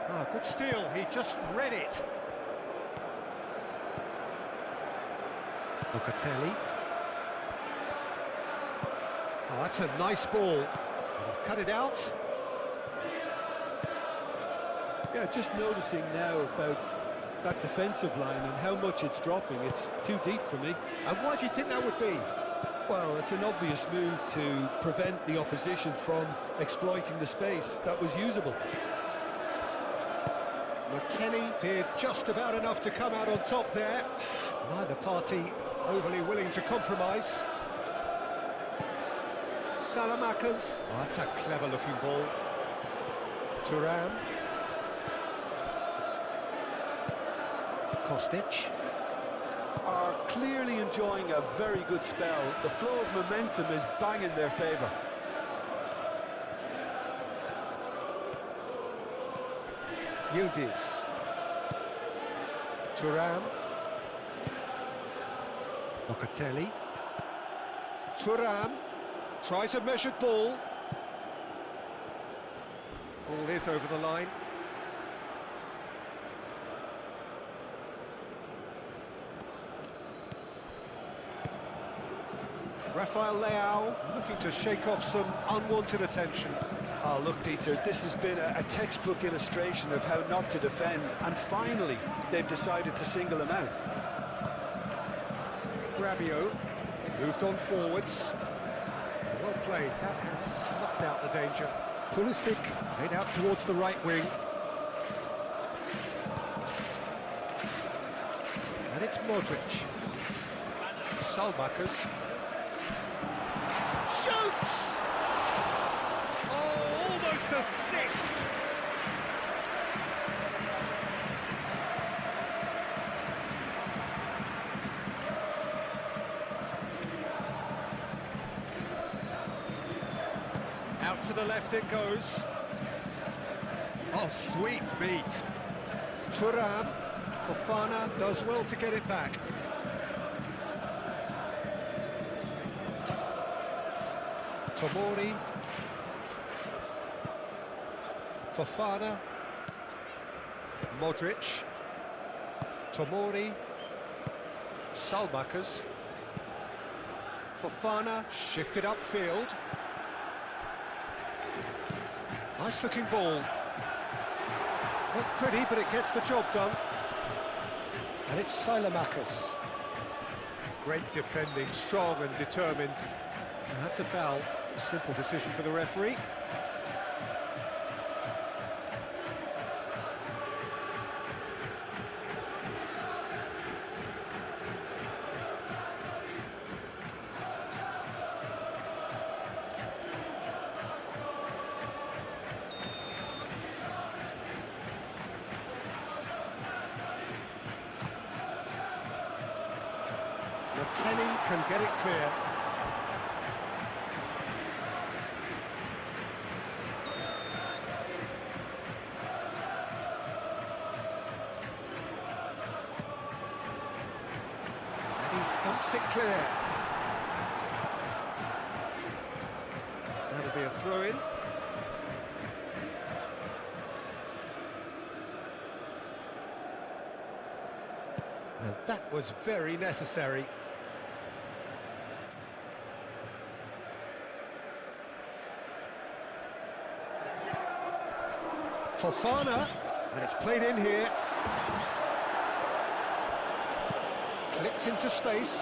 Ah, good steal, he just read it. Locatelli. Oh, that's a nice ball. He's cut it out. Yeah, just noticing now about that defensive line and how much it's dropping. It's too deep for me. And why do you think that would be? Well, it's an obvious move to prevent the opposition from exploiting the space that was usable. McKennie did just about enough to come out on top there. Neither party overly willing to compromise. Salamakers. Oh, that's a clever-looking ball. Thuram. Kostic. Are clearly enjoying a very good spell. The flow of momentum is bang in their favour. Yildiz. Thuram. Locatelli. Thuram. Tries a measured ball. Ball is over the line. Rafael Leao looking to shake off some unwanted attention. Oh, look, Peter, this has been a textbook illustration of how not to defend, and finally they've decided to single him out. Rabiot, moved on forwards. Well played, that has snuffed out the danger. Pulisic made out towards the right wing. And it's Modric. Salmakers. Shoots! Oh, almost a sixth! Out to the left it goes. Oh, sweet feet. Thuram. Fofana does well to get it back. Tomori. Fofana. Modric. Tomori. Salmakers. Fofana shifted upfield. Nice looking ball. Not pretty, but it gets the job done. And it's Salmakers. Great defending, strong and determined. And that's a foul. A simple decision for the referee. Kenny can get it clear. And he thumps it clear. That'll be a throw-in. And that was very necessary. Fofana, and it's played in here. Clipped into space.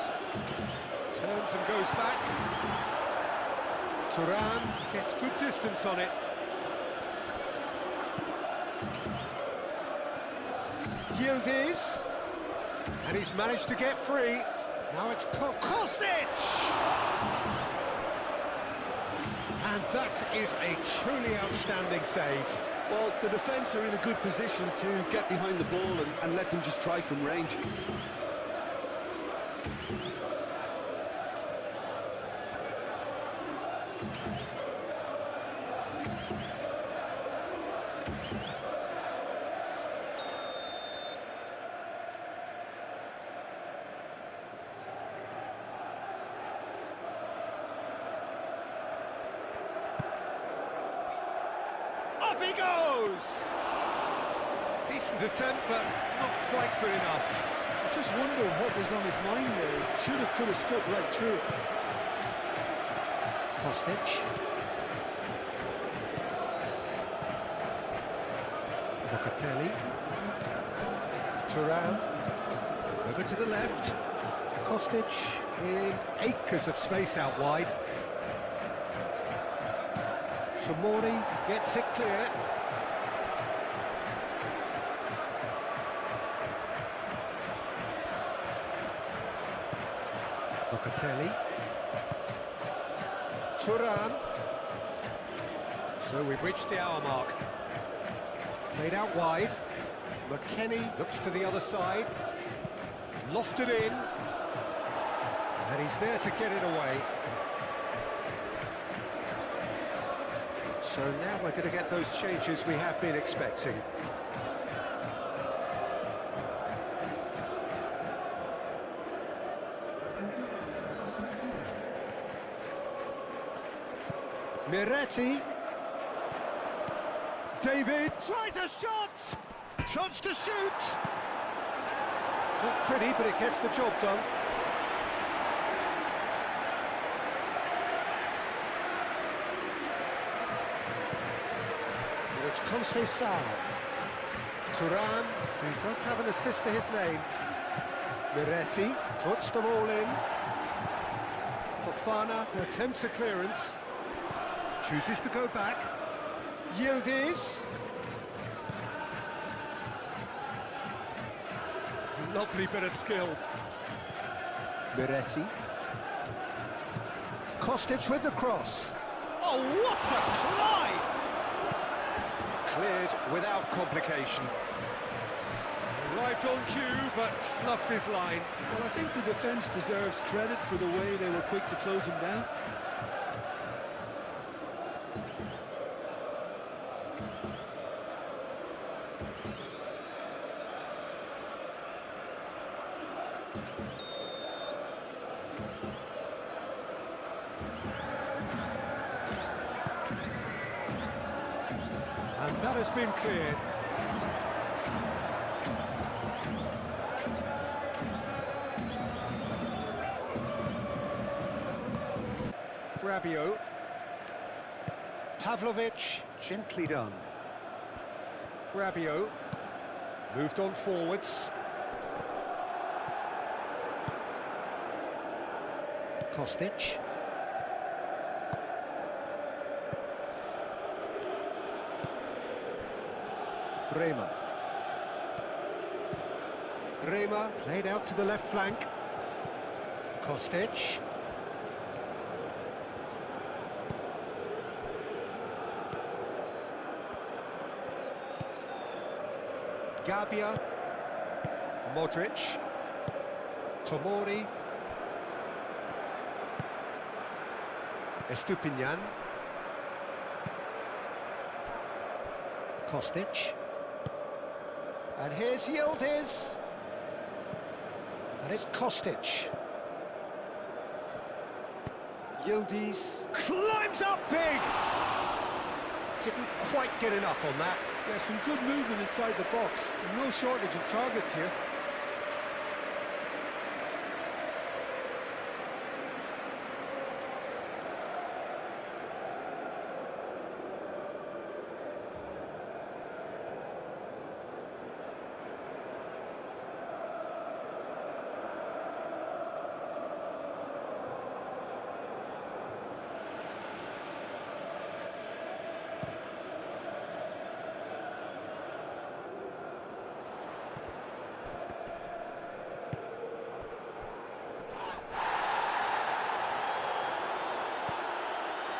Turns and goes back. Thuram gets good distance on it. Yildiz. And he's managed to get free. Now it's Kostic! And that is a truly outstanding save. Well, the defence are in a good position to get behind the ball and let them just try from range. Up he goes! Decent attempt, but not quite good enough. I just wonder what was on his mind there. He should have put his foot right through it. Kostic. Locatelli. Thuram. Over to the left. Kostic in acres of space out wide. Tomori gets it clear. Locatelli. Thuram. So we've reached the hour mark. Played out wide. McKennie looks to the other side. Lofted in. And he's there to get it away. So now we're going to get those changes we have been expecting. Miretti. David tries a shot! Chance to shoot! Not pretty, but it gets the job done. And it's Conceição. Thuram, who does have an assist to his name. Miretti puts them all in. Fofana attempts a clearance. Chooses to go back. Yildiz. Lovely bit of skill. Miretti. Kostic with the cross. Oh, what a climb! Cleared without complication. Arrived on cue, but fluffed his line. Well, I think the defence deserves credit for the way they were quick to close him down. And that has been cleared. Rabiot. Pavlovic, gently done. Rabiot. Moved on forwards. Kostic. Bremer. Bremer played out to the left flank. Kostic. Gabia. Modric. Tomori. Estupinian. Kostic. And here's Yildiz. And it's Kostic. Yildiz climbs up big! Didn't quite get enough on that. Yeah, some good movement inside the box. No shortage of targets here.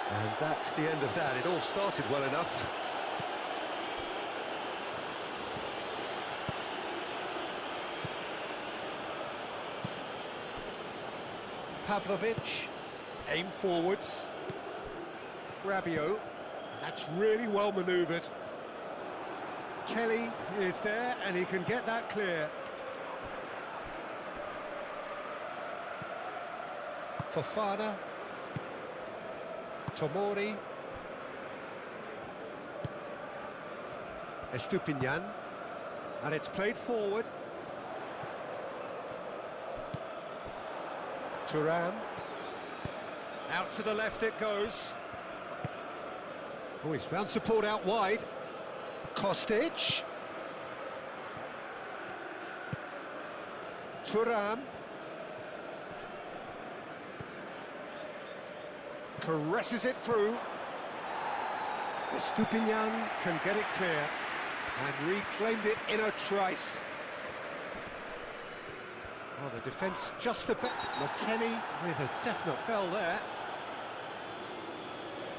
And that's the end of that. It all started well enough. Pavlovic, aim forwards. Rabiot, and that's really well manoeuvred. Kelly is there, and he can get that clear. Fofana. Tomori. Estupinian. And it's played forward. Thuram. Out to the left it goes. Oh, he's found support out wide. Kostic. Thuram. Caresses it through. Estupinian can get it clear and reclaimed it in a trice. Oh, the defence just a bit. McKennie with a definite foul there.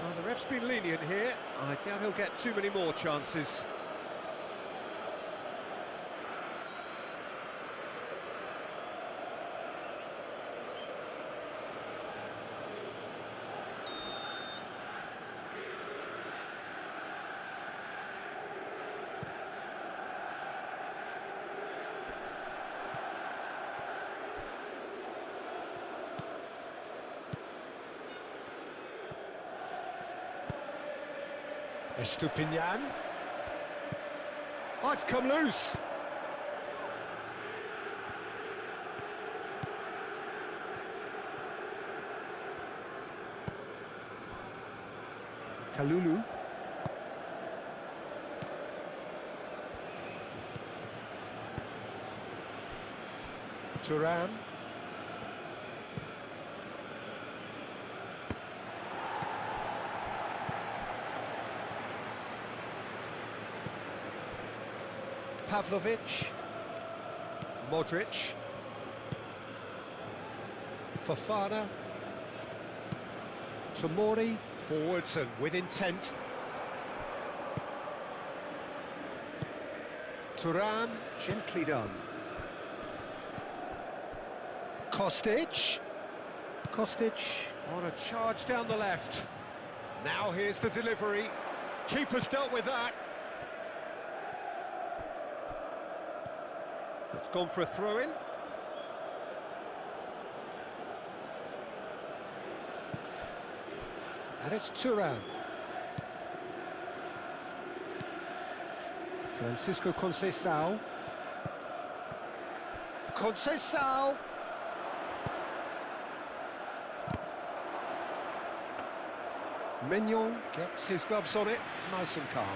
Oh, the ref's been lenient here. I doubt he'll get too many more chances. Estupinian. Oh, it's come loose. Kalulu. Thuram. Pavlovic. Modric. Fofana. Tomori. Forwards and with intent. Thuram. Gently done. Kostic. Kostic on a charge down the left. Now here's the delivery. Keeper's dealt with that. That's gone for a throw-in. And it's Thuram. Francisco Conceição. Conceição! Mignon gets his gloves on it, nice and calm.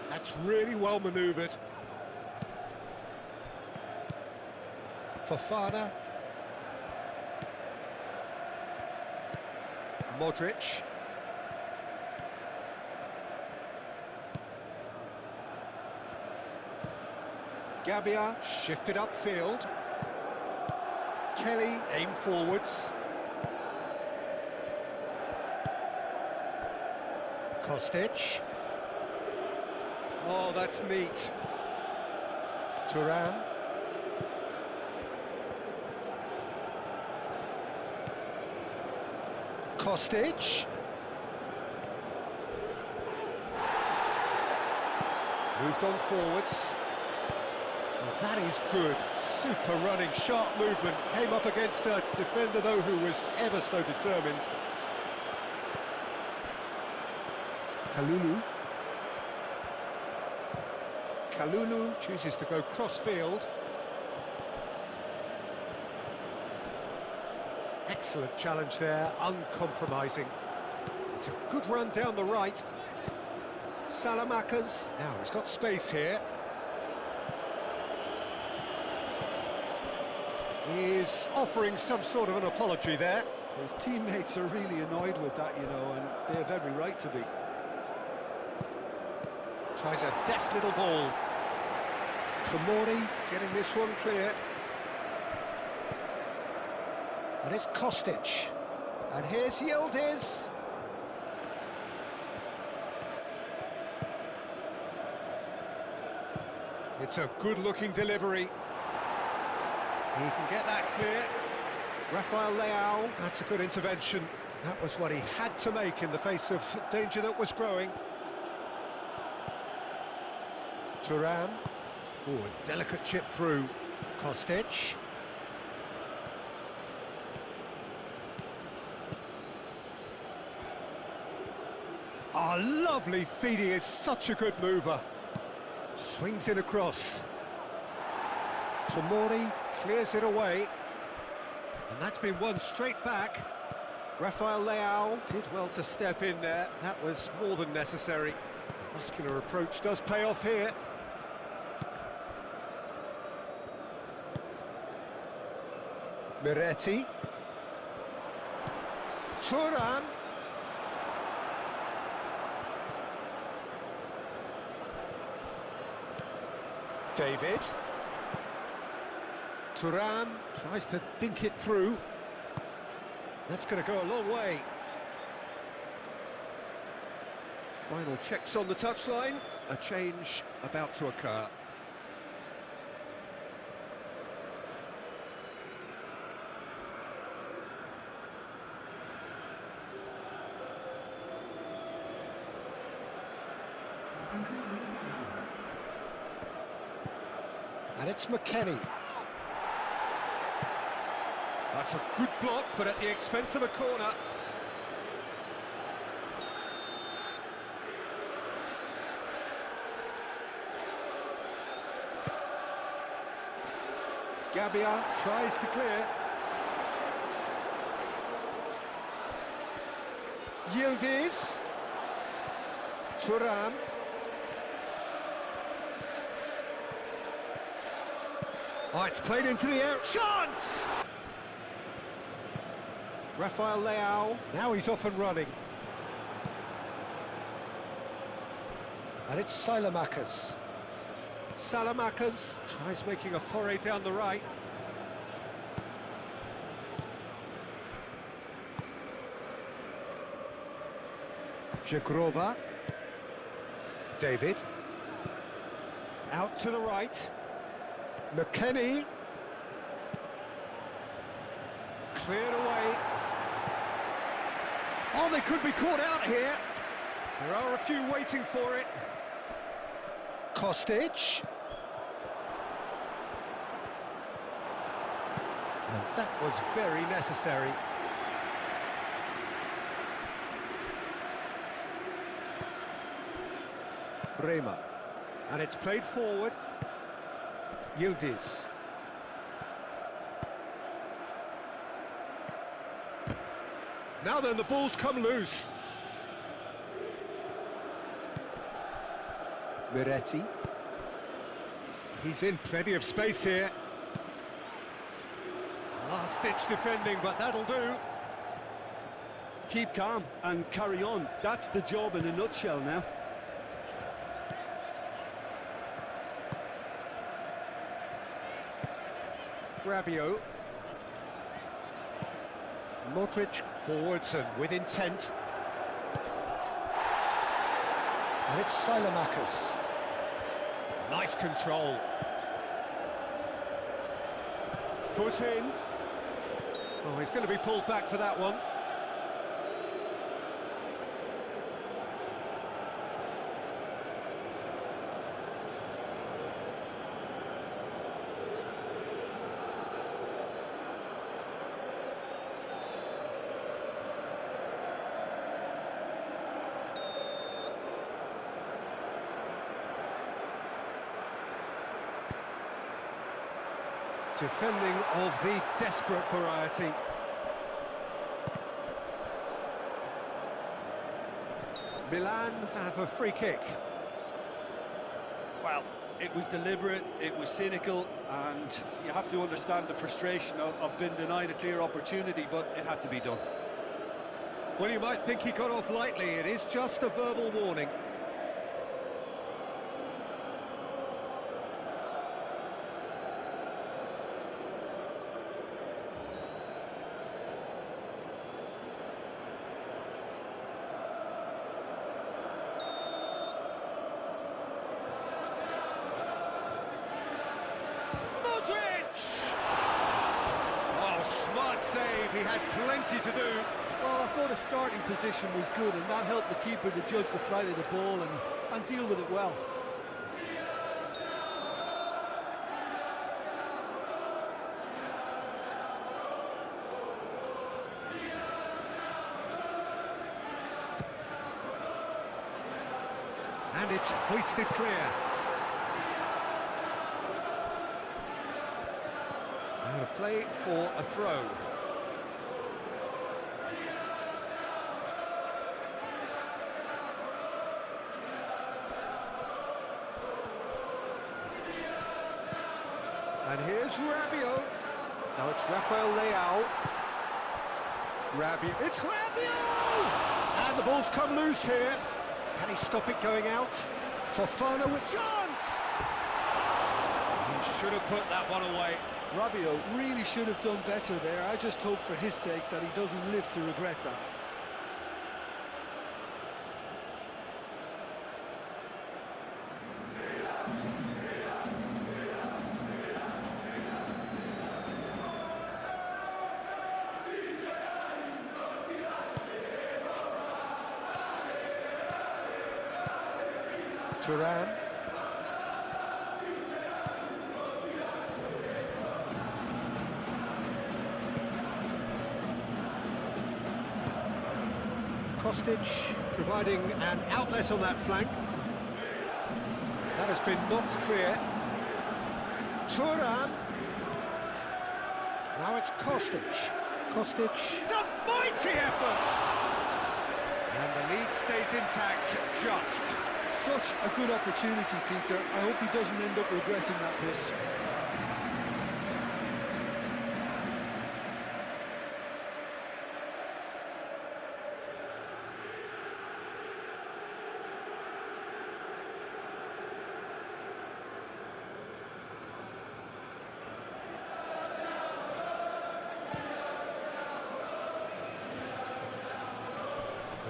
That's really well manoeuvred. Fofana. Modric. Gabbia shifted upfield. Kelly aim forwards. Kostic. Oh, that's neat. Thuram. Kostic. Moved on forwards. Well, that is good. Super running, sharp movement. Came up against a defender, though, who was ever so determined. Kalulu. Kalulu chooses to go cross-field. Excellent challenge there, uncompromising. It's a good run down the right. Salamakers. Now he's got space here. He's offering some sort of an apology there. His teammates are really annoyed with that, you know, and they have every right to be. Tries a deft little ball. Tomori getting this one clear. And it's Kostic. And here's Yildiz. It's a good-looking delivery. He can get that clear. Rafael Leao, that's a good intervention. That was what he had to make in the face of danger that was growing. Thuram. Oh, a delicate chip through. Kostic. Oh, lovely feed, he is such a good mover. Swings it across. Tomori clears it away. And that's been won straight back. Rafael Leao did well to step in there. That was more than necessary. Muscular approach does pay off here. Miretti. Thuram. David. Thuram tries to dink it through. That's going to go a long way. Final checks on the touchline. A change about to occur. And it's McKennie. That's a good block, but at the expense of a corner. Gabbia tries to clear. Yildiz. Thuram. Oh, it's played into the air. Chance! Rafael Leao. Now he's off and running. And it's Salamakers. Salamakers tries making a foray down the right. Jagrova. David. Out to the right. McKennie. Cleared away. Oh, they could be caught out here. There are a few waiting for it. Kostic. And that was very necessary. Bremer. And it's played forward. Yildiz. Now then, the ball's come loose. Miretti. He's in plenty of space here. Last-ditch defending, but that'll do. Keep calm and carry on. That's the job in a nutshell now. Rabiot. Modric forwards and with intent. And it's Salamakers. Nice control. Foot in. Oh, he's going to be pulled back for that one. Defending of the desperate variety. Milan have a free kick. Well, it was deliberate, it was cynical, and you have to understand the frustration of being denied a clear opportunity, but it had to be done. Well, you might think he got off lightly. It is just a verbal warning. He had plenty to do. Well, I thought his starting position was good, and that helped the keeper to judge the flight of the ball and deal with it well. And it's hoisted clear. Out of play for a throw. And here's Rabiot. Now it's Rafael Leao. Rabiot. It's Rabiot! And the ball's come loose here. Can he stop it going out? Fofana with chance! He should have put that one away. Rabiot really should have done better there. I just hope for his sake that he doesn't live to regret that. Thuram. Kostic providing an outlet on that flank. That has been knocked clear. Thuram. Now it's Kostic. Kostic. It's a mighty effort! And the lead stays intact, just. Such a good opportunity, Peter. I hope he doesn't end up regretting that miss.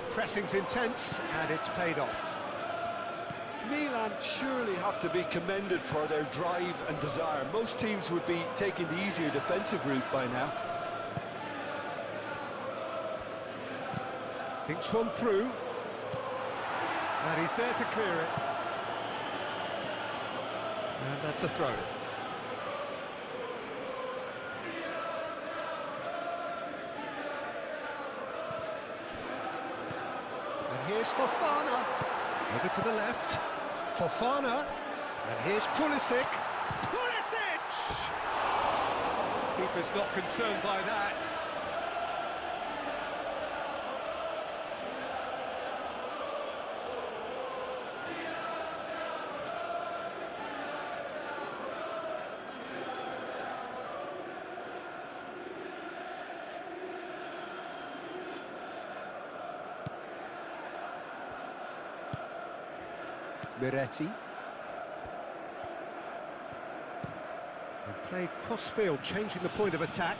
Pressing's intense, and it's paid off. Milan surely have to be commended for their drive and desire. Most teams would be taking the easier defensive route by now. Thinks one through. And he's there to clear it. And that's a throw. And here's Fofana. Over to the left. Fofana. And here's Pulisic. Pulisic! Keeper's not concerned by that. Miretti. And play cross-field, changing the point of attack.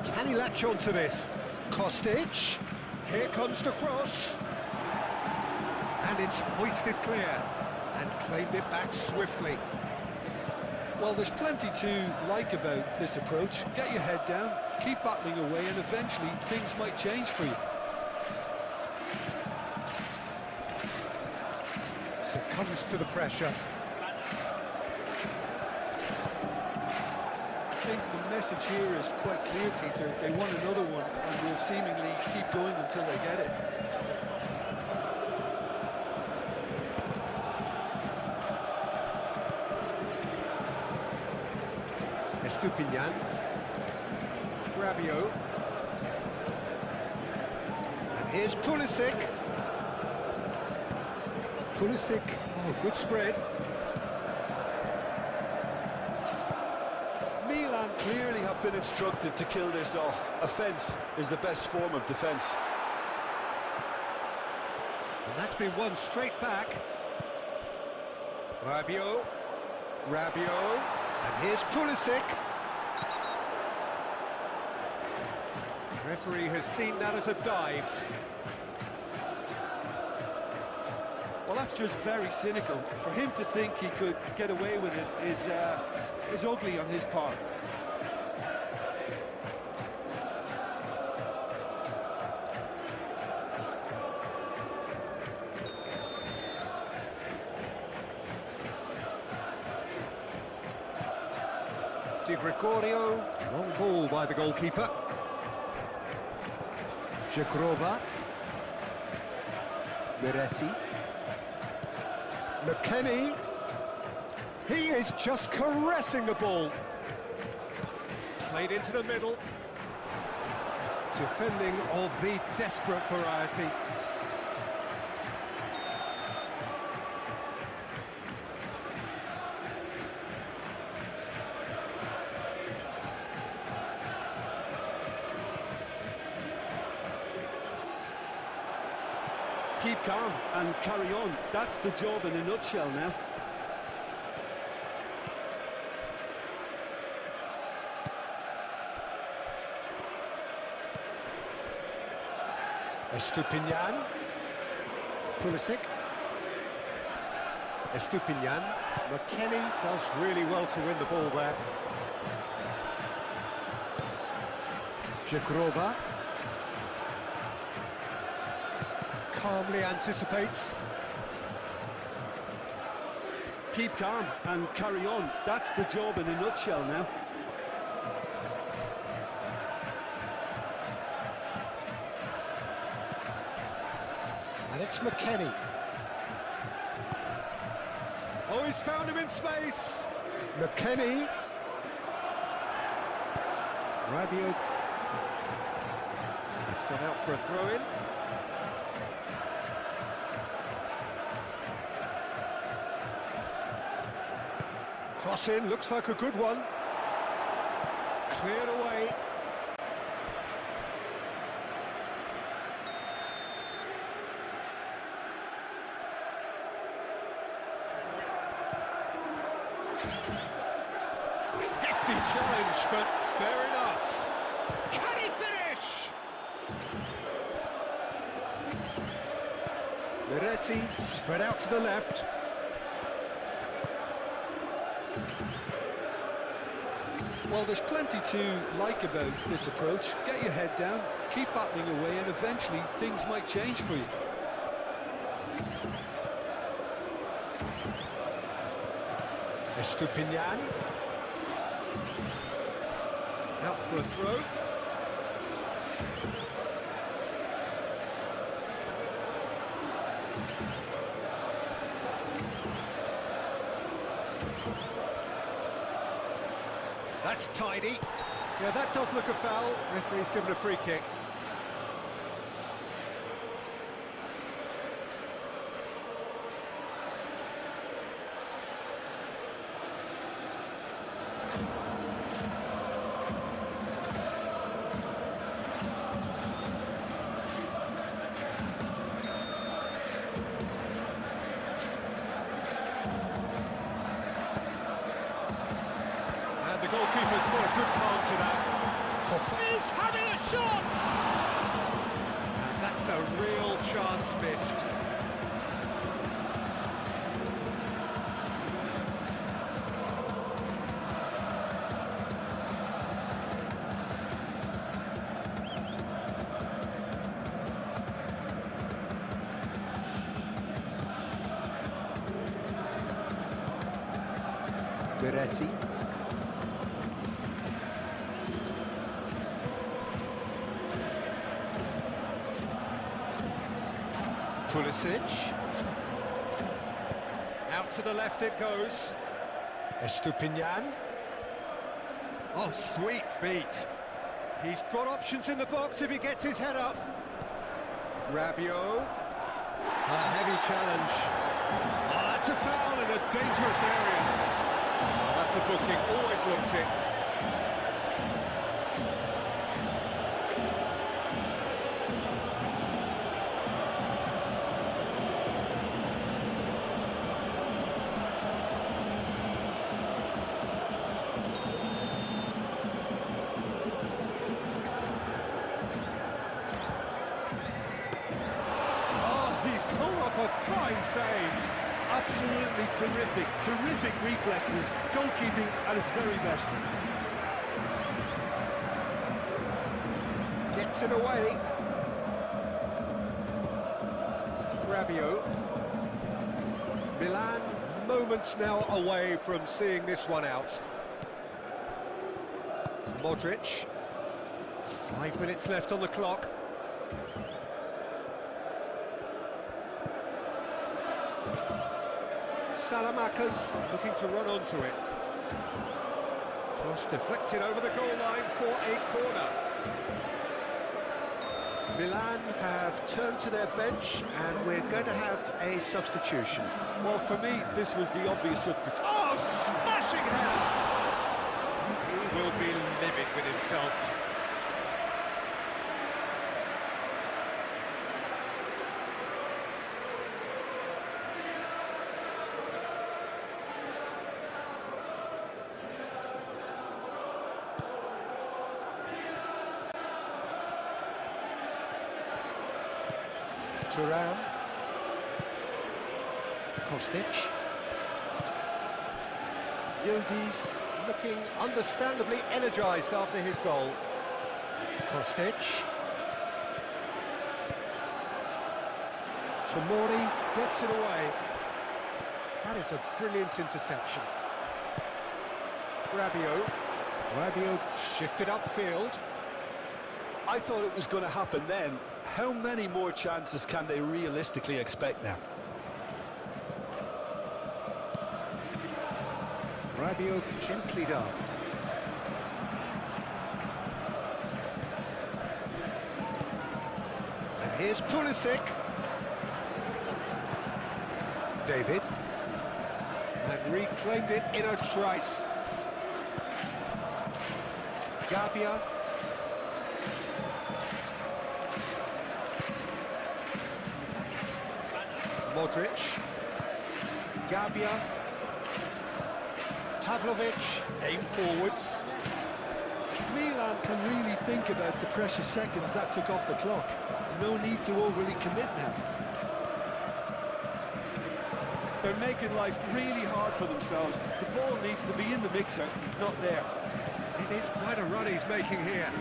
Can he latch on to this? Kostic. Here comes the cross. And it's hoisted clear. And claimed it back swiftly. Well, there's plenty to like about this approach. Get your head down, keep battling away, and eventually things might change for you. Succumbs to the pressure. I think the message here is quite clear, Peter. They want another one and will seemingly keep going until they get it. Estupinian. Rabiot. And here's Pulisic. Pulisic, oh, good spread. Milan clearly have been instructed to kill this off. Offence is the best form of defence. And that's been won straight back. Rabiot. Rabiot. And here's Pulisic. The referee has seen that as a dive. Well, that's just very cynical. For him to think he could get away with it is ugly on his part. Di Gregorio, long ball by the goalkeeper. Jagrova. Miretti. McKennie, he is just caressing the ball. Played into the middle. Defending of the desperate variety. Keep calm and carry on. That's the job in a nutshell now. Estupinian. Pulisic. Estupinian. McKennie does really well to win the ball there. Jagrova. Calmly anticipates. Keep calm and carry on. That's the job in a nutshell now. And it's McKennie. Oh, he's found him in space. McKennie. Rabiot for a throw-in. Cross in, looks like a good one. Cleared away. Hefty challenge, but fair enough. Can he finish? Miretti spread out to the left. Well, there's plenty to like about this approach. Get your head down, keep battling away, and eventually things might change for you. Estupinian. Out for a throw. That's tidy. Yeah, that does look a foul. Referee's given a free kick. The goalkeeper's put a good palm to that. He's having a shot! And that's a real chance missed. Miretti. Pulisic. Out to the left it goes. Estupinian. Oh, sweet feet. He's got options in the box if he gets his head up. Rabiot. A heavy challenge. Oh, that's a foul in a dangerous area. Oh, that's a booking, always looked it. He's pulled off a fine save. Absolutely terrific reflexes, goalkeeping at its very best. Gets it away. Rabiot. Milan moments now away from seeing this one out. Modric. 5 minutes left on the clock. Salamakas looking to run onto it. Cross deflected over the goal line for a corner. Milan have turned to their bench and we're going to have a substitution. Well, for me, this was the obvious substitution. Oh, smashing header! He will be livid with himself. Thuram. Kostic. Yildiz looking understandably energised after his goal. Kostic. Tomori gets it away. That is a brilliant interception. Rabiot shifted upfield. I thought it was going to happen then. How many more chances can they realistically expect now? Rabiot gently down. Here's Pulisic. David. And reclaimed it in a trice. Gabia. Modric. Gabia. Pavlovic. Aim forwards. Milan can really think about the precious seconds that took off the clock. No need to overly commit now. They're making life really hard for themselves. The ball needs to be in the mixer, not there. It is quite a run he's making here.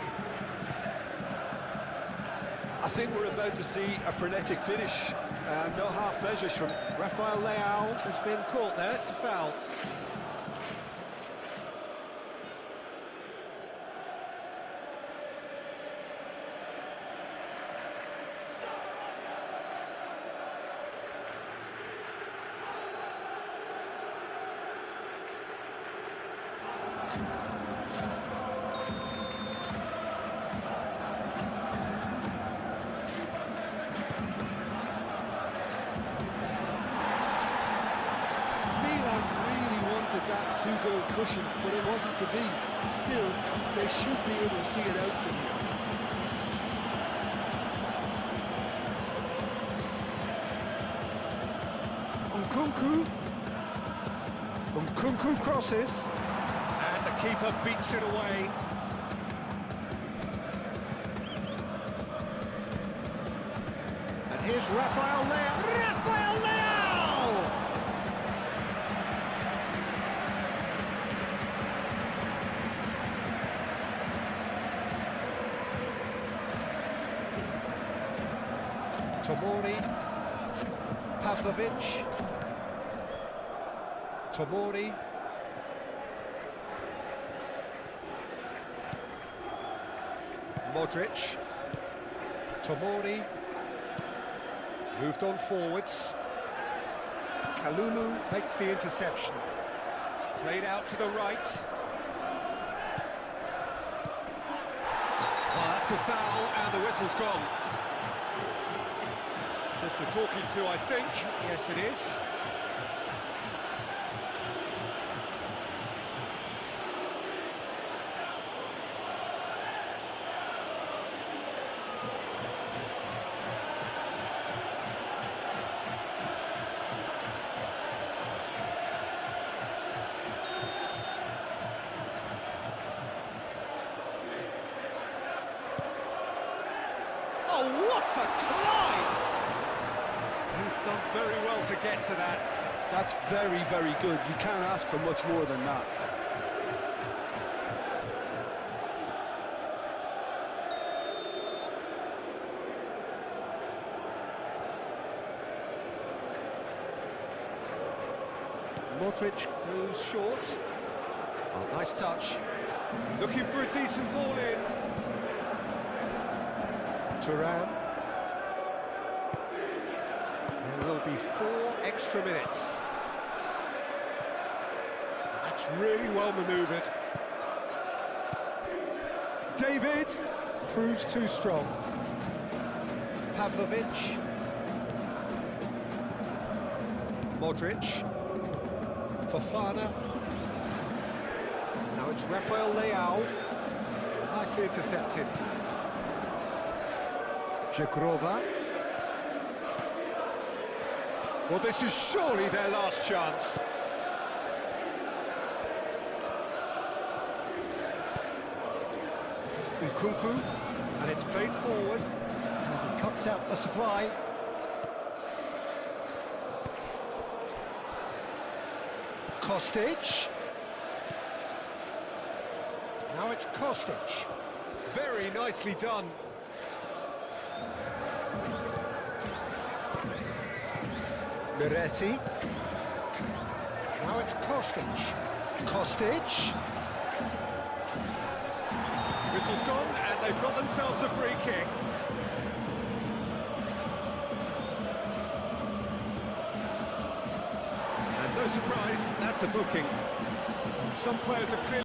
I think we're about to see a frenetic finish. No half measures from... Rafael Leao has been caught there, it's a foul. That two-goal cushion, but it wasn't to be. Still, they should be able to see it out from here. Nkunku crosses, and the keeper beats it away. And here's Rafael Leao. Rafael Leao! Tomori, Pavlovic, Tomori, Modric, Tomori, moved on forwards, Kalulu makes the interception, played out to the right. Oh, that's a foul and the whistle's gone. Just the talking to, I think. Yes, it is. Oh, what a climb! He's done very well to get to that. That's very, very good. You can't ask for much more than that. Modric goes short. Oh, nice touch. Looking for a decent ball in. Thuram. There will be 4 extra minutes. That's really well manoeuvred. David proves too strong. Pavlovic. Modric. Fofana. Now it's Rafael Leao. Nicely intercepted. Żegrova. Well, this is surely their last chance. Nkunku, and it's played forward. And he cuts out the supply. Kostic. Now it's Kostic. Very nicely done. Miretti. Now it's Kostic. Kostic. Whistle's gone, and they've got themselves a free kick. And no surprise, that's a booking. Some players have clearly